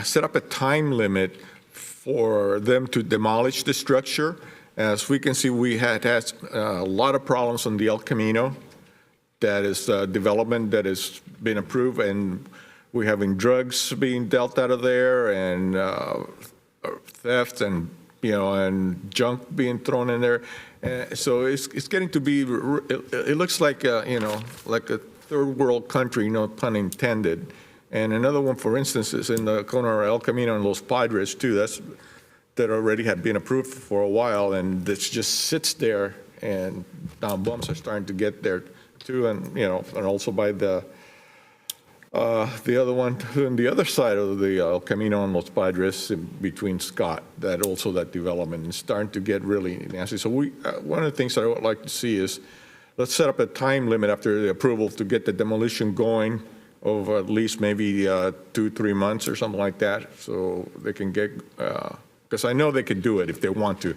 set up a time limit for them to demolish the structure. As we can see, we had a lot of problems on the El Camino. That is development that has been approved, and we're having drugs being dealt out of there, and theft, and and junk being thrown in there. So it's getting to be. It looks like like a third world country, no pun intended. And another one, for instance, is in the corner of El Camino and Los Padres too. That already had been approved for a while, and it just sits there, and now bumps are starting to get there too, and and also by the other one on the other side of the El Camino and Los Padres between Scott, that development is starting to get really nasty. So one of the things that I would like to see is let's set up a time limit after the approval to get the demolition going over at least maybe 2-3 months or something like that, so they can get because I know they could do it if they want to.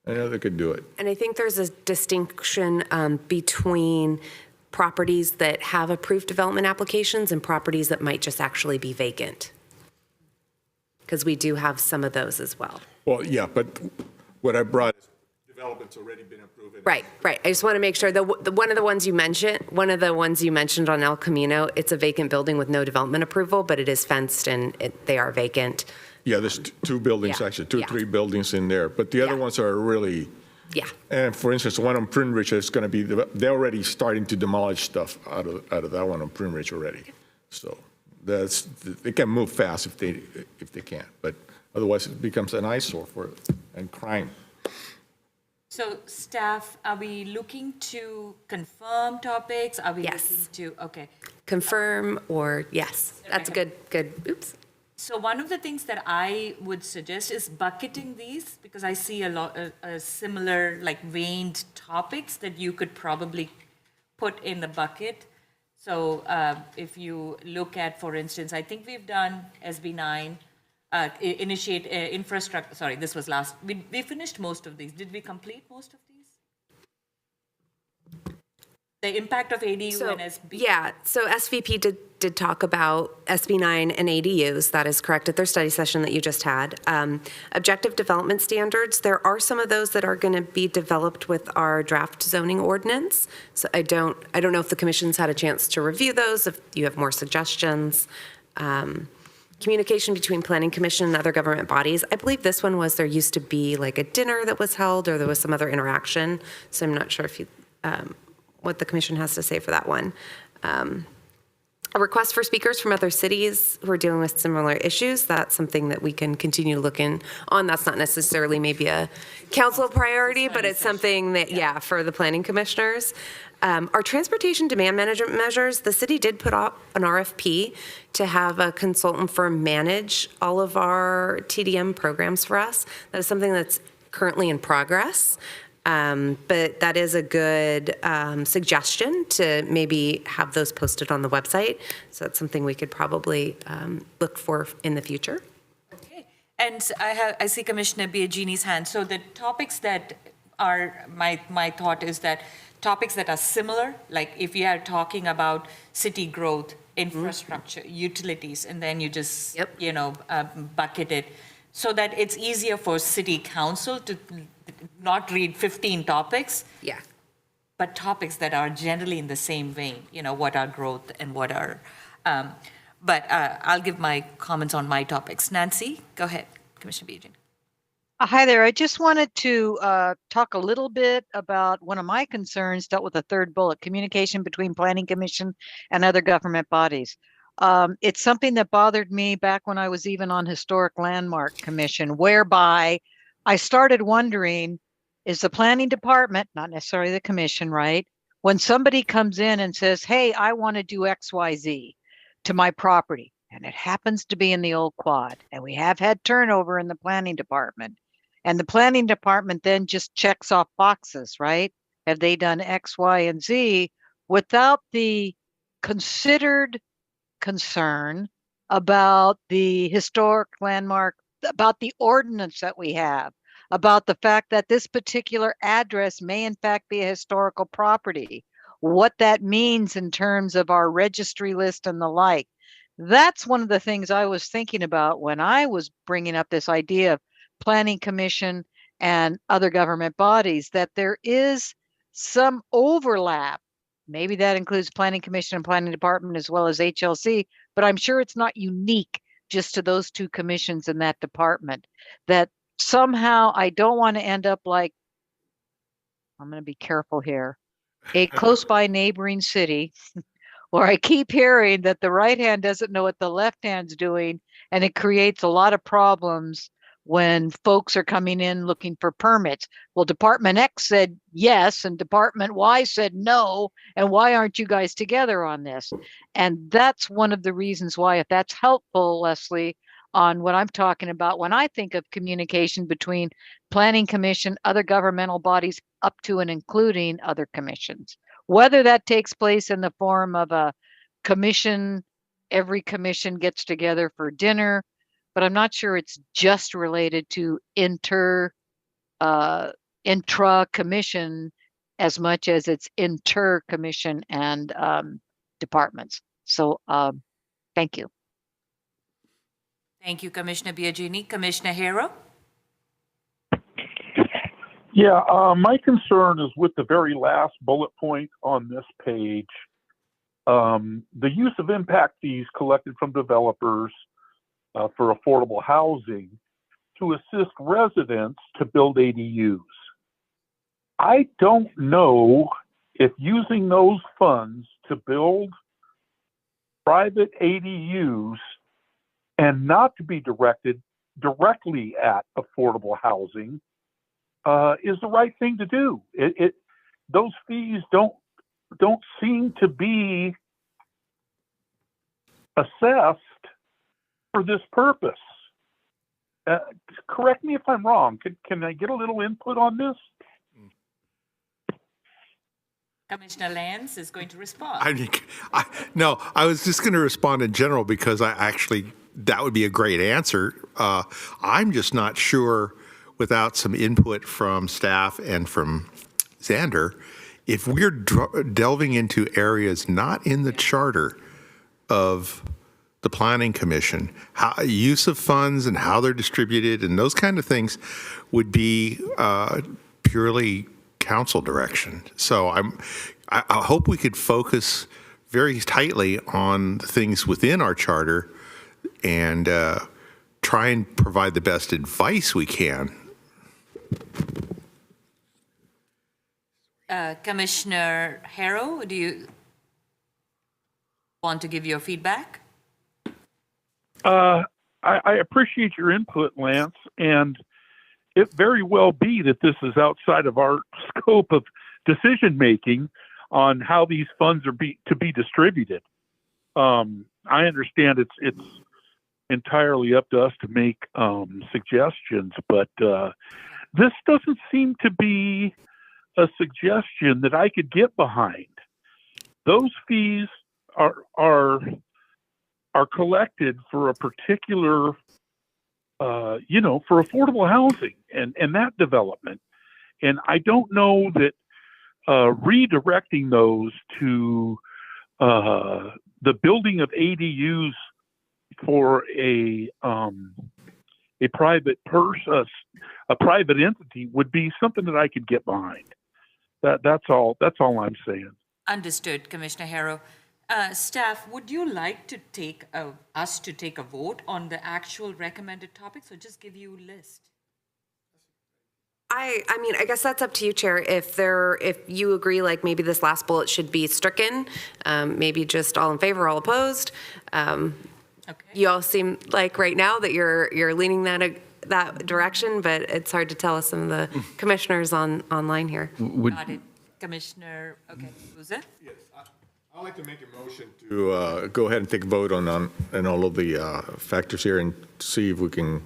I know they could do it. And I think there's a distinction between properties that have approved development applications and properties that might just actually be vacant. Because we do have some of those as well. Well, yeah, but what I brought is development's already been approved. Right. I just want to make sure that one of the ones you mentioned on El Camino, it's a vacant building with no development approval, but it is fenced and they are vacant. Yeah, there's two buildings, Yeah, actually, yeah. three buildings in there, but the other ones are really, Yeah. and for instance, the one on Print Ridge is going to be, they're already starting to demolish stuff out of that one on Print Ridge already. So they can move fast if they can, but otherwise it becomes an eyesore and crime. So staff, are we looking to confirm topics? Are we Yes. looking to, okay. Confirm or yes. That's a good, oops. So one of the things that I would suggest is bucketing these, because I see a lot of similar like veined topics that you could probably put in the bucket. So if you look at, for instance, I think we've done SB9, initiate infrastructure, sorry, this was last, we finished most of these. Did we complete most of these? The impact of ADU and SB? Yeah, so SVP did talk about SB9 and ADUs. That is correct at their study session that you just had. Objective development standards, there are some of those that are going to be developed with our draft zoning ordinance. So I don't know if the commission's had a chance to review those, if you have more suggestions. Communication between planning commission and other government bodies. I believe this one was there used to be like a dinner that was held or there was some other interaction. So I'm not sure if you, what the commission has to say for that one. A request for speakers from other cities who are dealing with similar issues. That's something that we can continue to look in on. That's not necessarily maybe a council priority, but it's something that, yeah, for the planning commissioners. Our transportation demand management measures, the city did put up an RFP to have a consultant firm manage all of our TDM programs for us. That is something that's currently in progress. But that is a good suggestion to maybe have those posted on the website. So that's something we could probably look for in the future. Okay. And I see Commissioner Biagini's hand. So the topics that are, my thought is that topics that are similar, like if you are talking about city growth, infrastructure, utilities, and then you just, bucket it so that it's easier for city council to not read 15 topics. Yeah. But topics that are generally in the same vein, what are growth and what are, but I'll give my comments on my topics. Nancy, go ahead, Commissioner Biagini. Hi there. I just wanted to talk a little bit about one of my concerns, dealt with the third bullet, communication between Planning Commission and other government bodies. It's something that bothered me back when I was even on Historic Landmark Commission, whereby I started wondering, is the planning department, not necessarily the commission, right? When somebody comes in and says, hey, I want to do XYZ to my property, and it happens to be in the old quad, and we have had turnover in the planning department, and the planning department then just checks off boxes, right? Have they done X, Y, and Z without the considered concern about the historic landmark, about the ordinance that we have, about the fact that this particular address may in fact be a historical property, what that means in terms of our registry list and the like. That's one of the things I was thinking about when I was bringing up this idea of planning commission and other government bodies, that there is some overlap. Maybe that includes planning commission and planning department as well as HLC, but I'm sure it's not unique just to those two commissions in that department. That somehow I don't want to end up like, I'm going to be careful here, a close by neighboring city where I keep hearing that the right hand doesn't know what the left hand's doing, and it creates a lot of problems when folks are coming in looking for permits. Well, Department X said yes, and Department Y said no, and why aren't you guys together on this? And that's one of the reasons why, if that's helpful, Leslie, on what I'm talking about when I think of communication between Planning Commission, other governmental bodies, up to and including other commissions. Whether that takes place in the form of a commission, every commission gets together for dinner, but I'm not sure it's just related to intra-commission as much as it's inter-commission and departments. So thank you. Thank you, Commissioner Biagini. Commissioner Hero? Yeah, my concern is with the very last bullet point on this page. The use of impact fees collected from developers for affordable housing to assist residents to build ADUs. I don't know if using those funds to build private ADUs and not to be directed directly at affordable housing is the right thing to do. Those fees don't seem to be assessed for this purpose. Correct me if I'm wrong. Can I get a little input on this? Commissioner Lance is going to respond. No, I was just going to respond in general because that would be a great answer. I'm just not sure, without some input from staff and from Xander, if we're delving into areas not in the charter of the Planning Commission, use of funds and how they're distributed and those kind of things would be purely council direction. So I hope we could focus very tightly on the things within our charter and try and provide the best advice we can. Commissioner Harrow, do you want to give your feedback? I appreciate your input, Lance, and it very well be that this is outside of our scope of decision making on how these funds are to be distributed. I understand it's entirely up to us to make suggestions, but this doesn't seem to be a suggestion that I could get behind. Those fees are collected for a particular, for affordable housing and that development. And I don't know that redirecting those to the building of ADUs for a private person, a private entity, would be something that I could get behind. That's all I'm saying. Understood, Commissioner Harrow. Staff, would you like to us to take a vote on the actual recommended topics, or just give you a list? I mean, I guess that's up to you, Chair. If you agree, like maybe this last bullet should be stricken, maybe just all in favor, all opposed. Okay. You all seem like right now that you're leaning that direction, but it's hard to tell us some of the commissioners online here. Got it. Commissioner, okay, who's it? Yes, I'd like to make a motion to go ahead and take a vote on all of the factors here and see if we can,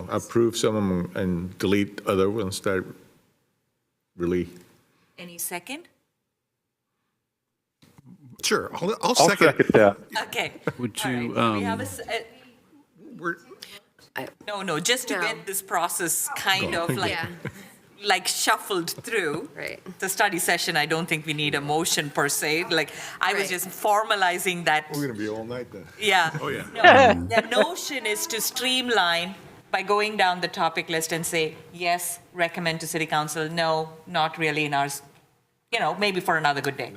approve some of them and delete other ones that really. Any second? Sure, I'll second that. Okay. Would All you? right. We have No, just to get this process kind of like shuffled through. Right. The study session, I don't think we need a motion per se. Like I was just formalizing that. We're going to be all night then. Yeah. Oh, yeah. No, the notion is to streamline by going down the topic list and say, yes, recommend to City Council, no, not really in ours, maybe for another good day.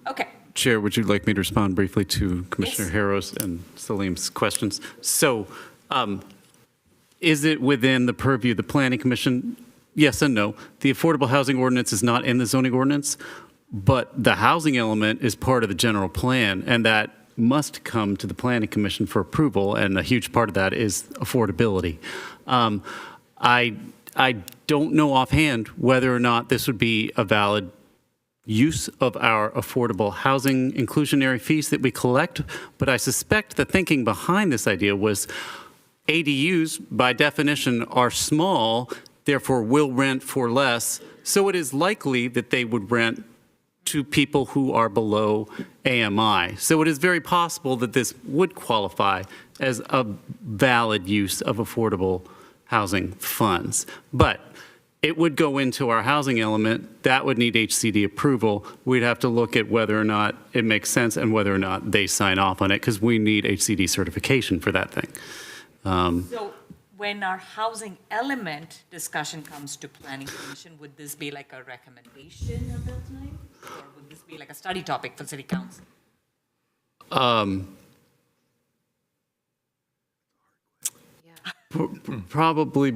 Okay. Chair, would you like me to respond briefly to Commissioner Harrow's and Salim's questions? So, is it within the purview of the Planning Commission? Yes and no. The affordable housing ordinance is not in the zoning ordinance, but the housing element is part of the general plan, and that must come to the Planning Commission for approval, and a huge part of that is affordability. I don't know offhand whether or not this would be a valid use of our affordable housing inclusionary fees that we collect, but I suspect the thinking behind this idea was ADUs, by definition, are small, therefore will rent for less, so it is likely that they would rent to people who are below AMI. So it is very possible that this would qualify as a valid use of affordable housing funds. But it would go into our housing element. That would need HCD approval. We'd have to look at whether or not it makes sense and whether or not they sign off on it, because we need HCD certification for that thing. So when our housing element discussion comes to planning commission, would this be like a recommendation at that time? Or would this be like a study topic for city council? Probably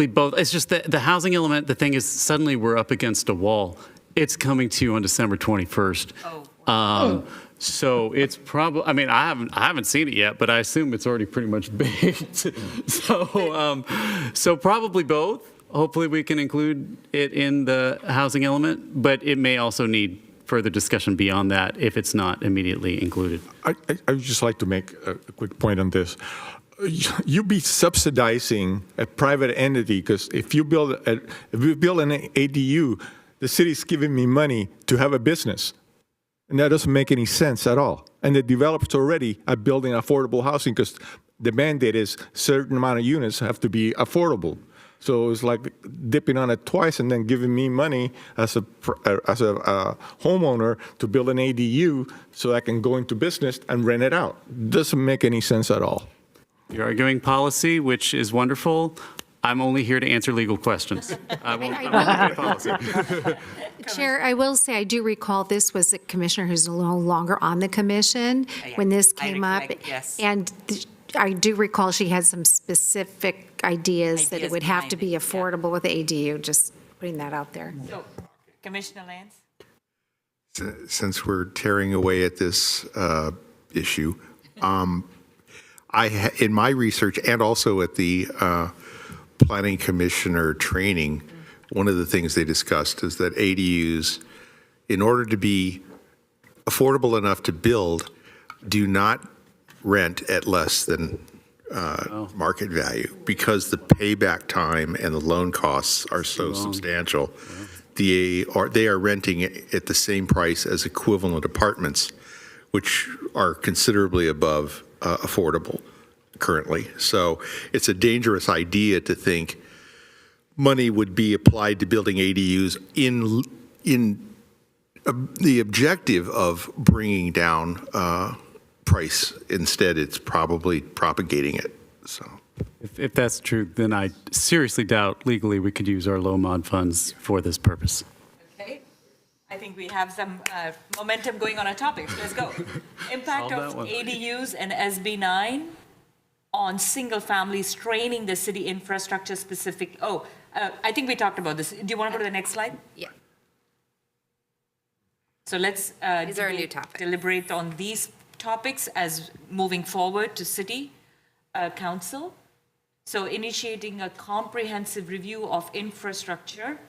both. It's just that the housing element, the thing is, suddenly we're up against a wall. It's coming to you on December 21st. Oh, wow. So it's probably, I mean, I haven't seen it yet, but I assume it's already pretty much baked. So probably both. Hopefully we can include it in the housing element, but it may also need further discussion beyond that if it's not immediately included. I would just like to make a quick point on this. You'd be subsidizing a private entity, because if you build an ADU, the city's giving me money to have a business. And that doesn't make any sense at all. And the developers already are building affordable housing because the mandate is certain amount of units have to be affordable. So it's like dipping on it twice and then giving me money as a homeowner to build an ADU so I can go into business and rent it out. Doesn't make any sense at all. You're arguing policy, which is wonderful. I'm only here to answer legal questions. I won't argue policy. Chair, I will say, I do recall this was a commissioner who's no longer on the commission when this came up. Yes. And I do recall she had some specific ideas that it would have to be affordable with the ADU, just putting that out there. So, Commissioner Lance? Since we're tearing away at this issue, in my research and also at the planning commissioner training, one of the things they discussed is that ADUs, in order to be affordable enough to build, do not rent at less than market value, because the payback time and the loan costs are so substantial. They are renting it at the same price as equivalent apartments, which are considerably above affordable currently. So it's a dangerous idea to think money would be applied to building ADUs in the objective of bringing down price. Instead, it's probably propagating it. So, If that's true, then I seriously doubt legally we could use our low mod funds for this purpose. Okay. I think we have some momentum going on our topics. Let's go. Impact of ADUs and SB 9 on single families, training the city infrastructure specific. I think we talked about this. Do you want to go to the next slide? Yeah. So let's These are a new topic. deliberate on these topics as moving forward to city council. So initiating a comprehensive review of infrastructure,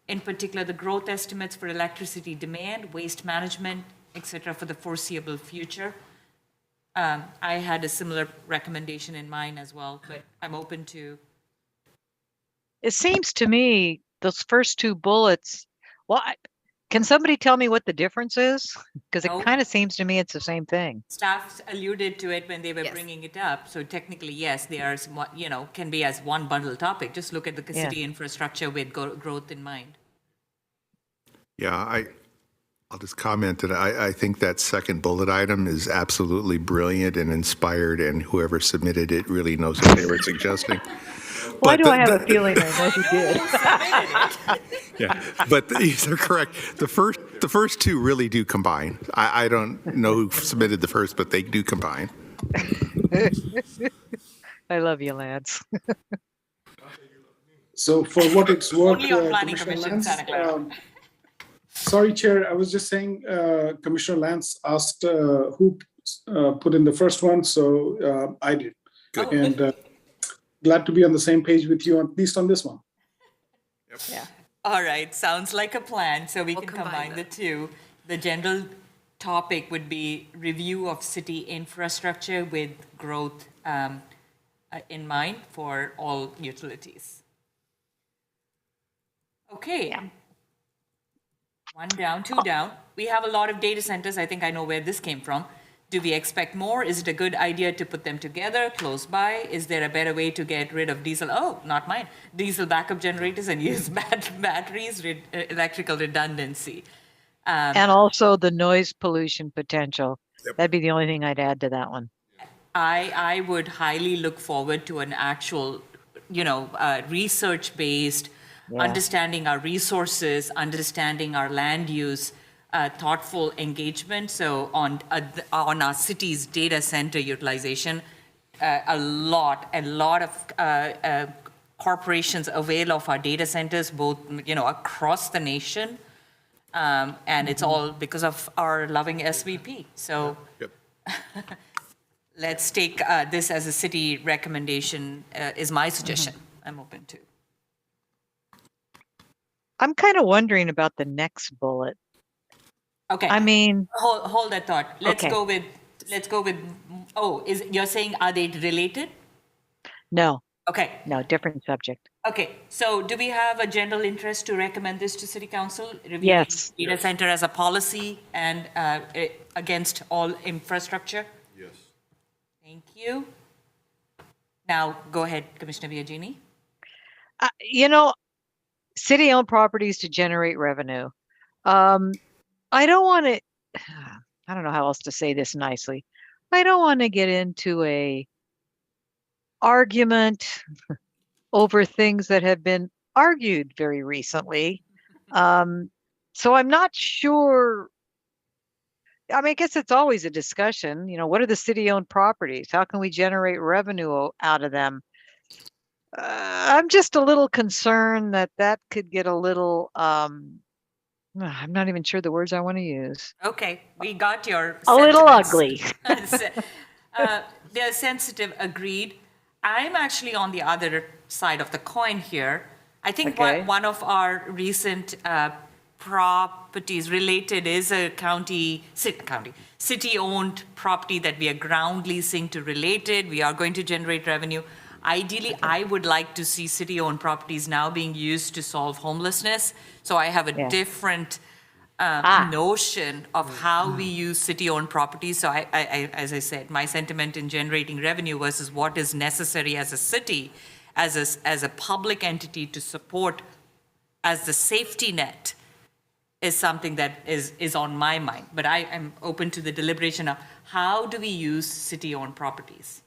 in particular the growth estimates for electricity demand, waste management, et cetera, for the foreseeable future. I had a similar recommendation in mind as well, but I'm open to. It seems to me those first two bullets, can somebody tell me what the difference is? Because it kind of seems to me it's the same thing. Staff alluded to it when they were bringing it up. So technically, yes, they are somewhat, can be as one bundle topic. Just look at the city infrastructure with growth in mind. Yeah, I'll just comment that I think that second bullet item is absolutely brilliant and inspired, and whoever submitted it really knows what they were suggesting. Why do I have a feeling I know who did? Yeah, but they're correct. The first two really do combine. I don't know who submitted the first, but they do combine. I love you, lads. So for what it's worth, Only on planning Commissioner commission, Lance, Santa Clara. sorry, Chair, I was just saying, Commissioner Lance asked who put in the first one, so I did. Good. And glad to be on the same page with you, at least on this one. Yeah. All right, sounds like a plan. So we can combine the two. The general topic would be review of city infrastructure with growth in mind for all utilities. Okay. Yeah. One down, two down. We have a lot of data centers. I think I know where this came from. Do we expect more? Is it a good idea to put them together close by? Is there a better way to get rid of diesel? Oh, not mine. Diesel backup generators and use batteries, electrical redundancy. And also the noise pollution potential. That'd be the only thing I'd add to that one. I would highly look forward to an actual, research-based, understanding our resources, understanding our land use, thoughtful engagement. So on our city's data center utilization, a lot of corporations avail of our data centers, both across the nation, and it's all because of our loving SVP. So. Yep. Let's take this as a city recommendation, is my suggestion. I'm open to. I'm kind of wondering about the next bullet. Okay. I mean, hold that thought. Let's go with. You're saying, are they related? No. Okay. No, different subject. Okay. So do we have a general interest to recommend this to City Council? Yes. Data center as a policy and against all infrastructure? Yes. Thank you. Now, go ahead, Commissioner Biagini. City-owned properties to generate revenue. I don't want to, I don't know how else to say this nicely. I don't want to get into a argument over things that have been argued very recently. So I'm not sure. I mean, I guess it's always a discussion. What are the city-owned properties? How can we generate revenue out of them? I'm just a little concerned that could get a little, I'm not even sure the words I want to use. Okay, we got your a little ugly. They're sensitive, agreed. I'm actually on the other side of the coin here. I think one of our recent properties related is a city-owned property that we are ground leasing to Related. We are going to generate revenue. Ideally, I would like to see city-owned properties now being used to solve homelessness. So I have a different notion of how we use city-owned properties. So I, as I said, my sentiment in generating revenue versus what is necessary as a city, as a public entity to support as the safety net is something that is on my mind. But I am open to the deliberation of how do we use city-owned properties?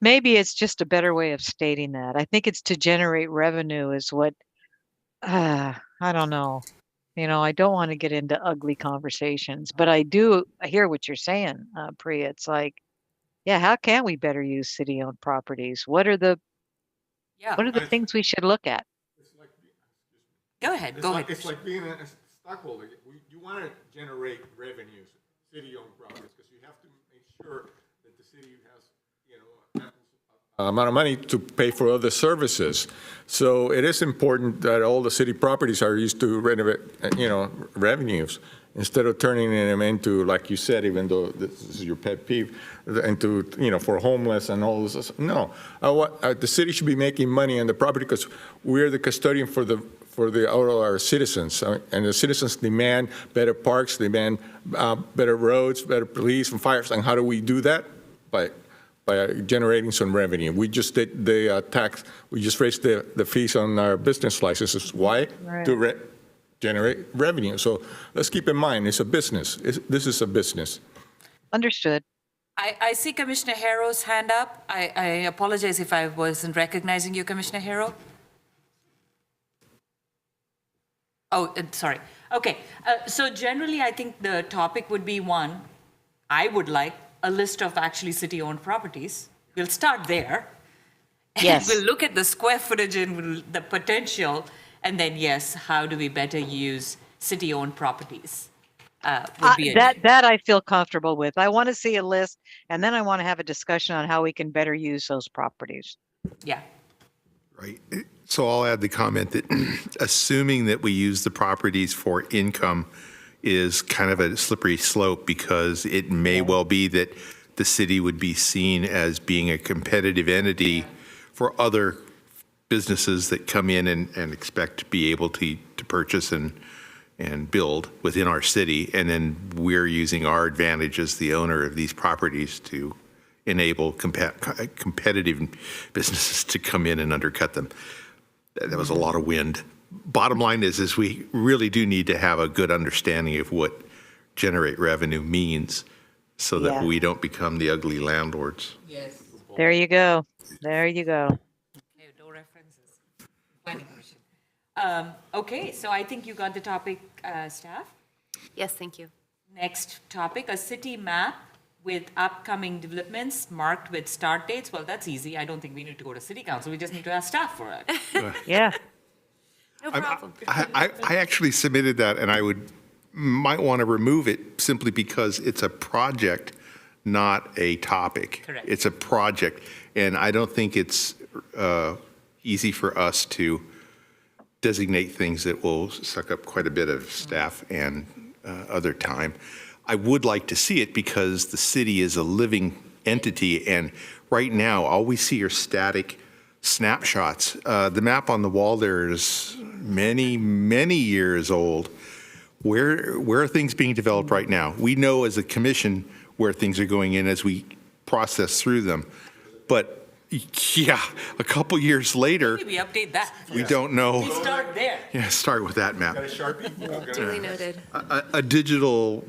Maybe it's just a better way of stating that. I think it's to generate revenue is what, I don't know. I don't want to get into ugly conversations, but I hear what you're saying, Priya. It's like, how can we better use city-owned properties? What are the things we should look at? Go ahead. It's like being a stockholder. You want to generate revenues, city-owned properties, because you have to make sure that the city has, amount of money to pay for other services. So it is important that all the city properties are used to renovate, revenues, instead of turning them into, like you said, even though this is your pet peeve, into, for homeless and all this. No, the city should be making money on the property because we're the custodian for all of our citizens, and the citizens demand better parks, demand better roads, better police and fires. And how do we do that? By generating some revenue. We just did the tax. We just raised the fees on our business licenses. Why? Right. To generate revenue. So let's keep in mind, it's a business. This is a business. Understood. I see Commissioner Harrow's hand up. I apologize if I wasn't recognizing you, Commissioner Harrow. Oh, sorry. Okay. So generally, I think the topic would be one, I would like a list of actually city-owned properties. We'll start there. Yes. And we'll look at the square footage and the potential, and then, yes, how do we better use city-owned properties? Would be that I feel comfortable with. I want to see a list, and then I want to have a discussion on how we can better use those properties. Yeah. Right. So I'll add the comment that assuming that we use the properties for income is kind of a slippery slope, because it may well be that the city would be seen as being a competitive entity for other businesses that come in and expect to be able to purchase and and build within our city, and then we're using our advantage as the owner of these properties to enable competitive businesses to come in and undercut them. That was a lot of wind. Bottom line is we really do need to have a good understanding of what generate revenue means so that we don't become the ugly landlords. Yes. There you go. There you go. Okay, no references. Planning Commission. Okay, so I think you got the topic, staff. Yes, thank you. Next topic, a city map with upcoming developments marked with start dates. Well, that's easy. I don't think we need to go to city council. We just need to ask staff for it. Yeah. No problem. I actually submitted that, and I might want to remove it simply because it's a project, not a topic. Correct. It's a project, and I don't think it's easy for us to designate things that will suck up quite a bit of staff and other time. I would like to see it because the city is a living entity, and right now, all we see are static snapshots. The map on the wall there is many, many years old. Where are things being developed right now? We know as a commission where things are going in as we process through them. But yeah, a couple years later, Maybe we update that. we don't know. We start there. Yeah, start with that map. Duly noted. A digital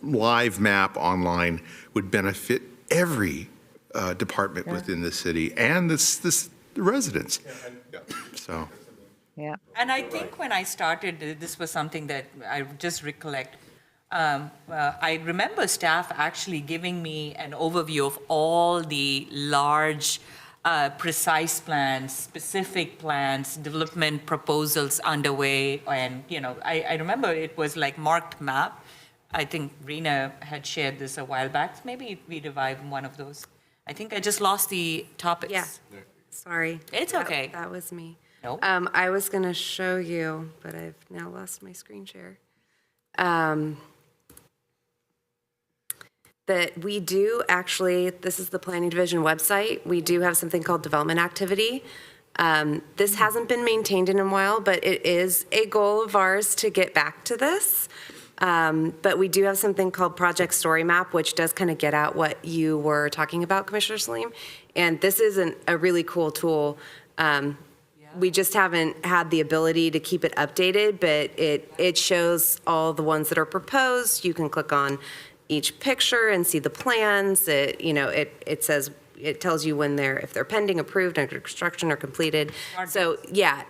live map online would benefit every department within the city and the residents. So. Yeah. And I think when I started, this was something that I just recollect. I remember staff actually giving me an overview of all the large, precise plans, specific plans, development proposals underway. And, I remember it was like marked map. I think Rena had shared this a while back. Maybe we revive one of those. I think I just lost the topics. Yeah. Sorry. It's okay. That was me. Nope. I was going to show you, but I've now lost my screen share. That we do actually, this is the Planning Division website. We do have something called development activity. This hasn't been maintained in a while, but it is a goal of ours to get back to this. But we do have something called Project Story Map, which does kind of get at what you were talking about, Commissioner Salim. And this is a really cool tool. We just haven't had the ability to keep it updated, but it shows all the ones that are proposed. You can click on each picture and see the plans. It says, it tells you when if they're pending, approved, under construction, or completed. So yeah,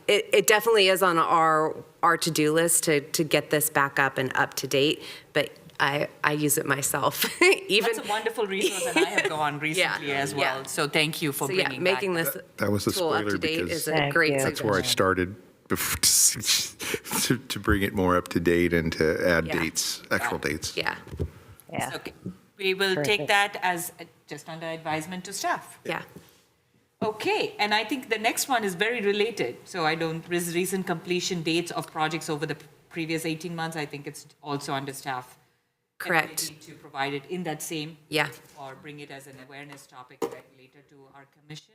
it definitely is on our to-do list to get this back up and up to date. But I use it myself. That's a wonderful resource, and I have gone recently as well. So thank you for bringing making back this That was a tool up spoiler to date because is a great that's where I started to bring it more up to date and to add dates, actual dates. Yeah. Yeah. Okay. We will take that as just under advisement to staff. Yeah. Okay, and I think the next one is very related. So recent completion dates of projects over the previous 18 months, I think it's also under staff. Correct. And we need to provide it in that same. Yeah. Or bring it as an awareness topic later to our commission.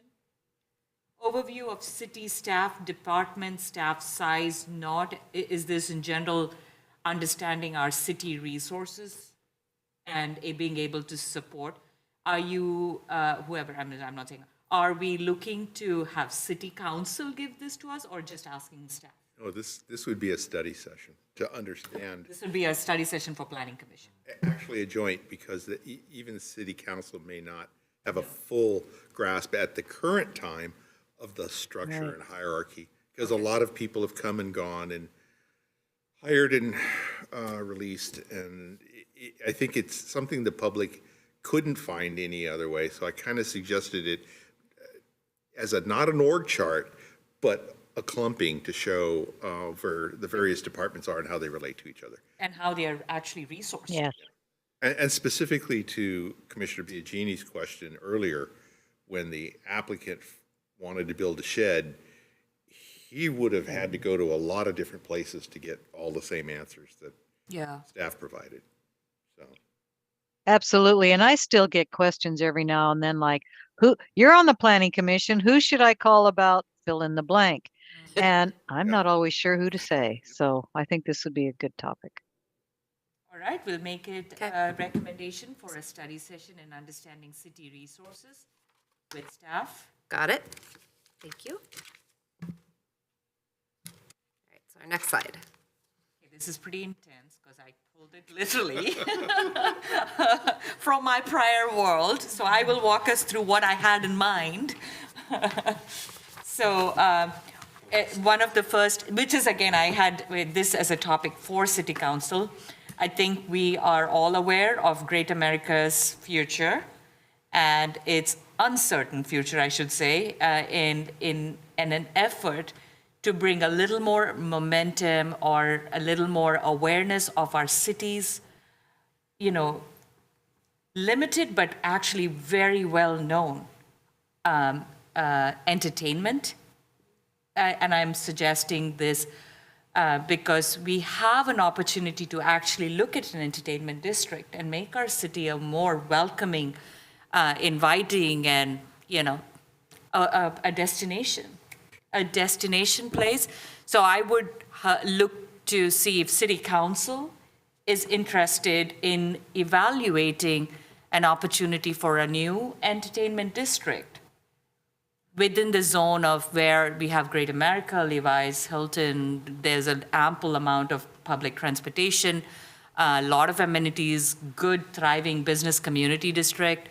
Overview of city staff, department staff size, is this in general understanding our city resources and being able to support? Are you, whoever, I'm not saying, are we looking to have city council give this to us or just asking staff? No, this would be a study session to understand. This would be a study session for Planning Commission. Actually a joint, because even the city council may not have a full grasp at the current time of the structure and hierarchy, because a lot of people have come and gone and hired and released, and I think it's something the public couldn't find any other way, so I kind of suggested it as not an org chart, but a clumping to show where the various departments are and how they relate to each other. And how they are actually resourced. Yes. And specifically to Commissioner Biagini's question earlier, when the applicant wanted to build a shed, he would have had to go to a lot of different places to get all the same answers that staff provided. So. Absolutely. And I still get questions every now and then like, you're on the Planning Commission, who should I call about fill in the blank? And I'm not always sure who to say. So I think this would be a good topic. All right, we'll make it a recommendation for a study session in understanding city resources with staff. Got it. Thank you. All right, so our next slide. Okay, this is pretty intense because I pulled it literally from my prior world. So I will walk us through what I had in mind. So one of the first, which is again, I had this as a topic for City Council. I think we are all aware of Great America's future and its uncertain future, I should say, in an effort to bring a little more momentum or a little more awareness of our city's, limited but actually very well known entertainment. And I'm suggesting this because we have an opportunity to actually look at an entertainment district and make our city a more welcoming, inviting, and a destination place. So I would look to see if City Council is interested in evaluating an opportunity for a new entertainment district within the zone of where we have Great America, Levi's, Hilton. There's an ample amount of public transportation, a lot of amenities, good, thriving business community district.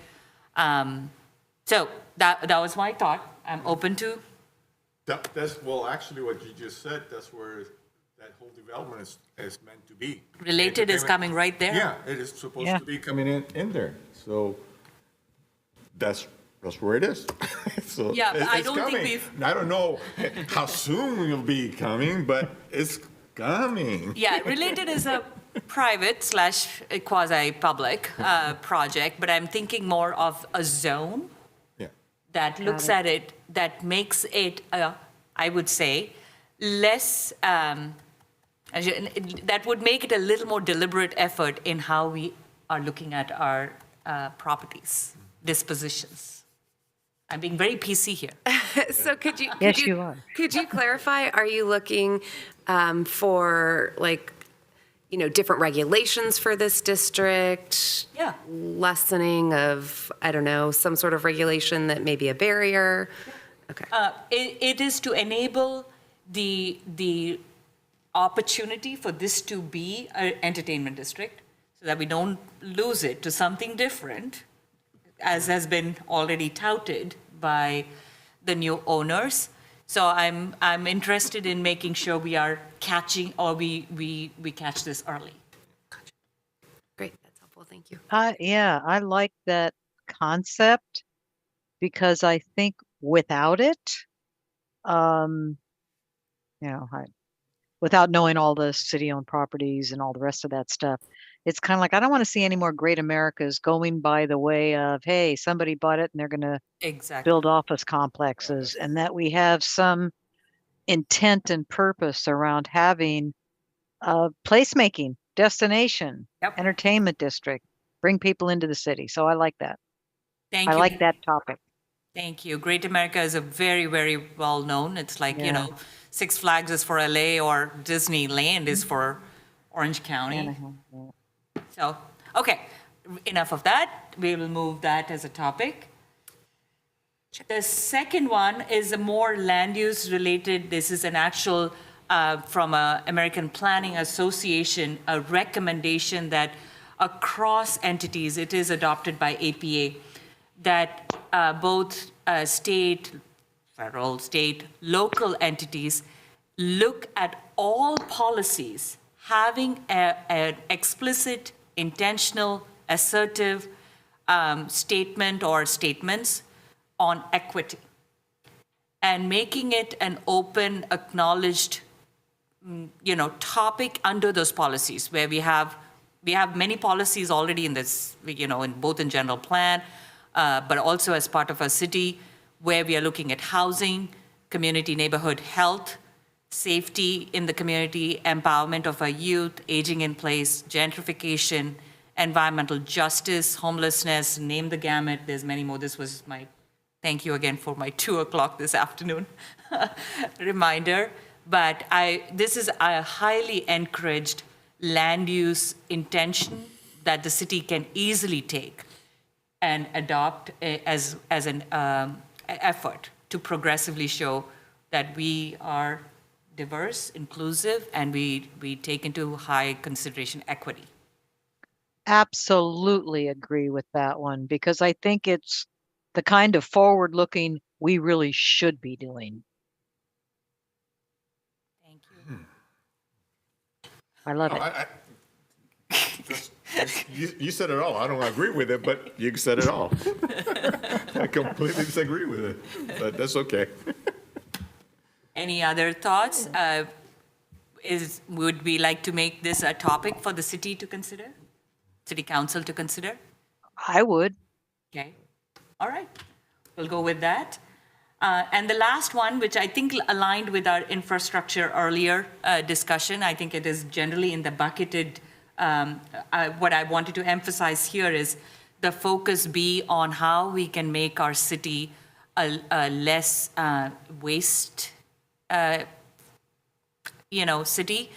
So that was my thought. I'm open to. That's, well, actually what you just said, that's where that whole development is meant to be. Related is coming right there. Yeah, it is supposed to be coming in there. So that's where it is. So Yeah, but I it's don't think coming. we've- I don't know how soon we'll be coming, but it's coming. Yeah, Related is a private / quasi-public project, but I'm thinking more of a zone that looks at it, that makes it, I would say, less, that would make it a little more deliberate effort in how we are looking at our properties, dispositions. I'm being very PC here. So could you are. Could you clarify? Are you looking for different regulations for this district? Yeah. Lessening of, I don't know, some sort of regulation that may be a barrier? Okay. It is to enable the opportunity for this to be an entertainment district so that we don't lose it to something different, as has been already touted by the new owners. So I'm interested in making sure we are catching, or we catch this early. Great, that's helpful. Thank you. Yeah, I like that concept because I think without it, without knowing all the city-owned properties and all the rest of that stuff, it's kind of like, I don't want to see any more Great Americas going by the way of, hey, somebody bought it and they're going to build office complexes, and that we have some intent and purpose around having a placemaking, destination, entertainment district, bring people into the city. So I like that. Thank you. I like that topic. Thank you. Great America is a very, very well known. It's like, Six Flags is for LA or Disneyland is for Orange County. So, okay, enough of that. We will move that as a topic. The second one is a more land use related. This is an actual, from American Planning Association, a recommendation that across entities, it is adopted by APA, that both state, federal, state, local entities look at all policies having an explicit, intentional, assertive statement or statements on equity, and making it an open, acknowledged, topic under those policies, where we have many policies already in this, in both in general plan, but also as part of our city, where we are looking at housing, community neighborhood health, safety in the community, empowerment of our youth, aging in place, gentrification, environmental justice, homelessness, name the gamut. There's many more. This was my Thank you again for my 2 o'clock this afternoon reminder. But this is a highly encouraged land use intention that the city can easily take and adopt as an effort to progressively show that we are diverse, inclusive, and we take into high consideration equity. Absolutely agree with that one, because I think it's the kind of forward-looking we really should be doing. Thank you. I love it. You said it all. I don't agree with it, but you said it all. I completely disagree with it, but that's okay. Any other thoughts? Would we like to make this a topic for the city to consider? City council to consider? I would. Okay. All right. We'll go with that. And the last one, which I think aligned with our infrastructure earlier discussion, I think it is generally in the bucketed. What I wanted to emphasize here is the focus be on how we can make our city a less waste, city,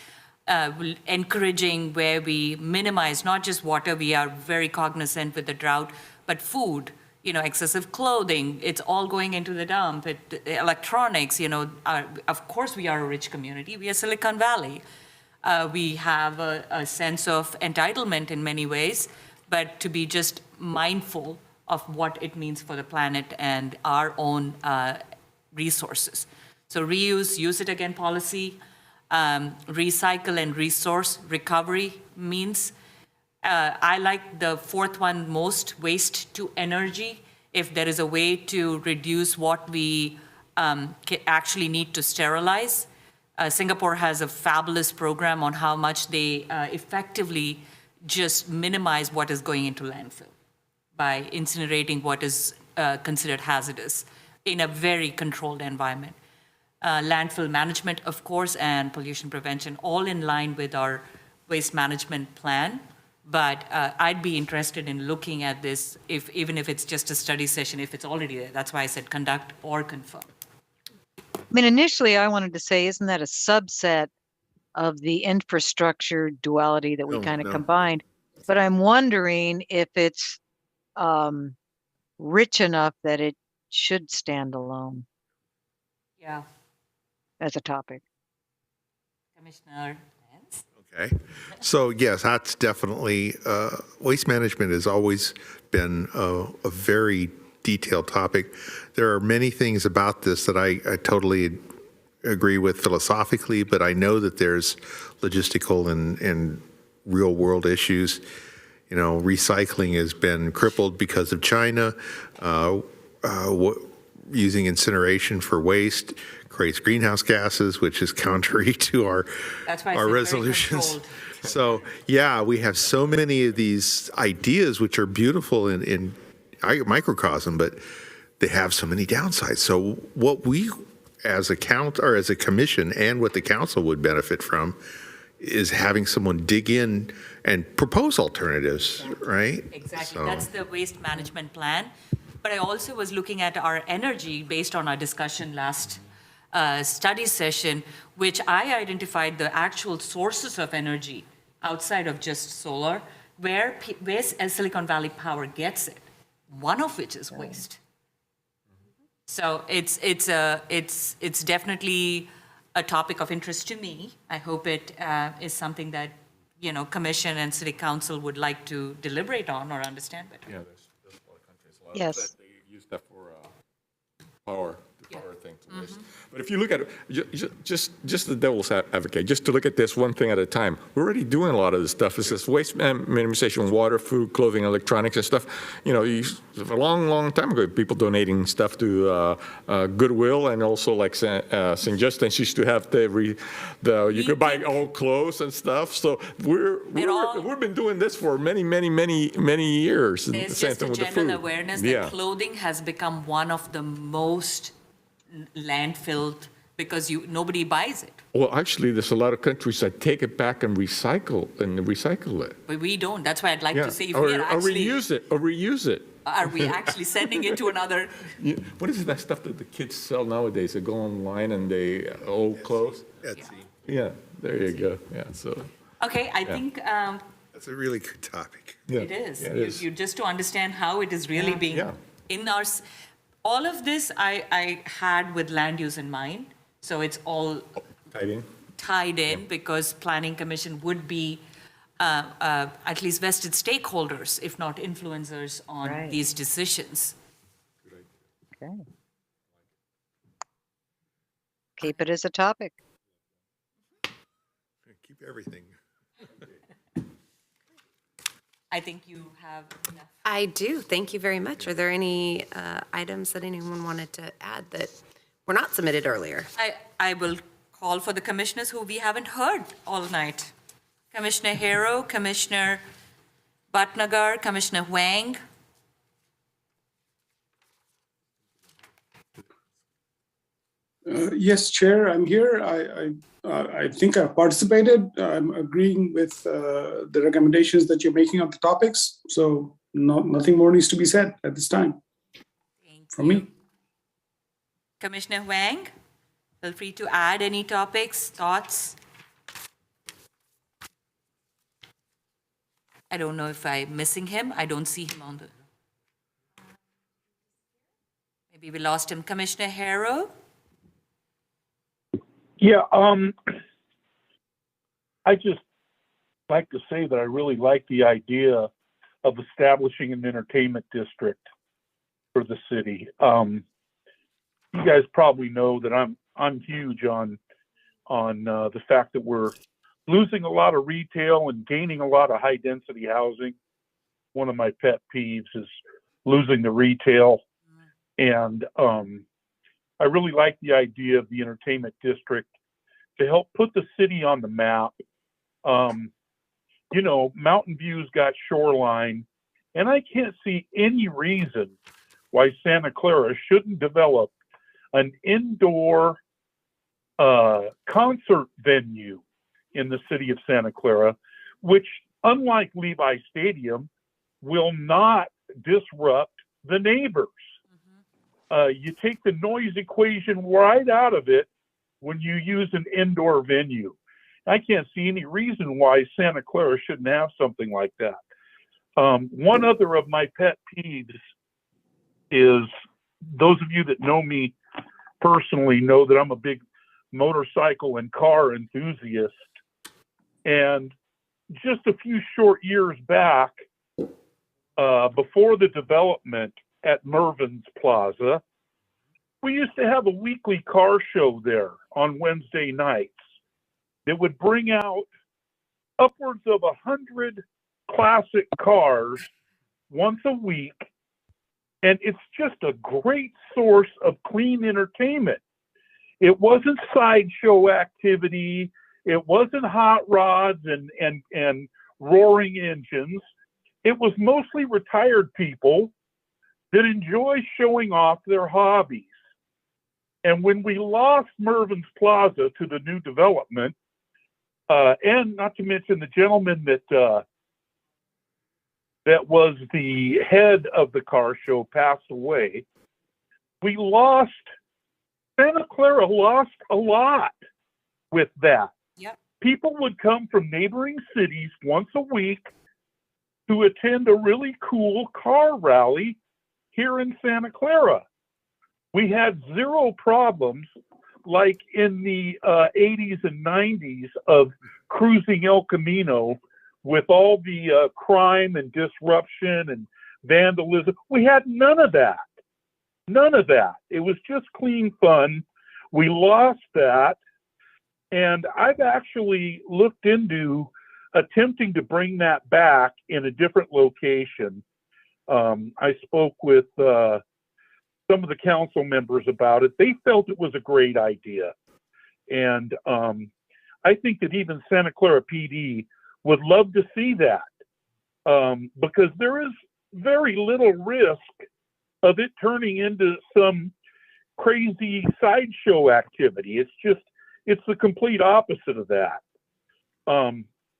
encouraging where we minimize not just water. We are very cognizant with the drought, but food. Excessive clothing, it's all going into the dump. Electronics, of course we are a rich community. We are Silicon Valley. We have a sense of entitlement in many ways, but to be just mindful of what it means for the planet and our own resources. So reuse, use it again policy, recycle and resource recovery means. I like the fourth one most, waste to energy. If there is a way to reduce what we actually need to sterilize. Singapore has a fabulous program on how much they effectively just minimize what is going into landfill by incinerating what is considered hazardous in a very controlled environment. Landfill management, of course, and pollution prevention, all in line with our waste management plan. But I'd be interested in looking at this, even if it's just a study session, if it's already there. That's why I said conduct or confirm. I mean, initially I wanted to say, isn't that a subset of the infrastructure duality that we kind of combined? But I'm wondering if it's rich enough that it should stand alone. Yeah. As a topic. Commissioner. Okay. So yes, that's definitely, waste management has always been a very detailed topic. There are many things about this that I totally agree with philosophically, but I know that there's logistical and real world issues. Recycling has been crippled because of China. Using incineration for waste creates greenhouse gases, which is contrary to our resolutions. So yeah, we have so many of these ideas which are beautiful in microcosm, but they have so many downsides. So what we as a as a commission and what the council would benefit from is having someone dig in and propose alternatives, right? Exactly. So. That's the waste management plan. But I also was looking at our energy based on our discussion last study session, which I identified the actual sources of energy outside of just solar, where Silicon Valley Power gets it, one of which is waste. So it's definitely a topic of interest to me. I hope it is something that Commission and City Council would like to deliberate on or understand better. Yeah, there's a lot of countries. Yes. That they use that for power thing to waste. But if you look at it, just the devil's advocate, just to look at this one thing at a time, we're already doing a lot of this stuff. It's this waste minimization, water, food, clothing, electronics and stuff. A long time ago, people donating stuff to Goodwill, and also like St. Justin's used to have you could buy old clothes and stuff. So we've been doing this for many years. There's just a general awareness that clothing has become one of the most landfilled because nobody buys it. Well, actually, there's a lot of countries that take it back and recycle it. But we don't. That's why I'd like to see if or we are actually... Or reuse it. Are we actually sending it to another? What is that stuff that the kids sell nowadays? They go online and they old clothes? Etsy. Yeah, there you go. Yeah, so. Okay, I Yeah. think That's a really good topic. Yeah. it is. Yeah, it is. You just to understand how it is really being Yeah. in our. All of this I had with land use in mind, so it's all tied in because Planning Commission would be at least vested stakeholders, if not influencers, on Right. these decisions. Okay. Keep it as a topic. Keep everything. I think you have enough. I do. Thank you very much. Are there any items that anyone wanted to add that were not submitted earlier? I will call for the commissioners who we haven't heard all night. Commissioner Harrow, Commissioner Bhatnagar, Commissioner Wang. Yes, Chair, I'm here. I think I've participated. I'm agreeing with the recommendations that you're making on the topics. So nothing more needs to be said at this time from me. Commissioner Wang, feel free to add any topics, thoughts. I don't know if I'm missing him. I don't see him on the. Maybe we lost him. Commissioner Harrow? Yeah, I just like to say that I really like the idea of establishing an entertainment district for the city. You guys probably know that I'm huge on the fact that we're losing a lot of retail and gaining a lot of high density housing. One of my pet peeves is losing the retail, and I really like the idea of the entertainment district to help put the city on the map. You know, Mountain View's got shoreline, and I can't see any reason why Santa Clara shouldn't develop an indoor concert venue in the city of Santa Clara, which, unlike Levi Stadium, will not disrupt the neighbors. You take the noise equation right out of it when you use an indoor venue. I can't see any reason why Santa Clara shouldn't have something like that. One other of my pet peeves is, those of you that know me personally know that I'm a big motorcycle and car enthusiast. And just a few short years back, before the development at Mervyn's Plaza, we used to have a weekly car show there on Wednesday nights that would bring out upwards of 100 classic cars once a week. And it's just a great source of clean entertainment. It wasn't sideshow activity. It wasn't hot rods and roaring engines. It was mostly retired people that enjoy showing off their hobbies. And when we lost Mervyn's Plaza to the new development, and not to mention the gentleman that was the head of the car show passed away, Santa Clara lost a lot with that. Yep. People would come from neighboring cities once a week to attend a really cool car rally here in Santa Clara. We had zero problems like in the 80s and 90s of cruising El Camino with all the crime and disruption and vandalism. We had none of that. None of that. It was just clean fun. We lost that. And I've actually looked into attempting to bring that back in a different location. I spoke with some of the council members about it. They felt it was a great idea. And I think that even Santa Clara PD would love to see that because there is very little risk of it turning into some crazy sideshow activity. It's the complete opposite of that.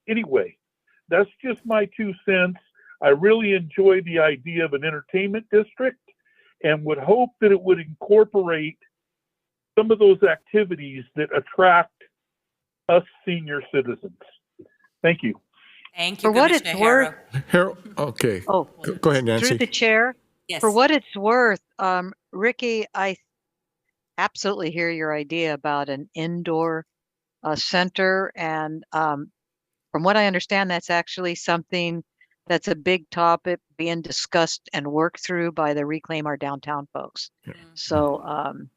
Anyway, that's just my 2 cents. I really enjoy the idea of an entertainment district and would hope that it would incorporate some of those activities that attract us senior citizens. Thank you. Thank you, For what it's Commissioner worth, Harold, okay. oh, Go ahead, Nancy. through the chair, Yes. for what it's worth, Ricky, I absolutely hear your idea about an indoor center. And from what I understand, that's actually something that's a big topic being discussed and worked through by the Reclaim Our Downtown folks. So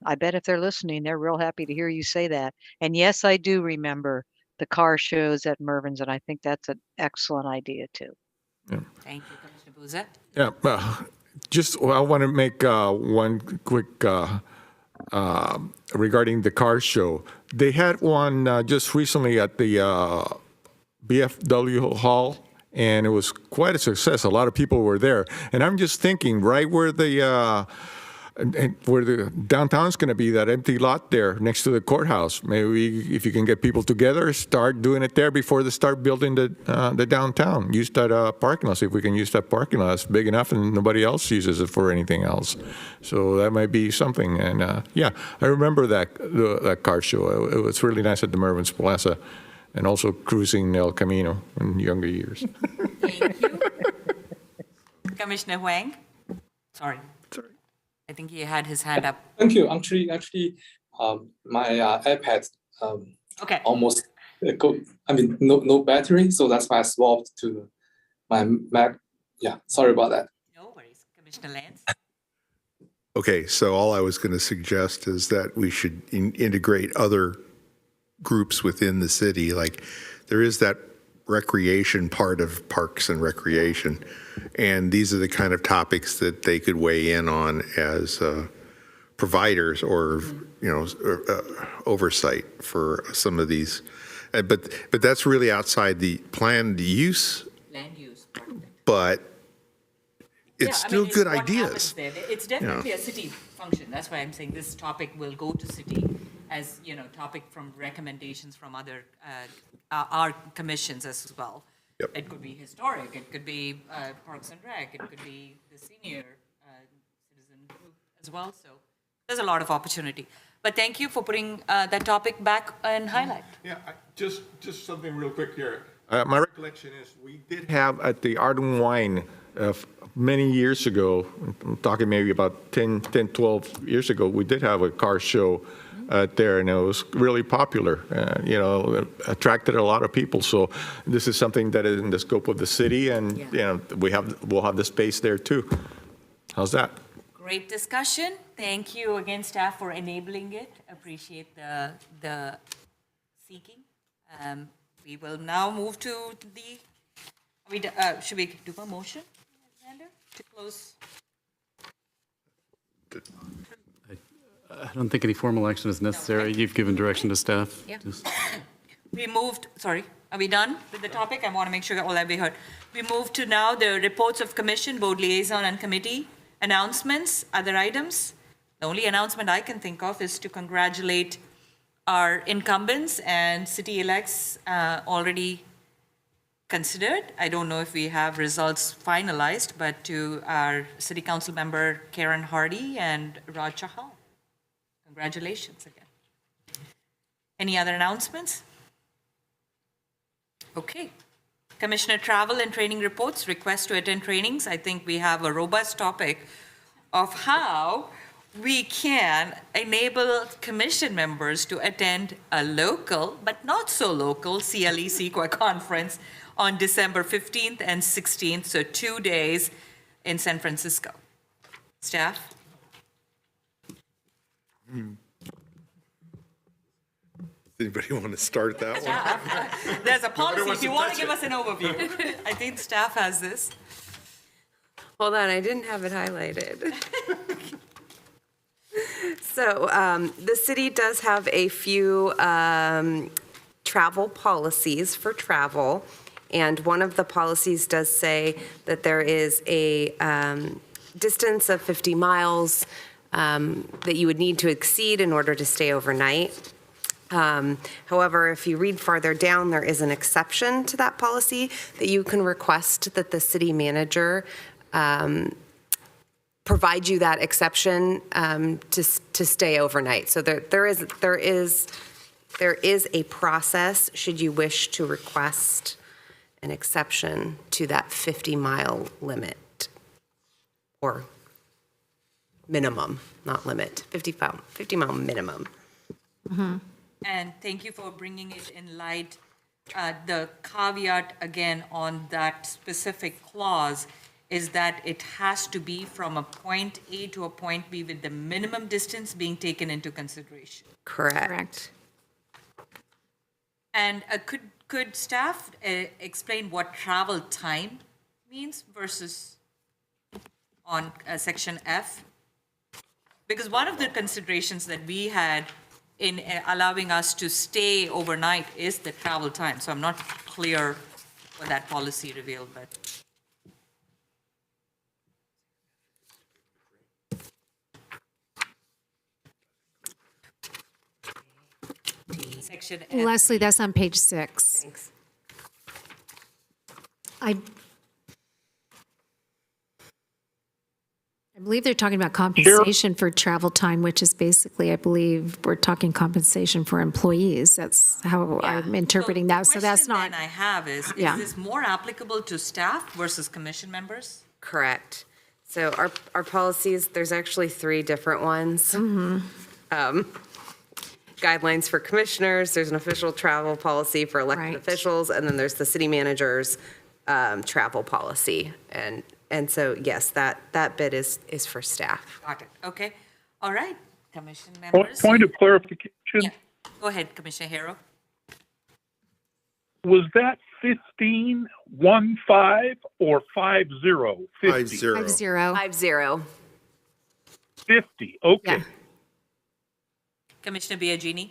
I bet if they're listening, they're real happy to hear you say that. And yes, I do remember the car shows at Mervyn's, and I think that's an excellent idea too. Yeah. Thank you, Commissioner Booza. Yeah, I want to make one quick regarding the car show. They had one just recently at the BFW Hall, and it was quite a success. A lot of people were there, and I'm just thinking, right where the downtown's going to be, that empty lot there next to the courthouse. Maybe if you can get people together, start doing it there before they start building the downtown. Use that parking lot. See if we can use that parking lot. It's big enough, and nobody else uses it for anything else. So that might be something. And yeah, I remember that car show. It was really nice at the Mervyn's Plaza, and also cruising El Camino in younger years. Thank you. Commissioner Huang? Sorry. I think he had his hand up. Thank you. Actually, my iPad Okay. almost no battery, so that's why I swapped to my Mac. Yeah, sorry about that. No worries. Commissioner Lance? Okay, so all I was going to suggest is that we should integrate other groups within the city. Like there is that recreation part of Parks and Recreation, and these are the kind of topics that they could weigh in on as providers or oversight for some of these. But that's really outside the planned use. Land use. But it's still good what ideas. happens there. It's definitely a city function. That's why I'm saying this topic will go to city as, topic from recommendations from other, our commissions as well. Yep. It could be historic, it could be Parks and Rec, it could be the senior citizen group as well. So there's a lot of opportunity. But thank you for putting that topic back and highlight. Yeah, just something real quick here. My recollection is we did have at the Art and Wine many years ago, I'm talking maybe about 10, 12 years ago, we did have a car show there, and it was really popular. Attracted a lot of people. So this is something that is in the scope of the city, and we'll have the space there too. How's that? Great discussion. Thank you again, staff, for enabling it. Appreciate the seeking. We will now move to should we do a motion, Alexander, to close? I don't think any formal action is necessary. You've given direction to staff. Yeah. Sorry, are we done with the topic? I want to make sure all that we heard. We move to now the reports of commission, board liaison and committee, announcements, other items. The only announcement I can think of is to congratulate our incumbents and city elects already considered. I don't know if we have results finalized, but to our city council member Karen Hardy and Raj Chahal. Congratulations again. Any other announcements? Okay. Commissioner Travel and Training Reports, request to attend trainings. I think we have a robust topic of how we can enable commission members to attend a local, but not so local, CLE CEQA conference on December 15th and 16th, so 2 days in San Francisco. Staff? Anybody want to start that one? There's a policy. If you want to give us an overview. I think staff has this. Hold on, I didn't have it highlighted. So the city does have a few travel policies for travel. And one of the policies does say that there is a distance of 50 miles that you would need to exceed in order to stay overnight. However, if you read farther down, there is an exception to that policy that you can request that the city manager provide you that exception to stay overnight. So there is a process should you wish to request an exception to that 50-mile limit or minimum, not limit, 50-mile minimum. And thank you for bringing it in light. The caveat again on that specific clause is that it has to be from a point A to a point B with the minimum distance being taken into consideration. Correct. And could staff explain what travel time means versus on section F? Because one of the considerations that we had in allowing us to stay overnight is the travel time. So I'm not clear what that policy revealed, but. Section F. Leslie, that's on page 6. Thanks. I believe they're talking about compensation for travel time, which is basically, I believe, we're talking compensation for employees. That's how I'm interpreting that. So that's not. The question then I have is this more applicable to staff versus commission members? Correct. So our policies, there's actually 3 different ones. Guidelines for commissioners, there's an official travel policy for elected officials, and then there's the city manager's travel policy. And so, yes, that bit is for staff. Got it. Okay. All right. Commission members. Point of clarification. Yeah. Go ahead, Commissioner Harrow. Was that 15, 1-5, or 50? 50. 50. 50. Okay. Yeah. Commissioner Biagini.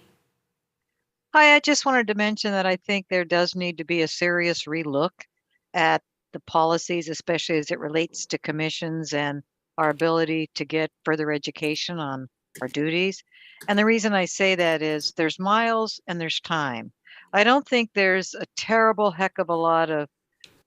Hi, I just wanted to mention that I think there does need to be a serious relook at the policies, especially as it relates to commissions and our ability to get further education on our duties. And the reason I say that is there's miles and there's time. I don't think there's a terrible heck of a lot of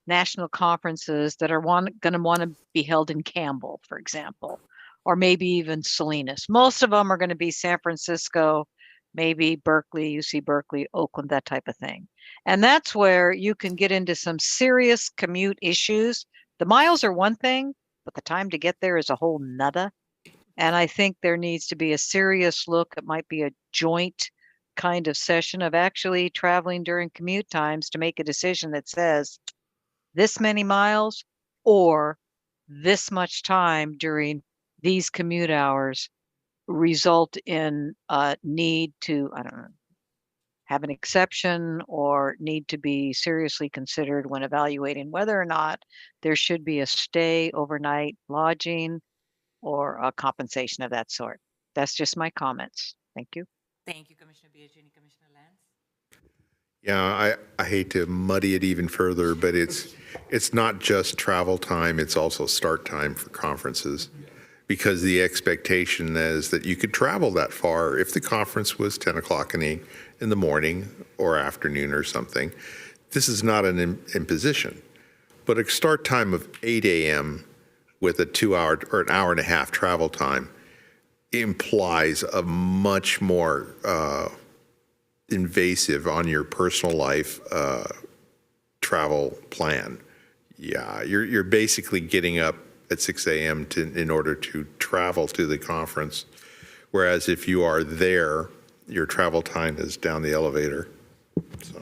national conferences that are going to want to be held in Campbell, for example, or maybe even Salinas. Most of them are going to be San Francisco, maybe Berkeley, UC Berkeley, Oakland, that type of thing. And that's where you can get into some serious commute issues. The miles are one thing, but the time to get there is a whole nother. And I think there needs to be a serious look. It might be a joint kind of session of actually traveling during commute times to make a decision that says this many miles or this much time during these commute hours result in a need to, I don't know, have an exception or need to be seriously considered when evaluating whether or not there should be a stay overnight lodging or a compensation of that sort. That's just my comments. Thank you. Thank you, Commissioner Biagini. Commissioner Lance. Yeah, I hate to muddy it even further, but it's not just travel time, it's also start time for conferences. Because the expectation is that you could travel that far if the conference was 10 o'clock in the morning or afternoon or something. This is not an imposition, but a start time of 8 a.m. with a 2-hour or an hour and a half travel time implies a much more invasive on your personal life travel plan. Yeah, you're basically getting up at 6 a.m. in order to travel to the conference, whereas if you are there, your travel time is down the elevator. So.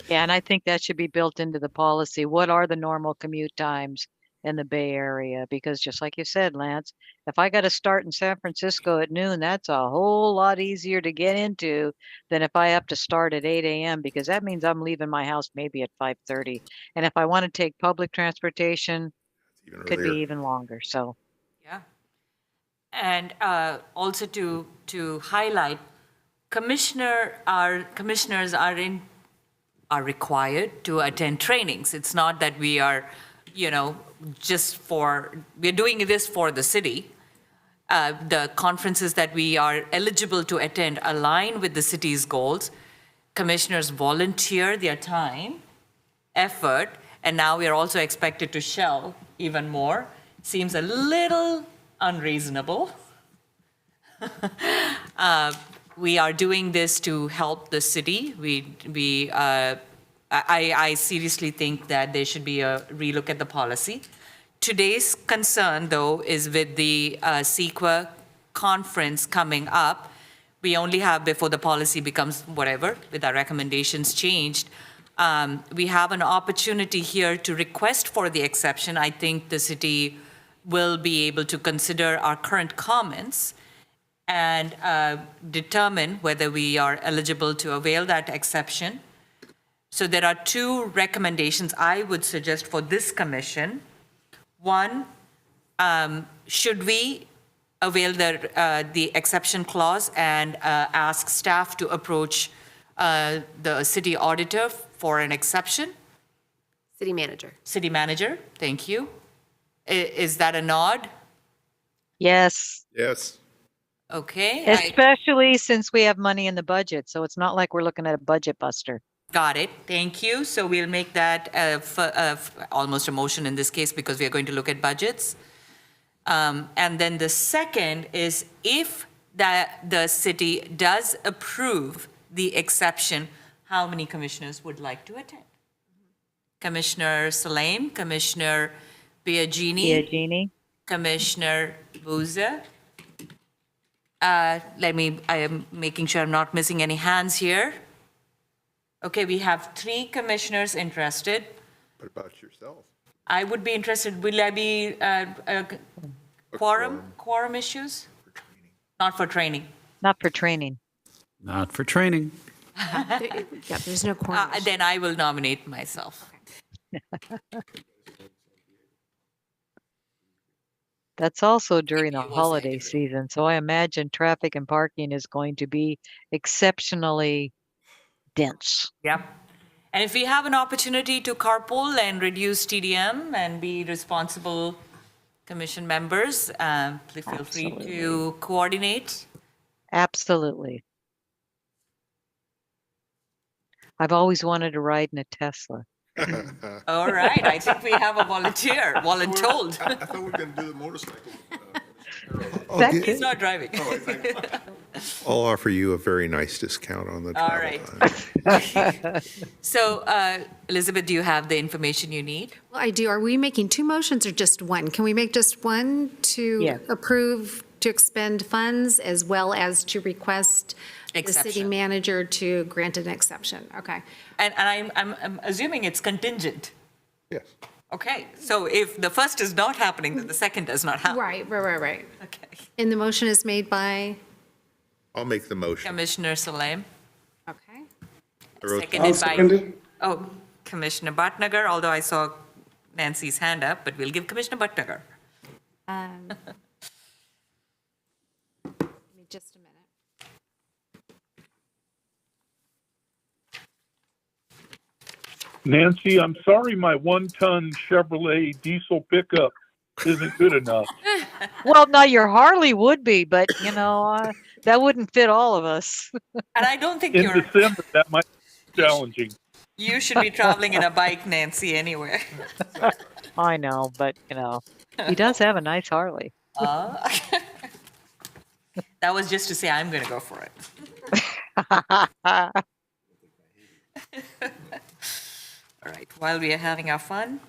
Yeah, and I think that should be built into the policy. What are the normal commute times in the Bay Area? Because just like you said, Lance, if I got to start in San Francisco at noon, that's a whole lot easier to get into than if I have to start at 8 a.m. because that means I'm leaving my house maybe at 5:30. And if I want to take public transportation, could be even longer. So, yeah. And also to highlight, commissioners are required to attend trainings. It's not that we are, we're doing this for the city. the conferences that we are eligible to attend align with the city's goals. Commissioners volunteer their time, effort, and now we are also expected to shell even more. Seems a little unreasonable. We are doing this to help the city. I seriously think that there should be a relook at the policy. Today's concern, though, is with the CEQA conference coming up. We only have, before the policy becomes whatever, with our recommendations changed, we have an opportunity here to request for the exception. I think the city will be able to consider our current comments and determine whether we are eligible to avail that exception. So there are two recommendations I would suggest for this commission. One, should we avail the exception clause and ask staff to approach the city auditor for an exception? City manager. City manager, thank you. Is that a nod? Yes, Yes. Okay. especially since we have money in the budget, so it's not like we're looking at a budget buster. Got it. Thank you. So we'll make that almost a motion in this case because we are going to look at budgets. And then the second is if the city does approve the exception, how many commissioners would like to attend? Commissioner Saleem, Commissioner Biagini, Commissioner Booza. I am making sure I'm not missing any hands here. Okay, we have 3 commissioners interested. What about yourself? I would be interested. Will I be quorum issues? Not for training. Not for training. Not for training. Yeah, there's no quorum. Then I will nominate myself. That's also during the holiday season, so I imagine traffic and parking is going to be exceptionally dense. Yep. And if we have an opportunity to carpool and reduce TDM and be responsible commission members, please feel free to coordinate. Absolutely. I've always wanted to ride in a Tesla. All right, I think we have a volunteer, voluntold. I thought we were going to do the motorcycle. He's not driving. I'll offer you a very nice discount on the All travel right. So, Elizabeth, do you have the information you need? Well, I do. Are we making 2 motions or just one? Can we make just one to approve to expend funds as well as to request the city Exception. manager to grant an exception? Okay. And I'm assuming it's contingent. Yes. Okay, so if the first is not happening, then the second does not happen. Right. Okay. And the motion is made by? I'll make the motion. Commissioner Saleem. Okay. Seconded by, Commissioner Bhatnagar, although I saw Nancy's hand up, but we'll give Commissioner Bhatnagar. Give me just a minute. Nancy, I'm sorry my 1-ton Chevrolet diesel pickup isn't good enough. Well, now your Harley would be, but that wouldn't fit all of us. And I don't think In December, that might be challenging. You should be traveling in a bike, Nancy, anyway. I know, but he does have a nice Harley. That was just to say I'm going to go for it. All right, while we are having our fun.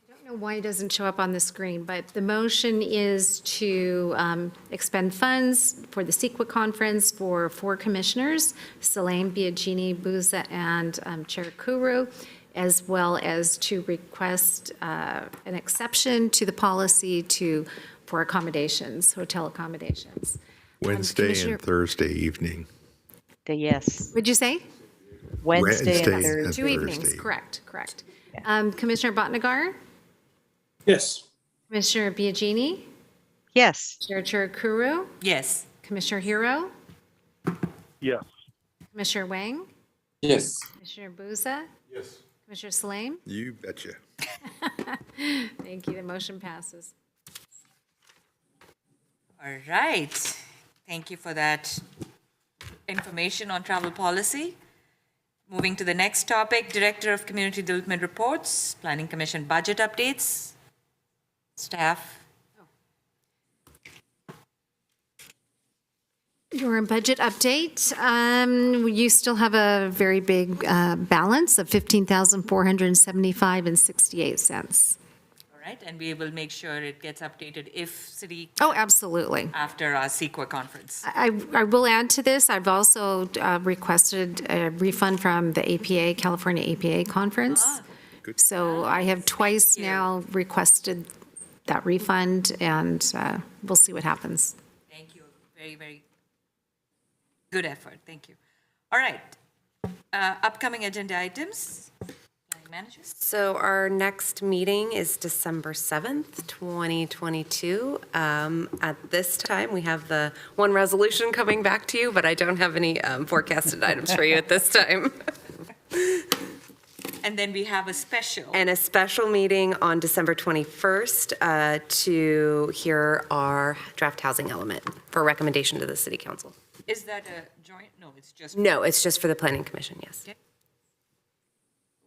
I don't know why it doesn't show up on the screen, but the motion is to expend funds for the CEQA conference for 4 commissioners, Saleem, Biagini, Booza, and Chair Kuru, as well as to request an exception to the policy for accommodations, hotel accommodations. Wednesday and Thursday evening. Yes. What'd you say? Wednesday and Thursday. 2 evenings, correct. Commissioner Bhatnagar? Yes. Commissioner Biagini? Yes. Chair Kuru? Yes. Commissioner Hero? Yes. Commissioner Wang? Yes. Commissioner Booza? Yes. Commissioner Saleem? You betcha. Thank you. The motion passes. All right. Thank you for that information on travel policy. Moving to the next topic, Director of Community Development Reports, Planning Commission budget updates. Staff. Your budget update, you still have a very big balance of $15,475.68. All right, and we will make sure it gets updated if city. Oh, absolutely. After our CEQA conference. I will add to this, I've also requested a refund from the APA, California APA conference. So I have twice now requested that refund, and we'll see what happens. Thank you. Very, very good effort. Thank you. All right. Upcoming agenda items. Planning managers. So our next meeting is December 7th, 2022. At this time, we have the one resolution coming back to you, but I don't have any forecasted items for you at this time. And then we have a special. And a special meeting on December 21st to hear our draft housing element for recommendation to the City Council. Is that a joint? No, it's just. No, it's just for the Planning Commission, yes. Okay.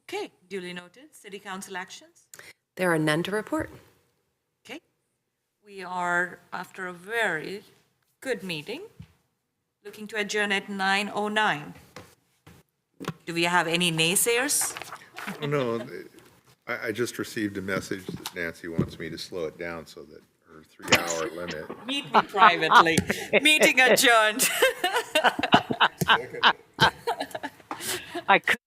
Okay, duly noted. City Council actions? There are none to report. Okay. We are, after a very good meeting, looking to adjourn at 9:09. Do we have any naysayers? Oh, no, I just received a message that Nancy wants me to slow it down so that her 3-hour limit. Meet me privately. Meeting adjourned. I could